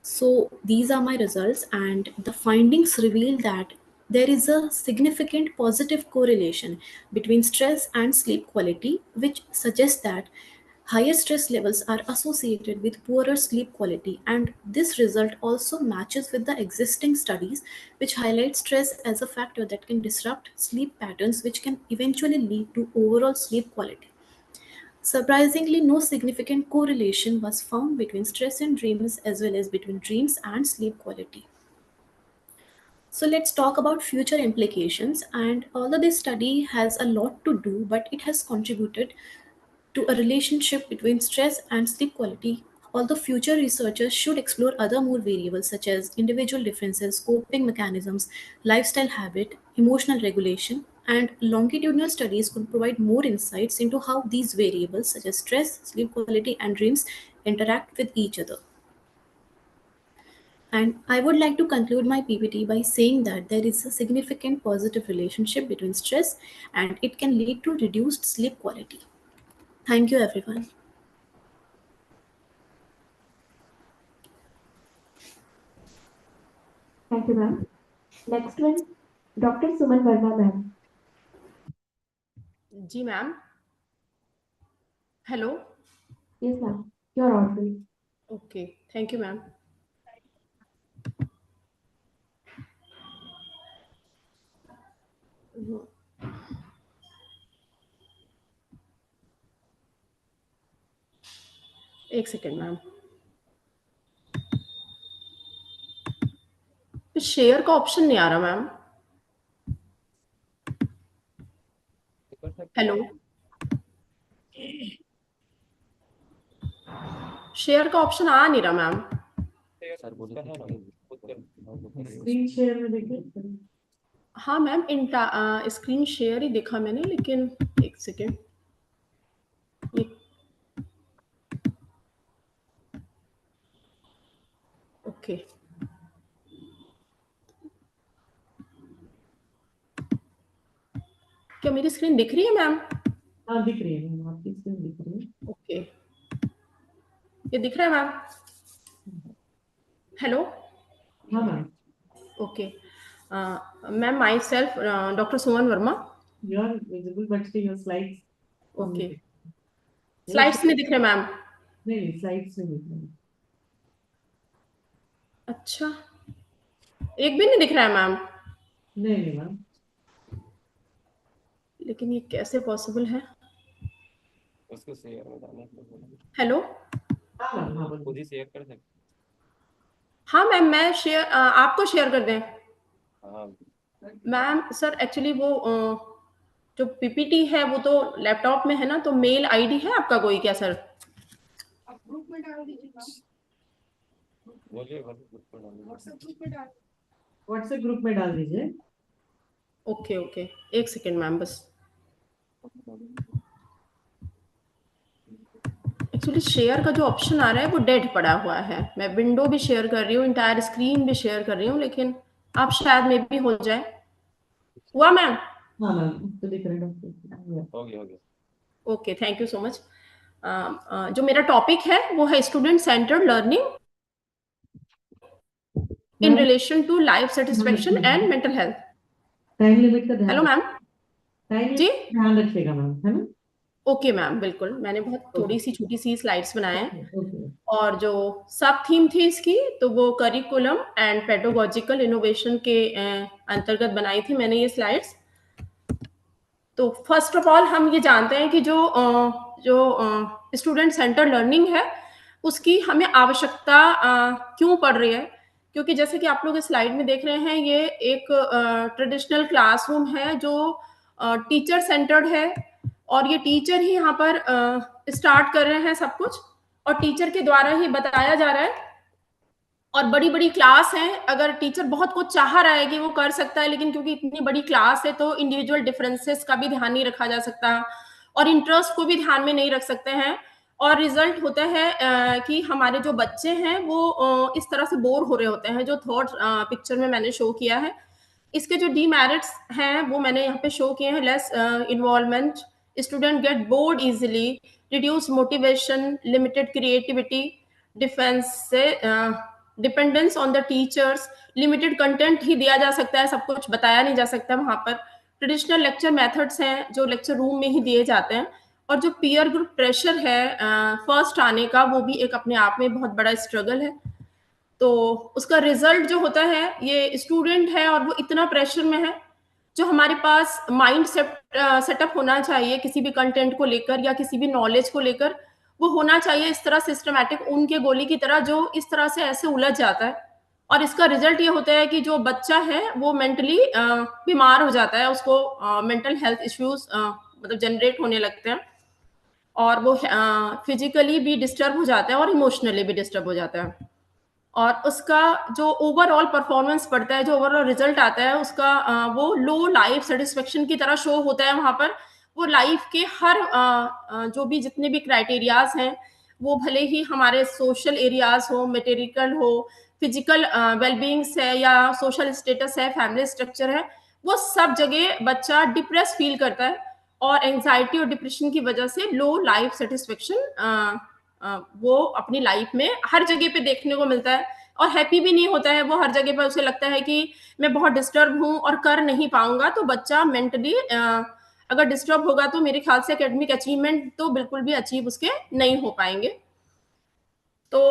So these are my results, and the findings reveal that there is a significant positive correlation between stress and sleep quality, which suggests that higher stress levels are associated with poorer sleep quality. And this result also matches with the existing studies, which highlight stress as a factor that can disrupt sleep patterns, which can eventually lead to overall sleep quality. Surprisingly, no significant correlation was found between stress and dreams as well as between dreams and sleep quality. So let's talk about future implications. And although this study has a lot to do, but it has contributed to a relationship between stress and sleep quality. Although future researchers should explore other more variables such as individual differences, coping mechanisms, lifestyle habit, emotional regulation, and longitudinal studies could provide more insights into how these variables such as stress, sleep quality, and dreams interact with each other. And I would like to conclude my PPT by saying that there is a significant positive relationship between stress and it can lead to reduced sleep quality. Thank you, everyone. Thank you, ma'am. Next one, Dr. Suman Verma, ma'am. जी ma'am hello Yes, ma'am. You're audible. Okay thank you ma'am एक second ma'am share का option नहीं आ रहा ma'am hello share का option आ नहीं रहा मैम। सर बोले स्क्रीन शेयर में देखिए। हाँ मैम, स्क्रीन शेयर ही देखा मैंने, लेकिन एक सेकेंड, ओके। क्या मेरी स्क्रीन दिख रही है मैम? हाँ दिख रही है मैम, आपकी स्क्रीन दिख रही है। ओके, ये दिख रहा है मैम? हेलो? हाँ ma'am. Okay ma'am, my self doctor Suman Verma. You are visible, but still your slides. Okay, slides नहीं दिख रहे मैम? नहीं, स्लाइड्स नहीं दिख रहे। अच्छा, एक भी नहीं दिख रहा है मैम? नहीं मैम। लेकिन ये कैसे पॉसिबल है? उसको शेयर में डालना है। हेलो? हाँ मैम, हाँ खुद ही शेयर कर सकते। हाँ मैम, मैं शेयर आपको शेयर कर दें? हाँ मैम सर, एक्चुअली वो जो पीपीटी है वो तो लैपटॉप में है ना, तो मेल आईडी है आपका कोई क्या सर? आप ग्रुप में डाल दीजिए। बोलिए व्हाट्सएप ग्रुप में डाल दीजिए। ओके ओके, एक सेकेंड मैम बस। एक्चुअली शेयर का जो ऑप्शन आ रहा है वो डेड पड़ा हुआ है। मैं विंडो भी शेयर कर रही हूँ, इंटायर स्क्रीन भी शेयर कर रही हूँ, लेकिन आप शायद में भी हो जाए। हुआ मैम? हाँ मैम, तो दिख रहा है। हो गया okay, thank you so much. जो मेरा टॉपिक है वो है student centred learning in relation to life satisfaction and mental health. Time limit का ध्यान। Hello ma'am. टाइम जी ध्यान रखिएगा मैम, है ना? ओके मैम, बिल्कुल। मैंने बहुत थोड़ी सी छोटी सी स्लाइड्स बनाए हैं, ओके। और जो सब थीम थी इसकी, तो वो करिकुलम एंड पेडागोजिकल इनोवेशन के अंतर्गत बनाई थी मैंने ये स्लाइड्स। तो फर्स्ट ऑफ ऑल हम ये जानते हैं कि जो स्टूडेंट सेंटर लर्निंग है उसकी हमें आवश्यकता क्यों पड़ रही है, क्योंकि जैसे कि आप लोग इस स्लाइड में देख रहे हैं, ये एक ट्रेडिशनल क्लासरूम है जो टीचर सेंटर्ड है, और ये टीचर ही यहाँ पर स्टार्ट कर रहे हैं सब कुछ, और टीचर के द्वारा ही बताया जा रहा है। और बड़ी बड़ी क्लास है, अगर टीचर बहुत कुछ चाह रहा है कि वो कर सकता है, लेकिन क्योंकि इतनी बड़ी क्लास है तो इंडिविजुअल डिफरेंसेस का भी ध्यान नहीं रखा जा सकता, और इंटरेस्ट को भी ध्यान में नहीं रख सकते हैं, और रिजल्ट होता है कि हमारे जो बच्चे हैं वो इस तरह से बोर हो रहे होते हैं, जो थॉट पिक्चर में मैंने शो किया है। इसके जो डीमेरिट्स हैं वो मैंने यहाँ पे शो किए हैं। Less involvement, student get bored easily, reduce motivation, limited creativity, defence से dependence on the teachers, limited content ही दिया जा सकता है, सब कुछ बताया नहीं जा सकता वहाँ पर। ट्रेडिशनल लेक्चर मेथड्स हैं जो लेक्चर रूम में ही दिए जाते हैं, और जो पीयर ग्रुप प्रेशर है फर्स्ट आने का, वो भी एक अपने आप में बहुत बड़ा स्ट्रगल है। तो उसका रिजल्ट जो होता है, ये स्टूडेंट है और वो इतना प्रेशर में है, जो हमारे पास माइंड सेटअप होना चाहिए किसी भी कंटेंट को लेकर या किसी भी नॉलेज को लेकर, वो होना चाहिए इस तरह सिस्टमैटिक, उनके गोली की तरह, जो इस तरह से ऐसे उलझ जाता है। और इसका रिजल्ट ये होता है कि जो बच्चा है वो मेंटली बीमार हो जाता है, उसको मेंटल हेल्थ इश्यूज मतलब जनरेट होने लगते हैं, और वो फिजिकली भी डिस्टर्ब हो जाता है और इमोशनली भी डिस्टर्ब हो जाता है। और उसका जो ओवरऑल परफॉर्मेंस पड़ता है, जो ओवरऑल रिजल्ट आता है उसका, वो लो लाइफ सेटिस्फेक्शन की तरह शो होता है वहाँ पर। वो लाइफ के हर जो भी जितने भी क्राइटेरियाज हैं, वो भले ही हमारे सोशल एरियाज हो, मटेरियल हो, फिजिकल वेलबींग्स है, या सोशल स्टेटस है, फैमिली स्ट्रक्चर है, वो सब जगह बच्चा डिप्रेस फील करता है, और एंजाइटी और डिप्रेशन की वजह से लो लाइफ सेटिस्फेक्शन वो अपनी लाइफ में हर जगह पे देखने को मिलता है, और हैप्पी भी नहीं होता है वो। हर जगह पर उसे लगता है कि मैं बहुत डिस्टर्ब हूँ और कर नहीं पाऊंगा। तो बच्चा मेंटली अगर डिस्टर्ब होगा तो मेरे ख्याल से एकेडमिक अचीवमेंट तो बिल्कुल भी अचीव उसके नहीं हो पाएंगे। तो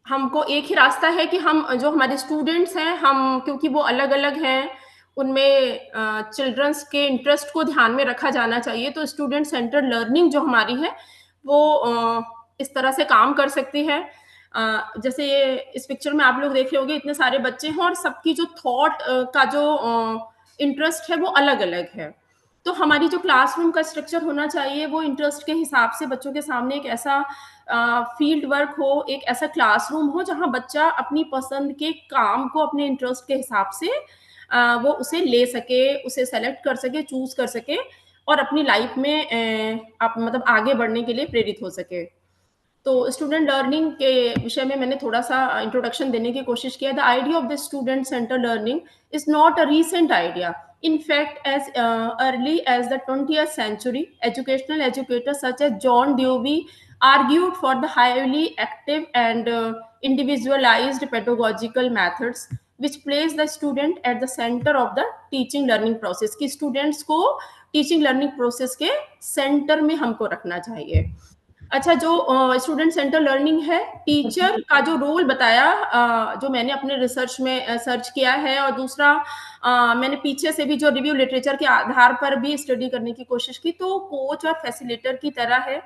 हमको एक ही रास्ता है कि हम जो हमारे स्टूडेंट्स हैं, हम क्योंकि वो अलग अलग हैं, उनमें चिल्ड्रंस के इंटरेस्ट को ध्यान में रखा जाना चाहिए। तो स्टूडेंट सेंटर्ड लर्निंग जो हमारी है वो इस तरह से काम कर सकती है। जैसे ये इस पिक्चर में आप लोग देख रहे होंगे, इतने सारे बच्चे हैं और सबकी जो थॉट का जो इंटरेस्ट है वो अलग अलग है। तो हमारी जो क्लासरूम का स्ट्रक्चर होना चाहिए वो इंटरेस्ट के हिसाब से बच्चों के सामने एक ऐसा फील्ड वर्क हो, एक ऐसा क्लासरूम हो जहाँ बच्चा अपनी पसंद के काम को अपने इंटरेस्ट के हिसाब से वो उसे ले सके, उसे सेलेक्ट कर सके, चूज कर सके और अपनी लाइफ में आप मतलब आगे बढ़ने के लिए प्रेरित हो सके। तो स्टूडेंट लर्निंग के विषय में मैंने थोड़ा सा इंट्रोडक्शन देने की कोशिश किया। The idea of the student centre learning is not a recent idea. In fact, as early as the 20th century, educational educators such as John Dewey argued for the highly active and individualized pedagogical methods which place the student at the center of the teaching learning process. कि students को teaching learning process के center में हमको रखना चाहिए। अच्छा, जो student centre learning है, टीचर का जो रोल बताया, जो मैंने अपने रिसर्च में सर्च किया है, और दूसरा मैंने पीछे से भी जो रिव्यू लिटरेचर के आधार पर भी स्टडी करने की कोशिश की, तो कोच और फैसिलिटेटर की तरह है।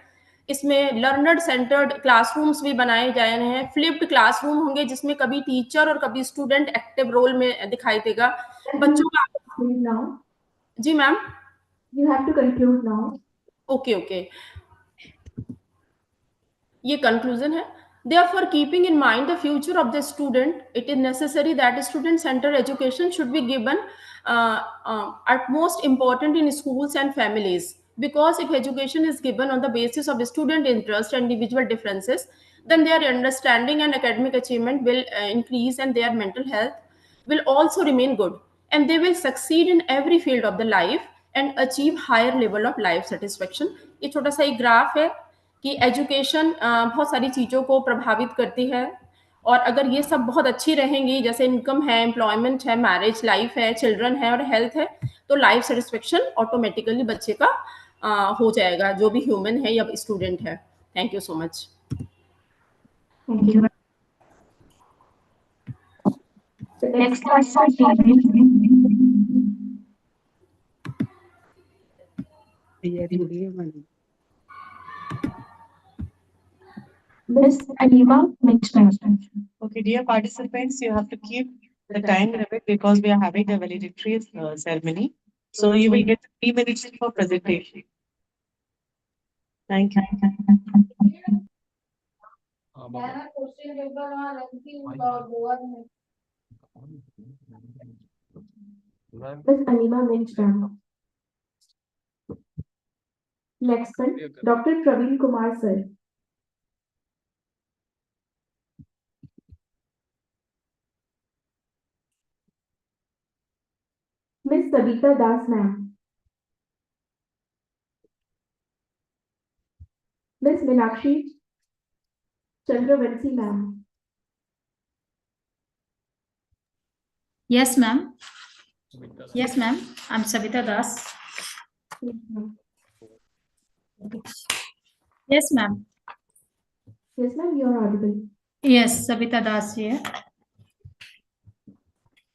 इसमें लर्नर सेंटर्ड क्लासरूम्स भी बनाए गए हैं, फ्लिप्ड क्लासरूम होंगे जिसमें कभी टीचर और कभी स्टूडेंट एक्टिव रोल में दिखाई देगा। बच्चों का जी ma'am, You have to conclude now. Okay, ये कंक्लूजन है। Therefore, keeping in mind the future of the student, it is necessary that student-centered education should be given utmost important in schools and families. Because if education is given on the basis of student interest and individual differences, then their understanding and academic achievement will increase, and their mental health will also remain good, and they will succeed in every field of the life and achieve higher level of life satisfaction. ये छोटा सा एक graph है कि education बहुत सारी चीज़ों को प्रभावित करती है, और अगर ये सब बहुत अच्छी रहेंगी, जैसे इनकम है, एम्प्लॉयमेंट है, मैरिज लाइफ है, चिल्ड्रन है और हेल्थ है, तो लाइफ सेटिस्फेक्शन ऑटोमेटिकली बच्चे का हो जाएगा, जो भी ह्यूमन है या स्टूडेंट है। Thank you so much. Thank you. The next Miss Alima Mitchell. Okay, dear participants, you have to keep the time limit because we are having a valedictory ceremony. So you will get 3 minutes for presentation. Thank you. Miss Alima Mitchell. Next one, Dr. Praveen Kumar sir. Miss Sabita Das ma'am. Miss Meenakshi Chandravanshi ma'am. Yes, ma'am. Yes, ma'am. I'm Sabita Das. Yes, ma'am. Yes, ma'am, you are audible. Yes, Sabita Das here.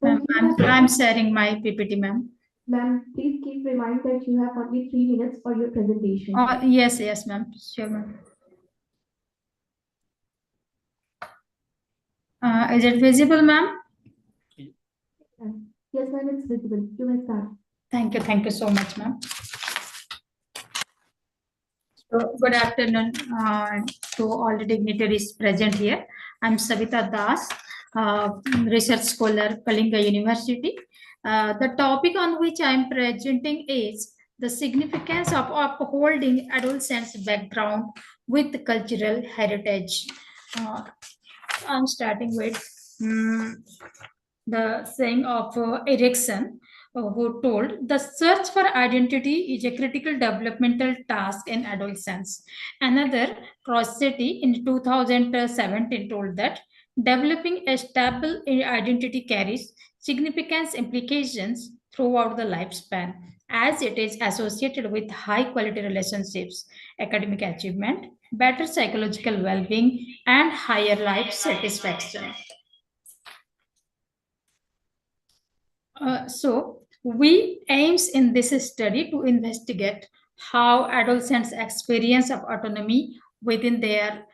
Ma'am, I'm sharing my PPT, ma'am. Ma'am, please keep in mind that you have only 3 minutes for your presentation. Yes, ma'am. Sure, ma'am. Is it visible, ma'am? Yes, ma'am, it's visible. You may start. Thank you so much, ma'am. So, good afternoon to all the dignitaries present here. I'm Savita Das, research scholar, Kalinga University. The topic on which I'm presenting is the significance of upholding adolescents' background with cultural heritage. I'm starting with the saying of Erikson, who told, the search for identity is a critical developmental task in adolescence. Another, Crossetti in 2017 told that developing a stable identity carries significant implications throughout the lifespan, as it is associated with high quality relationships, academic achievement, better psychological well-being, and higher life satisfaction. So we aims in this study to investigate how adolescents experience of autonomy within their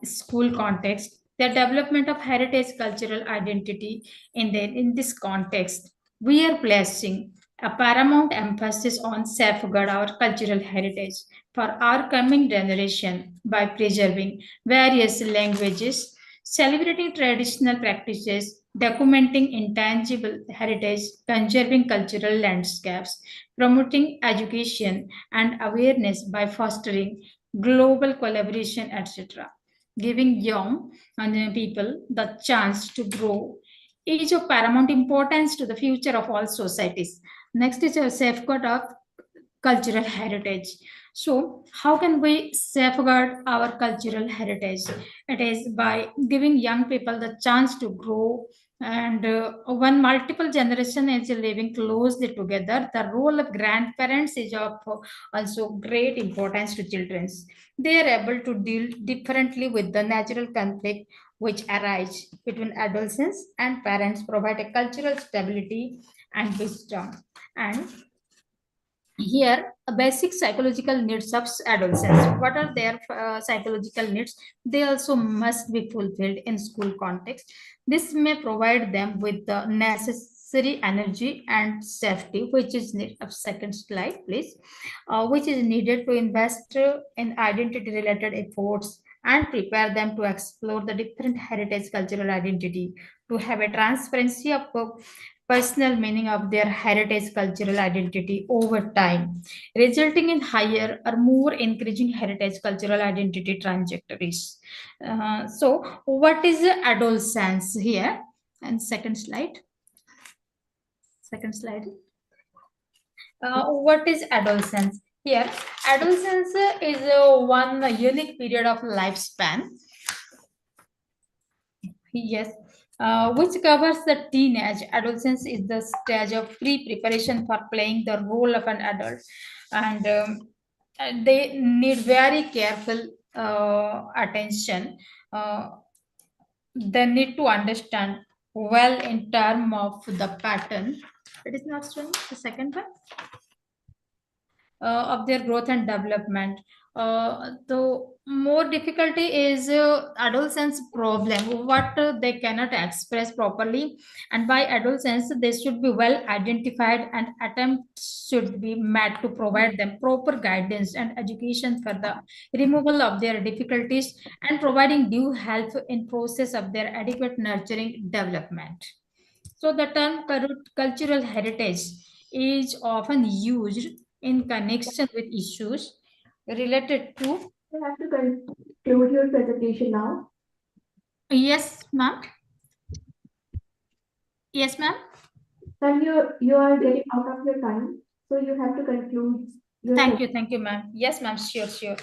school context, their development of heritage cultural identity in this context. We are placing a paramount emphasis on safeguard our cultural heritage, for our coming generation by preserving various languages, celebrating traditional practices, documenting intangible heritage, conserving cultural landscapes, promoting education and awareness by fostering global collaboration, etc. Giving young people the chance to grow is of paramount importance to the future of all societies. Next is a safeguard of cultural heritage. So, how can we safeguard our cultural heritage? It is by giving young people the chance to grow. And when multiple generation is living closely together, the role of grandparents is of also great importance to children. They are able to deal differently with the natural conflict which arise between adolescents and parents, provide a cultural stability and wisdom. And here basic psychological needs of adolescents, what are their psychological needs? They also must be fulfilled in school context. This may provide them with the necessary energy and safety which is second slide please, which is needed to invest in identity related efforts and prepare them to explore the different heritage cultural identity, to have a transparency of personal meaning of their heritage cultural identity over time, resulting in higher or more encouraging heritage cultural identity trajectories. So, what is adolescence here? And second slide. Second slide. What is adolescence? Here, adolescence is one unique period of lifespan. Yes, which covers the teenage. Adolescence is the stage of pre-preparation for playing the role of an adult, and they need very careful attention. They need to understand well in term of the pattern. It is not showing the second one of their growth and development. The more difficulty is adolescence problem, what they cannot express properly, and by adolescence they should be well identified and attempts should be made to provide them proper guidance and education for the removal of their difficulties and providing due help in process of their adequate nurturing development. So the term cultural heritage is often used in connection with issues related to. You have to conclude your presentation now. Yes, ma'am. Yes, ma'am. Then you are getting out of your time, so you have to conclude your. Thank you, ma'am. Yes, ma'am. Sure.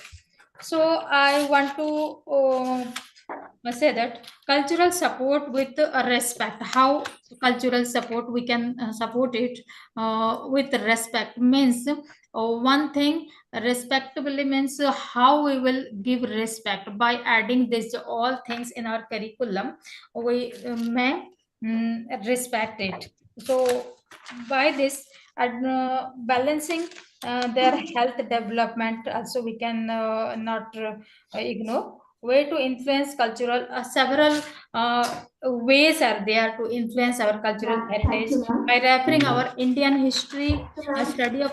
So I want to say that cultural support with respect. How cultural support we can support it with respect means one thing respectably means how we will give respect by adding this all things in our curriculum. We may respect it. So by this balancing their health development also we can not ignore way to influence cultural several ways are there to influence our cultural heritage by referring our Indian history, a study of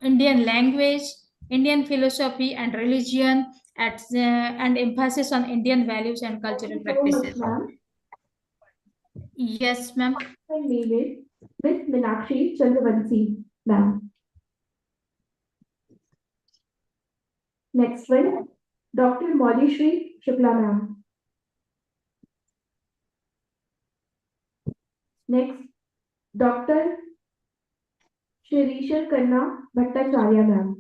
Indian language, Indian philosophy and religion, and emphasis on Indian values and cultural practices. Yes, ma'am. My name is Miss Meenakshi Chandravanshi, ma'am. Next one, Dr. Molly Shri Shukla, ma'am. Next, Dr. Shirishar Kanna Bhattacharya, ma'am.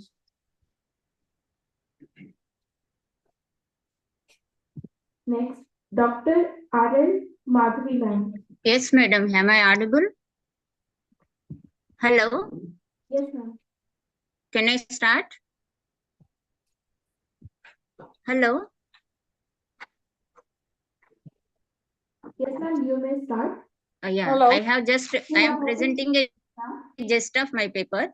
Next, Dr. R.L. Madhavi, ma'am. Yes, madam. Am I audible? Hello? Yes, ma'am. Can I start? Hello? Yes, ma'am, you may start. Yeah, Hello. I am presenting a gist of my paper.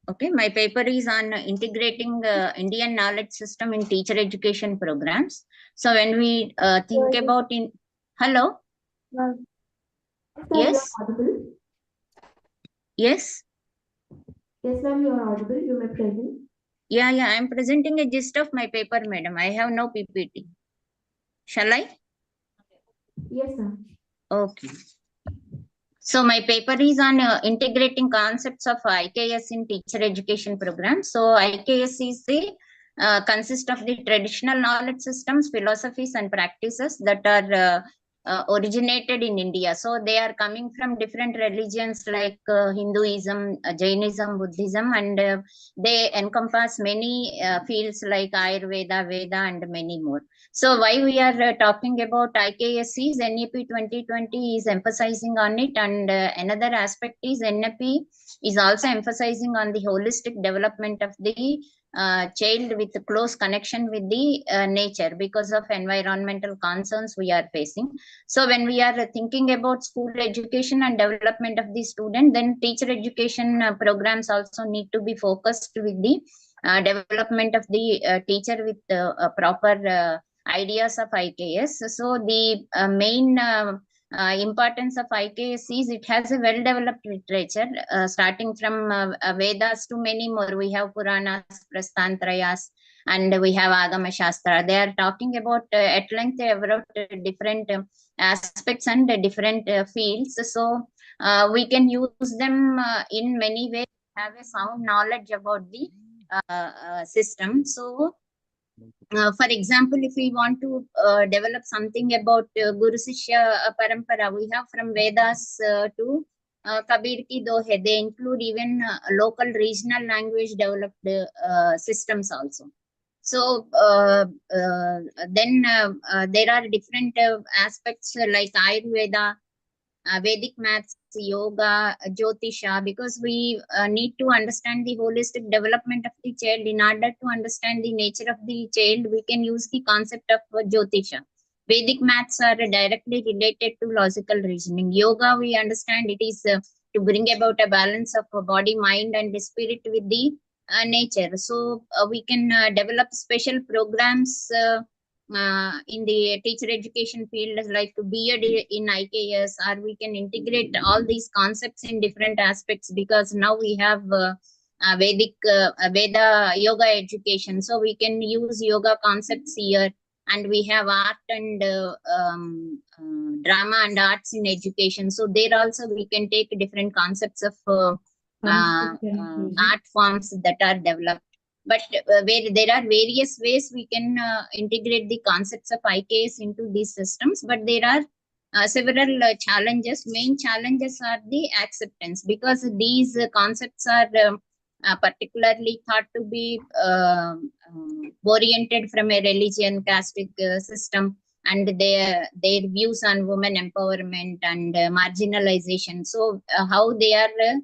Okay, my paper is on integrating Indian knowledge system in teacher education programs. So when we think about hello? Yes? Yes? Yes, ma'am, you are audible. You may present. Yeah, I'm presenting a gist of my paper, madam. I have no PPT. Shall I? Yes, ma'am. Okay. So my paper is on integrating concepts of IKS in teacher education program. So IKS is the consist of the traditional knowledge systems, philosophies, and practices that are originated in India. So they are coming from different religions like Hinduism, Jainism, Buddhism, and they encompass many fields like Ayurveda, Veda, and many more. So why we are talking about IKSC's NEP 2020 is emphasizing on it, and another aspect is NEP is also emphasizing on the holistic development of the child with close connection with the nature because of environmental concerns we are facing. So when we are thinking about school education and development of the student, then teacher education programs also need to be focused with the development of the teacher with proper ideas of IKS. So the main importance of IKS is it has a well-developed literature, starting from Vedas to many more. We have Puranas, Prastantrayas, and we have Agama Shastra. They are talking about at length about different aspects and different fields. So we can use them in many ways, have a sound knowledge about the system. So for example, if we want to develop something about Guru Sishya Parampara, we have from Vedas to Kabir ki Dohe. They include even local regional language developed systems also. So then there are different aspects like Ayurveda, Vedic maths, yoga, Jyotisha, because we need to understand the holistic development of the child. In order to understand the nature of the child, we can use the concept of Jyotisha. Vedic maths are directly related to logical reasoning. Yoga, we understand it is to bring about a balance of body, mind, and spirit with the nature. So we can develop special programs in the teacher education field like B.Ed in IKS, or we can integrate all these concepts in different aspects because now we have Vedic Veda yoga education. So we can use yoga concepts here, and we have art and drama and arts in education. So there also we can take different concepts of art forms that are developed. But where there are various ways we can integrate the concepts of IKS into these systems, but there are several challenges. Main challenges are the acceptance, because these concepts are particularly thought to be oriented from a religion, caste system, and their views on women empowerment and marginalization. So how they are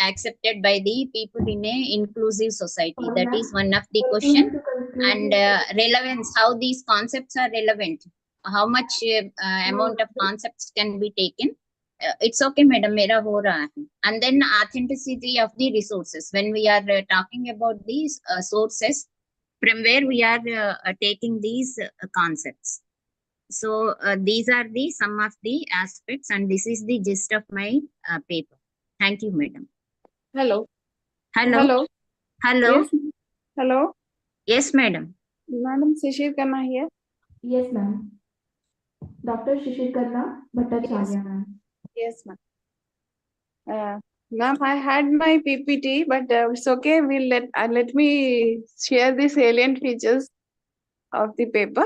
accepted by the people in a inclusive society, that is one of the question. And relevance, how these concepts are relevant, how much amount of concepts can be taken. It's okay madam, mera ho raha hai. And then authenticity of the resources, when we are talking about these sources from where we are taking these concepts. So these are the some of the aspects, and this is the gist of my paper. Thank you madam. Hello. Hello. Hello. Yes. Hello. Yes, madam. Madam Shishir Khanna here. Yes, ma'am. Dr. Shishir Khanna Bhattacharya, ma'am. Yes, ma'am. Ma'am, I had my PPT, but it's okay. We'll let me share the salient features of the paper.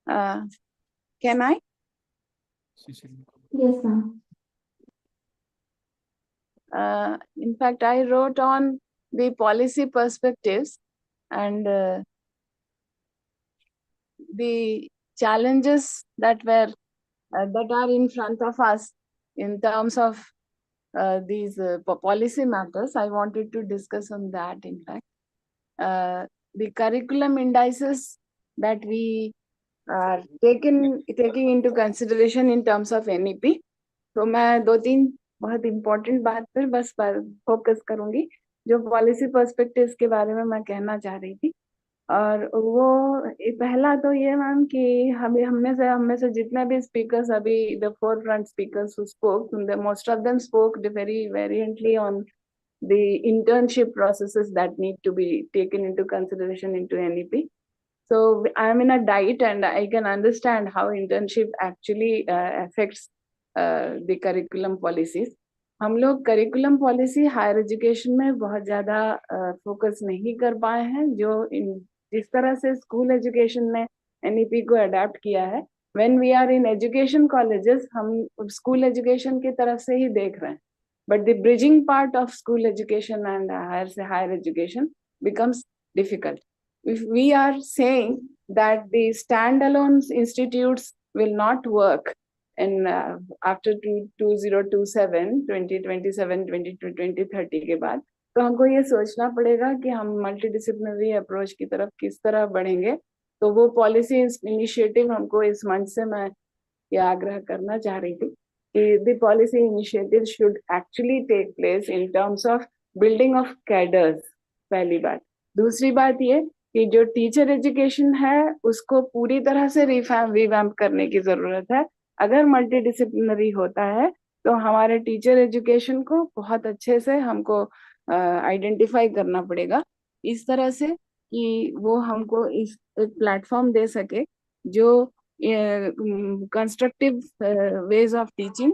Can I? Yes, ma'am. In fact, I wrote on the policy perspectives and the challenges that are in front of us in terms of these policy matters. I wanted to discuss on that. In fact, the curriculum indices that we are taking into consideration in terms of NEP. तो मैं 2-3 बहुत important बात पर बस focus करूंगी जो policy perspectives के बारे में मैं कहना चाह रही थी। और वो पहला तो ये मैम कि हमें से जितने भी स्पीकर्स अभी the forefront speakers who spoke, most of them spoke very variantly on the internship processes that need to be taken into consideration into NEP. So I am in a diet and I can understand how internship actually affects the curriculum policies. हम लोग curriculum policy higher education में बहुत ज़्यादा focus नहीं कर पाए हैं, जो जिस तरह से स्कूल एजुकेशन ने NEP को अडेप्ट किया है. When we are in education colleges, हम स्कूल एजुकेशन की तरफ से ही देख रहे हैं. But the bridging part of school education and higher education becomes difficult. If we are saying that the standalone institutes will not work in after 2027, 2030 के बाद, तो हमको ये सोचना पड़ेगा कि हम मल्टीडिसिप्लिनरी अप्रोच की तरफ किस तरह बढ़ेंगे. तो वो पॉलिसी इनिशिएटिव हमको इस मंच से मैं ये आग्रह करना चाह रही थी कि the policy initiative should actually take place in terms of building of cadres. पहली बात. दूसरी बात ये कि जो टीचर एजुकेशन है उसको पूरी तरह से रिवैम्प करने की जरूरत है. अगर मल्टीडिसिप्लिनरी होता है तो हमारे टीचर एजुकेशन को बहुत अच्छे से हमको आइडेंटिफाई करना पड़ेगा इस तरह से कि वो हमको इस एक प्लेटफॉर्म दे सके जो कंस्ट्रक्टिव वेज ऑफ टीचिंग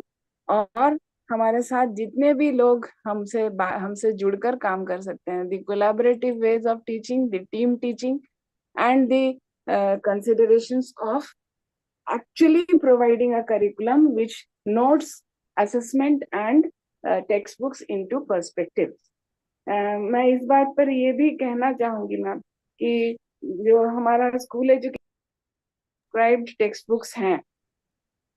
और हमारे साथ जितने भी लोग हमसे जुड़कर काम कर सकते हैं, the collaborative ways of teaching, the team teaching and the considerations of actually providing a curriculum which notes assessment and textbooks into perspective. मैं इस बात पर ये भी कहना चाहूंगी मैम कि जो हमारा स्कूल एजुकेशन टेक्स्ट बुक्स हैं,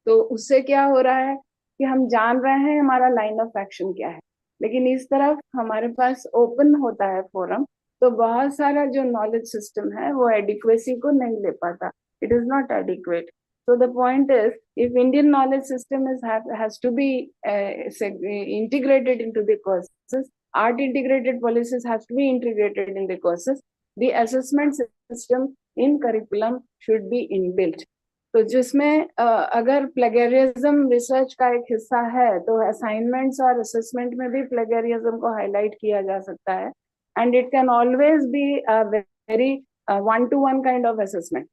तो उससे क्या हो रहा है कि हम जान रहे हैं हमारा लाइन ऑफ एक्शन क्या है, लेकिन इस तरफ हमारे पास ओपन होता है फोरम, तो बहुत सारा जो नॉलेज सिस्टम है वो एडिक्वेसी को नहीं ले पाता. It is not adequate. So the point is, if Indian knowledge system has to be integrated into the courses, art integrated policies has to be integrated in the courses, the assessment system in curriculum should be inbuilt. तो जिसमें अगर plagiarism research का एक हिस्सा है तो assignments और assessment में भी प्लेगरिज्म को हाईलाइट किया जा सकता है. And it can always be a very one to one kind of assessment.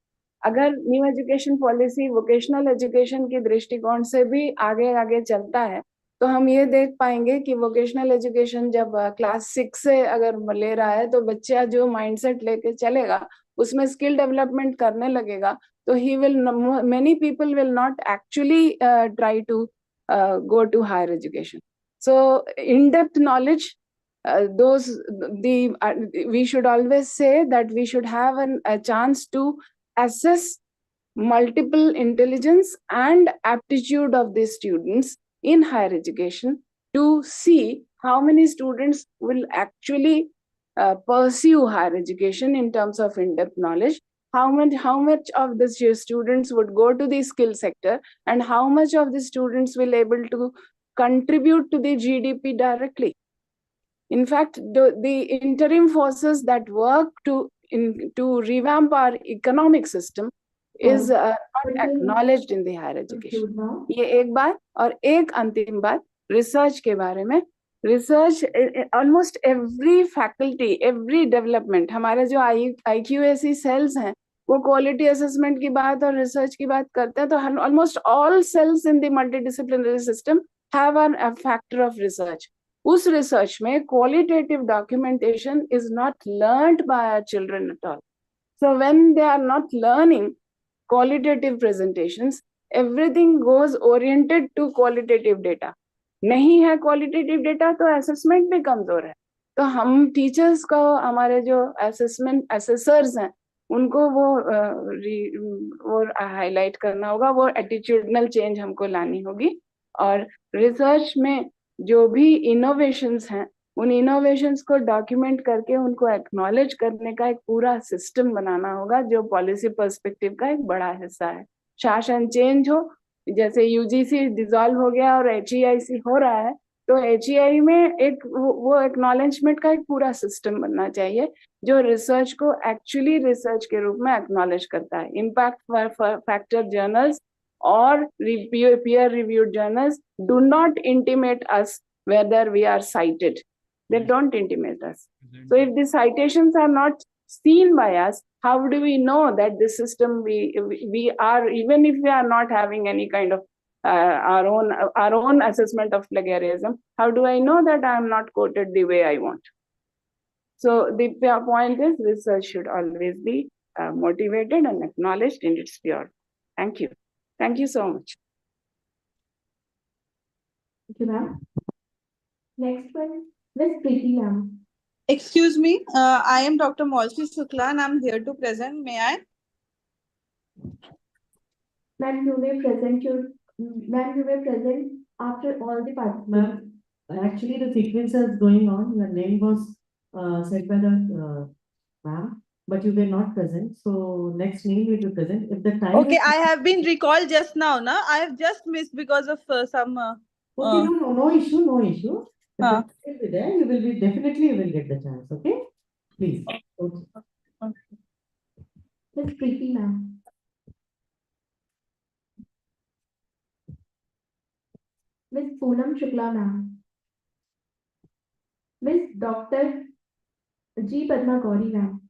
अगर new education policy vocational education की दृष्टिकोण से भी आगे आगे चलता है तो हम ये देख पाएंगे कि वोकेशनल एजुकेशन जब क्लास 6 से अगर ले रहा है तो बच्चा जो माइंडसेट लेके चलेगा उसमें स्किल डेवलपमेंट करने लगेगा, तो he will many people will not actually try to go to higher education. So in depth knowledge, we should always say that we should have a chance to assess multiple intelligence and aptitude of the students in higher education to see how many students will actually pursue higher education in terms of in-depth knowledge, how much of the students would go to the skill sector, and how much of the students will able to contribute to the GDP directly. In fact, the interim forces that work to revamp our economic system is not acknowledged in the higher education. ये एक बात. और एक अंतिम बात research के बारे में. Research almost every faculty, every development, हमारे जो IQAC सेल्स हैं वो क्वालिटी असेसमेंट की बात और रिसर्च की बात करते हैं, तो almost all cells in the multidisciplinary system have a factor of research. उस रिसर्च में qualitative documentation is not learned by our children at all. So when they are not learning qualitative presentations, everything goes oriented to qualitative data. नहीं है qualitative data तो assessment भी कमजोर है. तो हम टीचर्स को, हमारे जो असेसमेंट असेसर्स हैं उनको वो हाईलाइट करना होगा, वो एटीट्यूडनल चेंज हमको लानी होगी. और रिसर्च में जो भी इनोवेशंस हैं उन इनोवेशंस को डॉक्यूमेंट करके उनको एक्नॉलेज करने का एक पूरा सिस्टम बनाना होगा जो पॉलिसी पर्सपेक्टिव का एक बड़ा हिस्सा है. शासन चेंज हो, जैसे UGC डिसॉल्व हो गया और HEIC हो रहा है, तो HEI में एक वो एक्नॉलेजमेंट का एक पूरा सिस्टम बनना चाहिए जो रिसर्च को एक्चुअली रिसर्च के रूप में एक्नॉलेज करता है. Impact factor journals or peer reviewed journals do not intimate us whether we are cited. They don't intimate us. So if the citations are not seen by us, how do we know that the system we are, even if we are not having any kind of our own assessment of plagiarism, how do I know that I am not quoted the way I want? So the point is, research should always be motivated and acknowledged in its pure. Thank you. Thank you so much. Thank you, ma'am. Next one, Ms. Preeti, ma'am. Excuse me, I am Dr. Moulsky Shukla and I'm here to present. May I? Ma'am, you may present after all the participants. Ma'am, actually the sequence is going on. Your name was said by the ma'am, but you were not present. So next name will be present. If the time Okay, is... I have been recalled just now, na? I have just missed because of some. Okay, no issue, no issue. If the time will be there, you will be definitely you will get the chance. Okay, please. Okay. Ms. Preeti, ma'am. Ms. Poonam Shukla, ma'am. Ms. Dr. G. Padma Gauri, ma'am.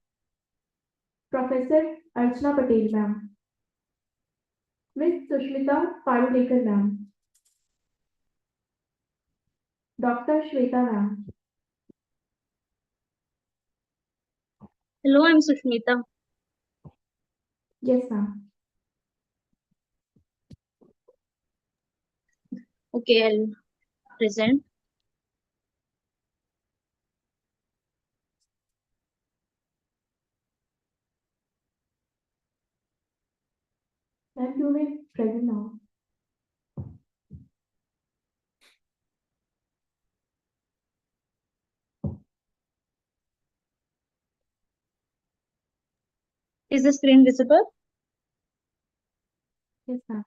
Professor Archana Patel, ma'am. Ms. Sushmita Parulekar, ma'am. Dr. Shweta, ma'am. Hello, I'm Sushmita. Yes, ma'am. Okay, I'll present. Ma'am, you may present now. Is the screen visible? Yes, ma'am.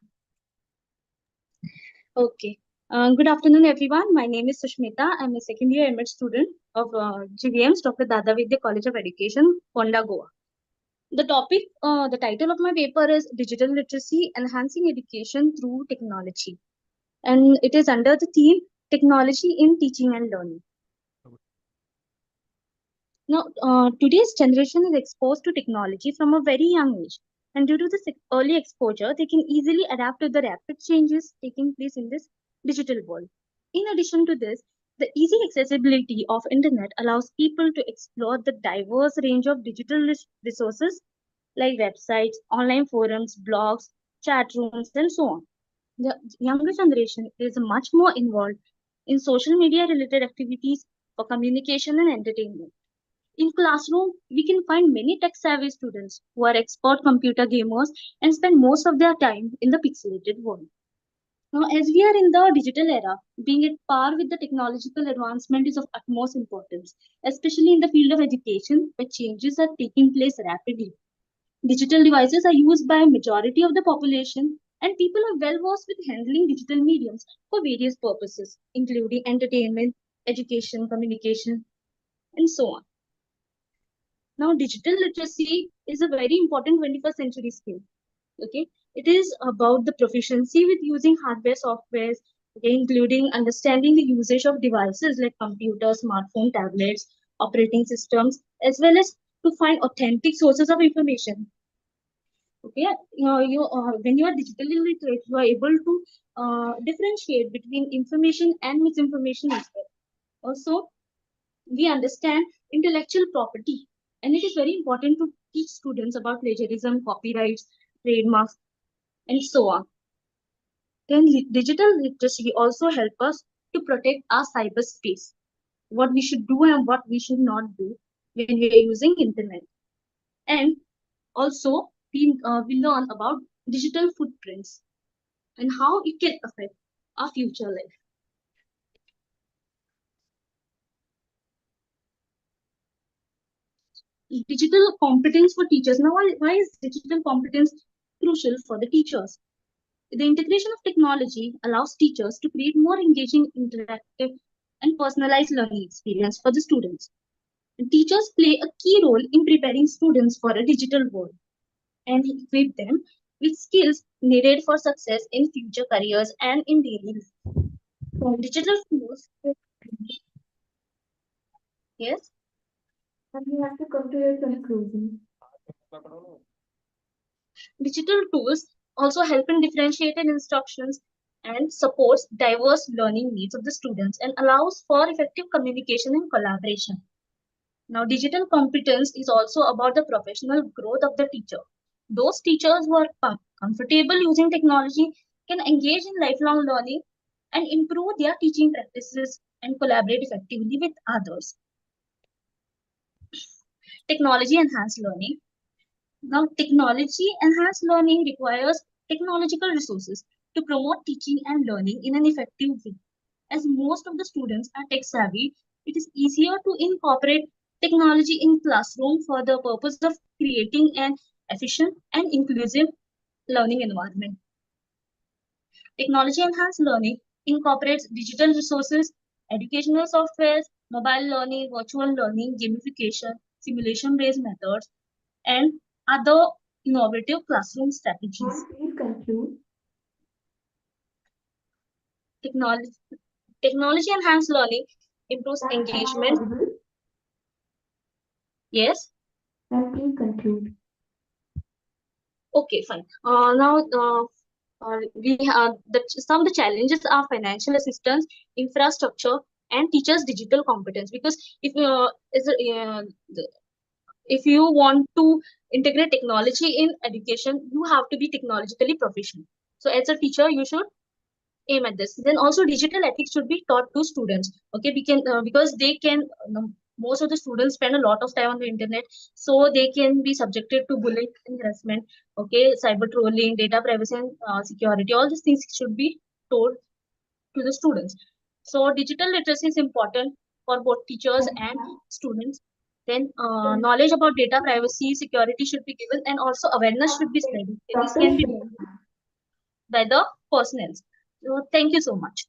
Okay. Good afternoon, everyone. My name is Sushmita. I'm a second year MA student of GVM's Dr. Dadavidya College of Education, Honda, Goa. The topic, the title of my paper is Digital Literacy, Enhancing Education Through Technology. And it is under the theme Technology in Teaching and Learning. Now, today's generation is exposed to technology from a very young age. And due to this early exposure, they can easily adapt to the rapid changes taking place in this digital world. In addition to this, the easy accessibility of internet allows people to explore the diverse range of digital resources like websites, online forums, blogs, chat rooms, and so on. The younger generation is much more involved in social media related activities for communication and entertainment. In classroom, we can find many tech-savvy students who are expert computer gamers and spend most of their time in the pixelated world. Now, as we are in the digital era, being at par with the technological advancement is of utmost importance, especially in the field of education, where changes are taking place rapidly. Digital devices are used by a majority of the population, and people are well versed with handling digital mediums for various purposes, including entertainment, education, communication, and so on. Now, digital literacy is a very important 21st century skill. Okay, it is about the proficiency with using hardware, softwares, okay, including understanding the usage of devices like computers, smartphone, tablets, operating systems, as well as to find authentic sources of information. Okay, when you are digitally literate, you are able to differentiate between information and misinformation as well. Also, we understand intellectual property, and it is very important to teach students about plagiarism, copyrights, trademarks, and so on. Then digital literacy also help us to protect our cyberspace, what we should do and what we should not do when we are using internet. And also we learn about digital footprints and how it can affect our future life. Digital competence for teachers. Now, why is digital competence crucial for the teachers? The integration of technology allows teachers to create more engaging, interactive, and personalized learning experience for the students. And teachers play a key role in preparing students for a digital world and equip them with skills needed for success in future careers and in daily life. Digital tools Yes. And you have to come to your conclusion. Digital tools also help in differentiated instructions and supports diverse learning needs of the students and allows for effective communication and collaboration. Now, digital competence is also about the professional growth of the teacher. Those teachers who are comfortable using technology can engage in lifelong learning and improve their teaching practices and collaborate effectively with others. Technology enhanced learning. Now, technology enhanced learning requires technological resources to promote teaching and learning in an effective way. As most of the students are tech savvy, it is easier to incorporate technology in classroom for the purpose of creating an efficient and inclusive learning environment. Technology enhanced learning incorporates digital resources, educational softwares, mobile learning, virtual learning, gamification, simulation-based methods, and other innovative classroom strategies. Please conclude. Technology, technology enhanced learning improves engagement. Yes. And please conclude. Okay, fine. Now, we have some of the challenges are financial assistance, infrastructure, and teachers' digital competence. Because if you want to integrate technology in education, you have to be technologically proficient. So, as a teacher, you should aim at this. Then also digital ethics should be taught to students. Okay, we can because they can most of the students spend a lot of time on the internet, so they can be subjected to bullying and harassment. Okay, cyber trolling, data privacy, and security. All these things should be told to the students. So digital literacy is important for both teachers and students. Then knowledge about data privacy, security should be given, and also awareness should be spread. Okay, this can be done by the personnel. So thank you so much.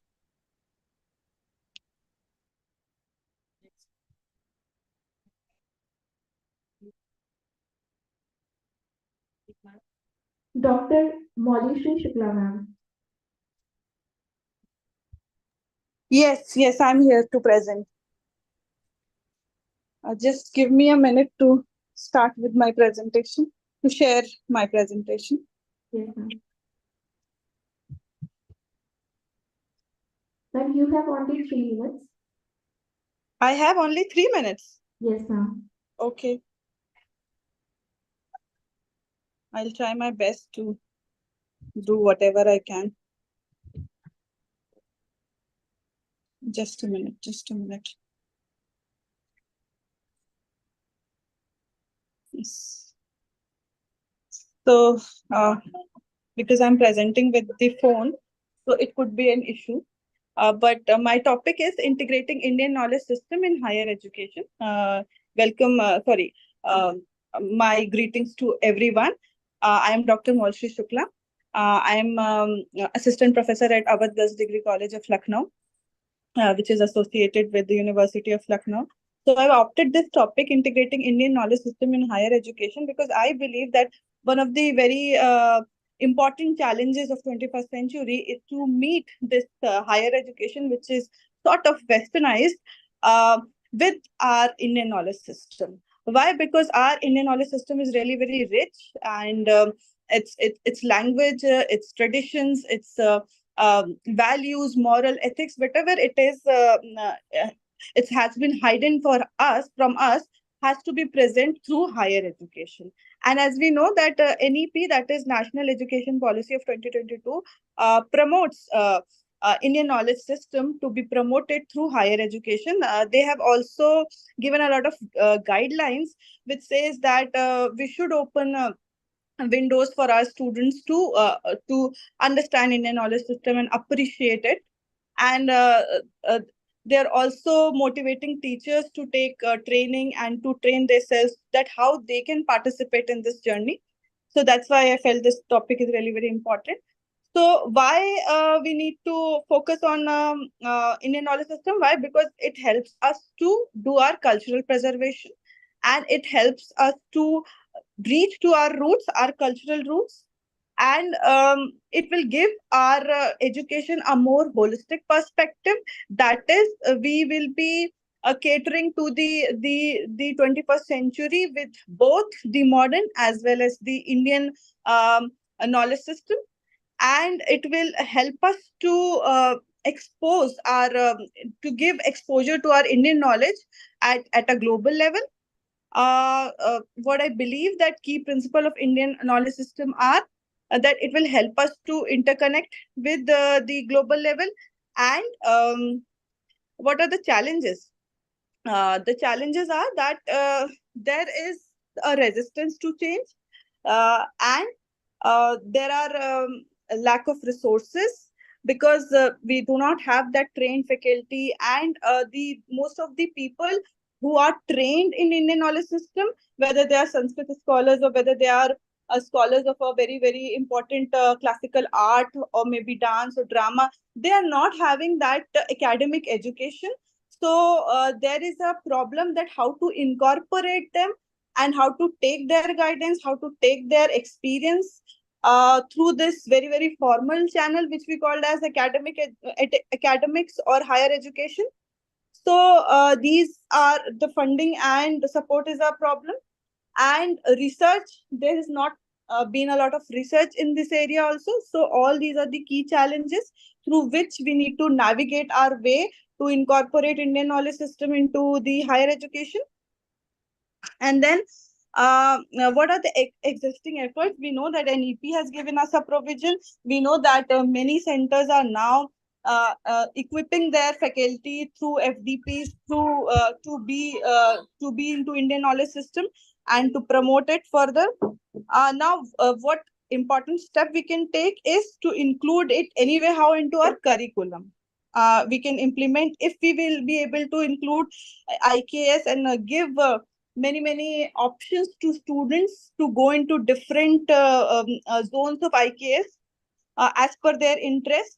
Dr. Molly Shukla, ma'am. Yes, I'm here to present. Just give me a minute to start with my presentation, to share my presentation. Yes, ma'am. But you have only 3 minutes. I have only 3 minutes. Yes, ma'am. Okay. I'll try my best to do whatever I can. Just a minute. Yes. So, because I'm presenting with the phone, so it could be an issue. But my topic is integrating Indian knowledge system in higher education. My greetings to everyone. I am Dr. Molshi Shukla. I am assistant professor at Awadh Girls Degree College of Lucknow, which is associated with the University of Lucknow. So I've opted this topic, integrating Indian knowledge system in higher education, because I believe that one of the very important challenges of 21st century is to meet this higher education, which is sort of westernized, with our Indian knowledge system. Why? Because our Indian knowledge system is really very rich, and its language, its traditions, its values, moral ethics, whatever it is, it has been hidden from us, has to be present through higher education. And as we know that NEP, that is National Education Policy of 2022, promotes Indian knowledge system to be promoted through higher education. They have also given a lot of guidelines, which says that we should open windows for our students to understand Indian knowledge system and appreciate it. And they're also motivating teachers to take training and to train themselves that how they can participate in this journey. So that's why I felt this topic is really very important. So why we need to focus on Indian knowledge system? Why? Because it helps us to do our cultural preservation, and it helps us to reach to our roots, our cultural roots, and it will give our education a more holistic perspective. That is, we will be catering to the 21st century with both the modern as well as the Indian knowledge system, and it will help us to expose our to give exposure to our Indian knowledge at a global level. What I believe that key principle of Indian knowledge system are that it will help us to interconnect with the global level. And what are the challenges? The challenges are that there is a resistance to change, and there are a lack of resources, because we do not have that trained faculty, and the most of the people who are trained in Indian knowledge system, whether they are Sanskrit scholars or whether they are scholars of a very important classical art or maybe dance or drama, they are not having that academic education. So there is a problem that how to incorporate them and how to take their guidance, how to take their experience through this very formal channel, which we called as academics or higher education. So these are the funding and support is a problem. And research, there has not been a lot of research in this area also. So all these are the key challenges through which we need to navigate our way to incorporate Indian knowledge system into the higher education. And then what are the existing efforts? We know that NEP has given us a provision. We know that many centers are now equipping their faculty through FDPs to be into Indian knowledge system and to promote it further. Now, what important step we can take is to include it anyway how into our curriculum. We can implement if we will be able to include IKS and give many options to students to go into different zones of IKS as per their interest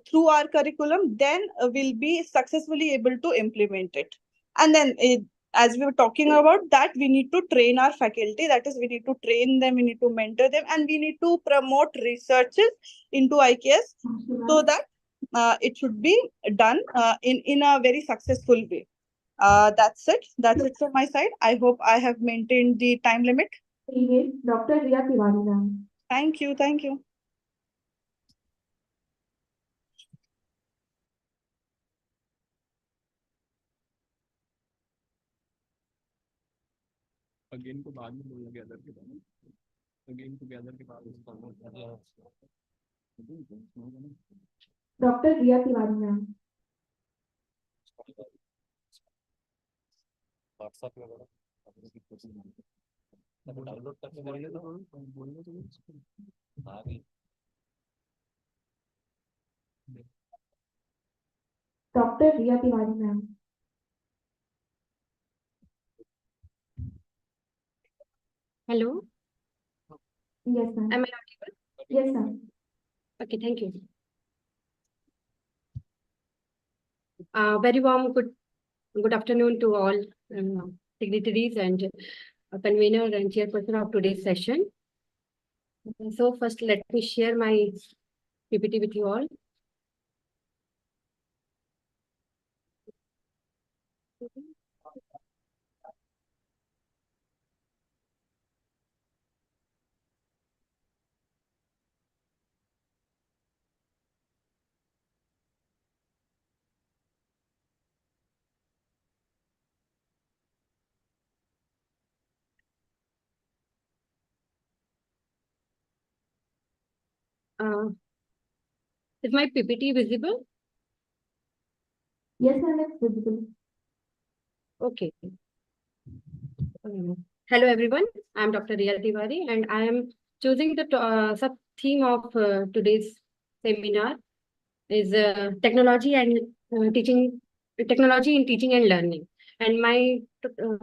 through our curriculum, then we'll be successfully able to implement it. And then as we were talking about that, we need to train our faculty. That is, we need to train them, we need to mentor them, and we need to promote researches into IKS so that it should be done in a very successful way. That's it. That's it from my side. I hope I have maintained the time limit. Dr. Riya Tiwari ma'am. Thank you. Thank you. Again को बाद में बोलना together के बाद, again together के बाद Dr. Riya Tiwari ma'am. WhatsApp में बड़ा डाउनलोड करके करिए तो बोलने तो आ गई। Dr. Riya Tiwari ma'am. Hello. Yes, ma'am. Am I audible? Yes, ma'am. Okay, thank you. Very warm good afternoon to all dignitaries and convener and chairperson of today's session. So first, let me share my PPT with you all. Is my PPT visible? Yes, ma'am, it's visible. Okay. Hello, everyone. I'm Dr. Riya Tiwari, and I am choosing the sub-theme of today's seminar is technology and technology in teaching and learning. And my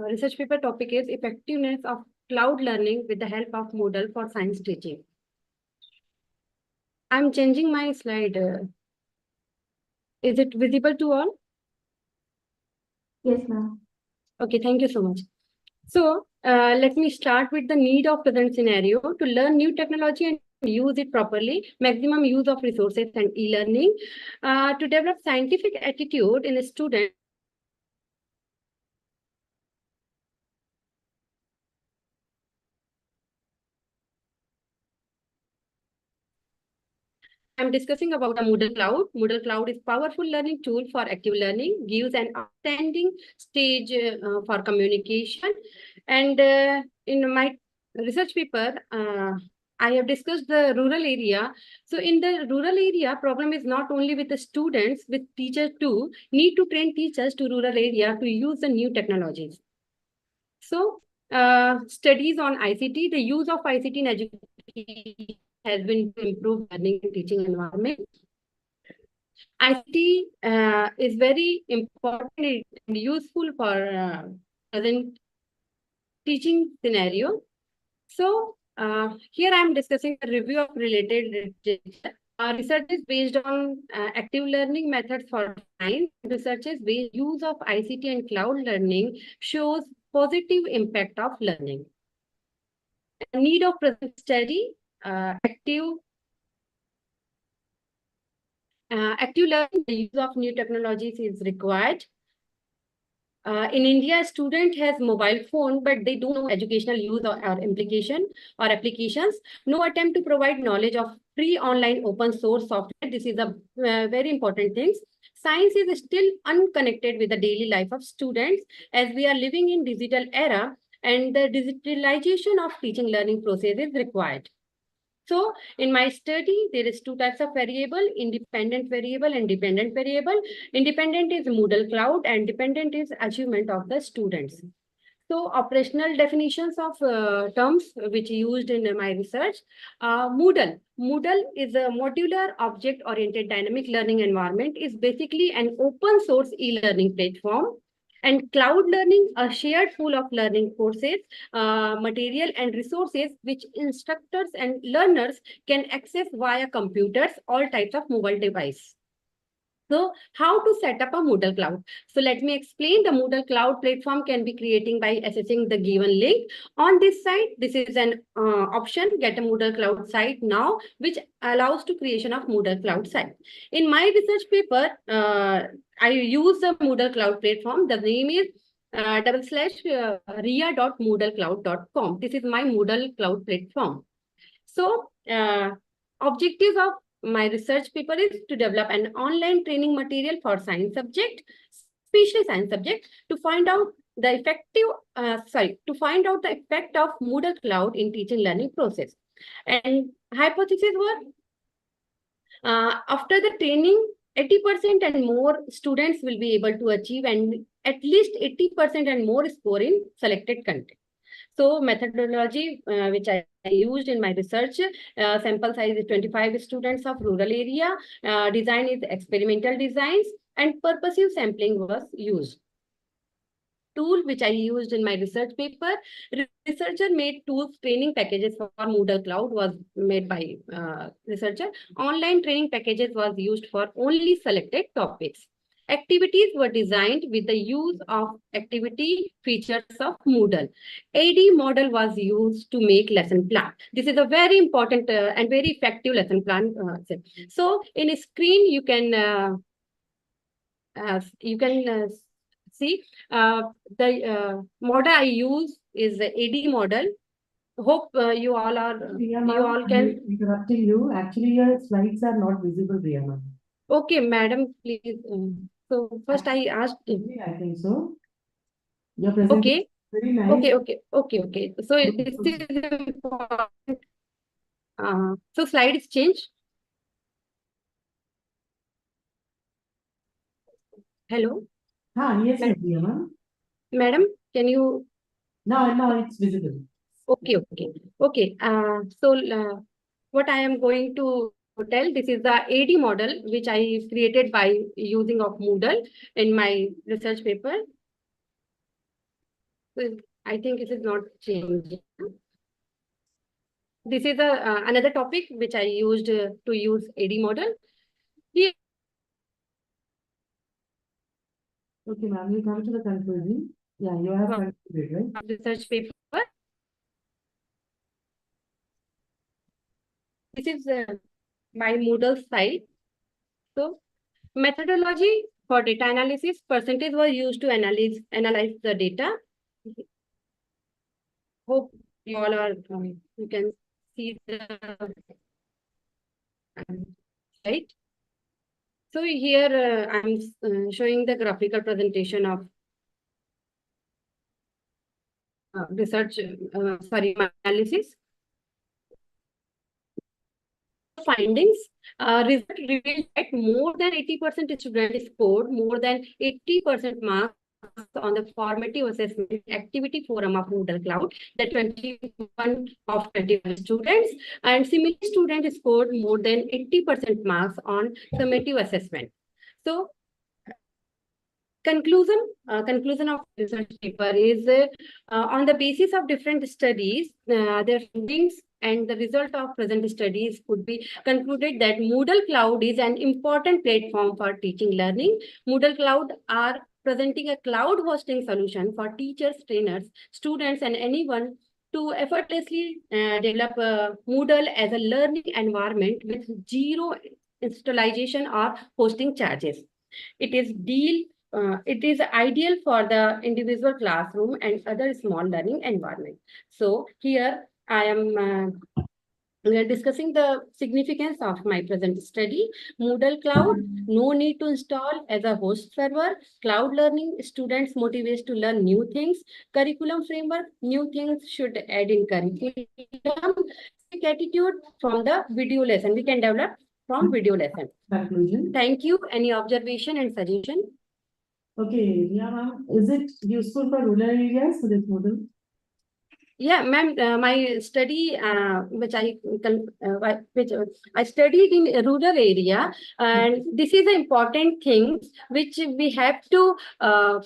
research paper topic is effectiveness of cloud learning with the help of Moodle for science teaching. I'm changing my slide. Is it visible to all? Yes, ma'am. Okay, thank you so much. So let me start with the need of present scenario to learn new technology and use it properly, maximum use of resources and e-learning, to develop scientific attitude in a student I'm discussing about a Moodle Cloud. Moodle Cloud is powerful learning tool for active learning, gives an outstanding stage for communication. And in my research paper, I have discussed the rural area. So in the rural area, problem is not only with the students, with teachers too, need to train teachers to rural area to use the new technologies. So studies on ICT, the use of ICT in education has been to improve learning and teaching environment. ICT is very important and useful for present teaching scenario. So here I am discussing a review of related literature. Research is based on active learning methods for science. Research is based use of ICT and cloud learning shows positive impact of learning. Need of present study, active learning, the use of new technologies is required. In India, a student has mobile phone, but they don't know educational use or implication or applications. No attempt to provide knowledge of free online open source software. This is a very important thing. Science is still unconnected with the daily life of students as we are living in digital era, and the digitalization of teaching learning process is required. So in my study, there is two types of variable, independent variable and dependent variable. Independent is Moodle Cloud and dependent is achievement of the students. So operational definitions of terms which used in my research. Moodle is a modular object-oriented dynamic learning environment, is basically an open source e-learning platform. And cloud learning, a shared pool of learning courses, material and resources which instructors and learners can access via computers, all types of mobile device. So how to set up a Moodle Cloud? So let me explain. The Moodle Cloud platform can be creating by accessing the given link. On this site, this is an option, get a Moodle Cloud site now, which allows to creation of Moodle Cloud site. In my research paper, I use the Moodle Cloud platform. The name is ria.moodlecloud.com. This is my Moodle Cloud platform. So objectives of my research paper is to develop an online training material for science subject, especially science subject, to find out the effect of Moodle Cloud in teaching learning process. And hypotheses were after the training, 80% and more students will be able to achieve and at least 80% and more score in selected content. So methodology which I used in my research, sample size is 25 students of rural area, design is experimental designs, and purposive sampling was used. Tool which I used in my research paper, researcher made tools training packages for Moodle Cloud was made by researcher. Online training packages was used for only selected topics. Activities were designed with the use of activity features of Moodle. AD model was used to make lesson plan. This is a very important and very effective lesson plan. So in a screen, you can see the model I use is the AD model. Hope you all can. Interrupting you. Actually, your slides are not visible, Riya ma'am. Okay, madam, please. So first I asked. I think so. Your presentation Okay. very nice. Okay. So this is important. So slide is changed. Hello. Yes, Riya ma'am. Madam, can you? No, it's visible. Okay. So what I am going to tell, this is the AD model which I created by using of Moodle in my research paper. So I think it is not changing. This is another topic which I used to use AD model. Here. Okay, ma'am, you come to the conclusion. Yeah, you have concluded, right? Research paper. This is my Moodle site. So methodology for data analysis, percentage was used to analyze the data. Hope you all are, you can see the Right. So here I'm showing the graphical presentation of research, my analysis. Findings, result revealed that more than 80% students scored more than 80% marks on the formative assessment activity forum of Moodle Cloud, the 21 of 21 students, and similar students scored more than 80% marks on summative assessment. So conclusion of research paper is on the basis of different studies, their findings and the result of present studies could be concluded that Moodle Cloud is an important platform for teaching learning. Moodle Cloud are presenting a cloud hosting solution for teachers, trainers, students, and anyone to effortlessly develop Moodle as a learning environment with zero installation or hosting charges. It is ideal for the individual classroom and other small learning environment. So here I am discussing the significance of my present study. Moodle Cloud, no need to install as a host server. Cloud learning, students motivated to learn new things. Curriculum framework, new things should add in curriculum. Attitude from the video lesson. We can develop from video lesson. Conclusion. Thank you. Any observation and suggestion? Okay, Riya ma'am, is it useful for rural areas, this model? Yeah, ma'am, my study, which I studied in a rural area, and this is the important things which we have to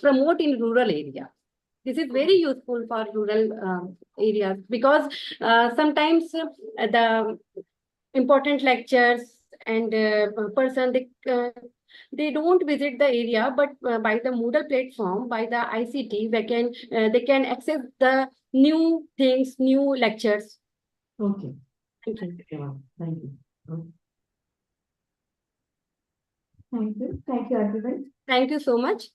promote in rural area. This is very useful for rural areas because sometimes the important lectures and person they don't visit the area, but by the Moodle platform, by the ICT, they can access the new things, new lectures. Okay. Thank you. Okay, ma'am. Thank you. Okay. Thank you. Thank you, everyone. Thank you so much.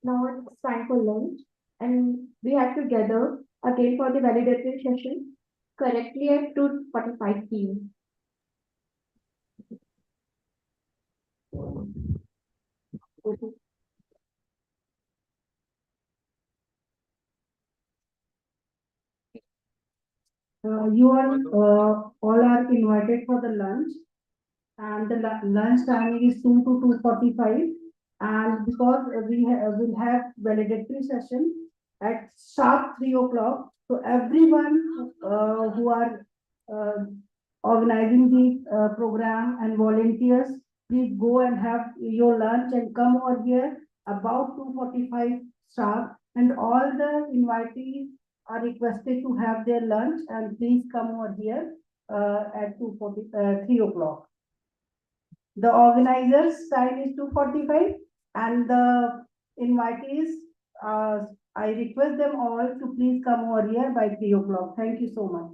Now it's time for lunch, and we have to gather again for the validatory session correctly at 2:45 p.m. You all are invited for the lunch, and the lunch timing is 2 to 2:45. And because we will have validatory session at sharp 3 o'clock, so everyone who are organizing the program and volunteers, please go and have your lunch and come over here about 2:45 sharp. And all the invitees are requested to have their lunch, and please come over here at 3 o'clock. The organizers' time is 2:45, and the invitees, I request them all to please come over here by 3 o'clock. Thank you so much.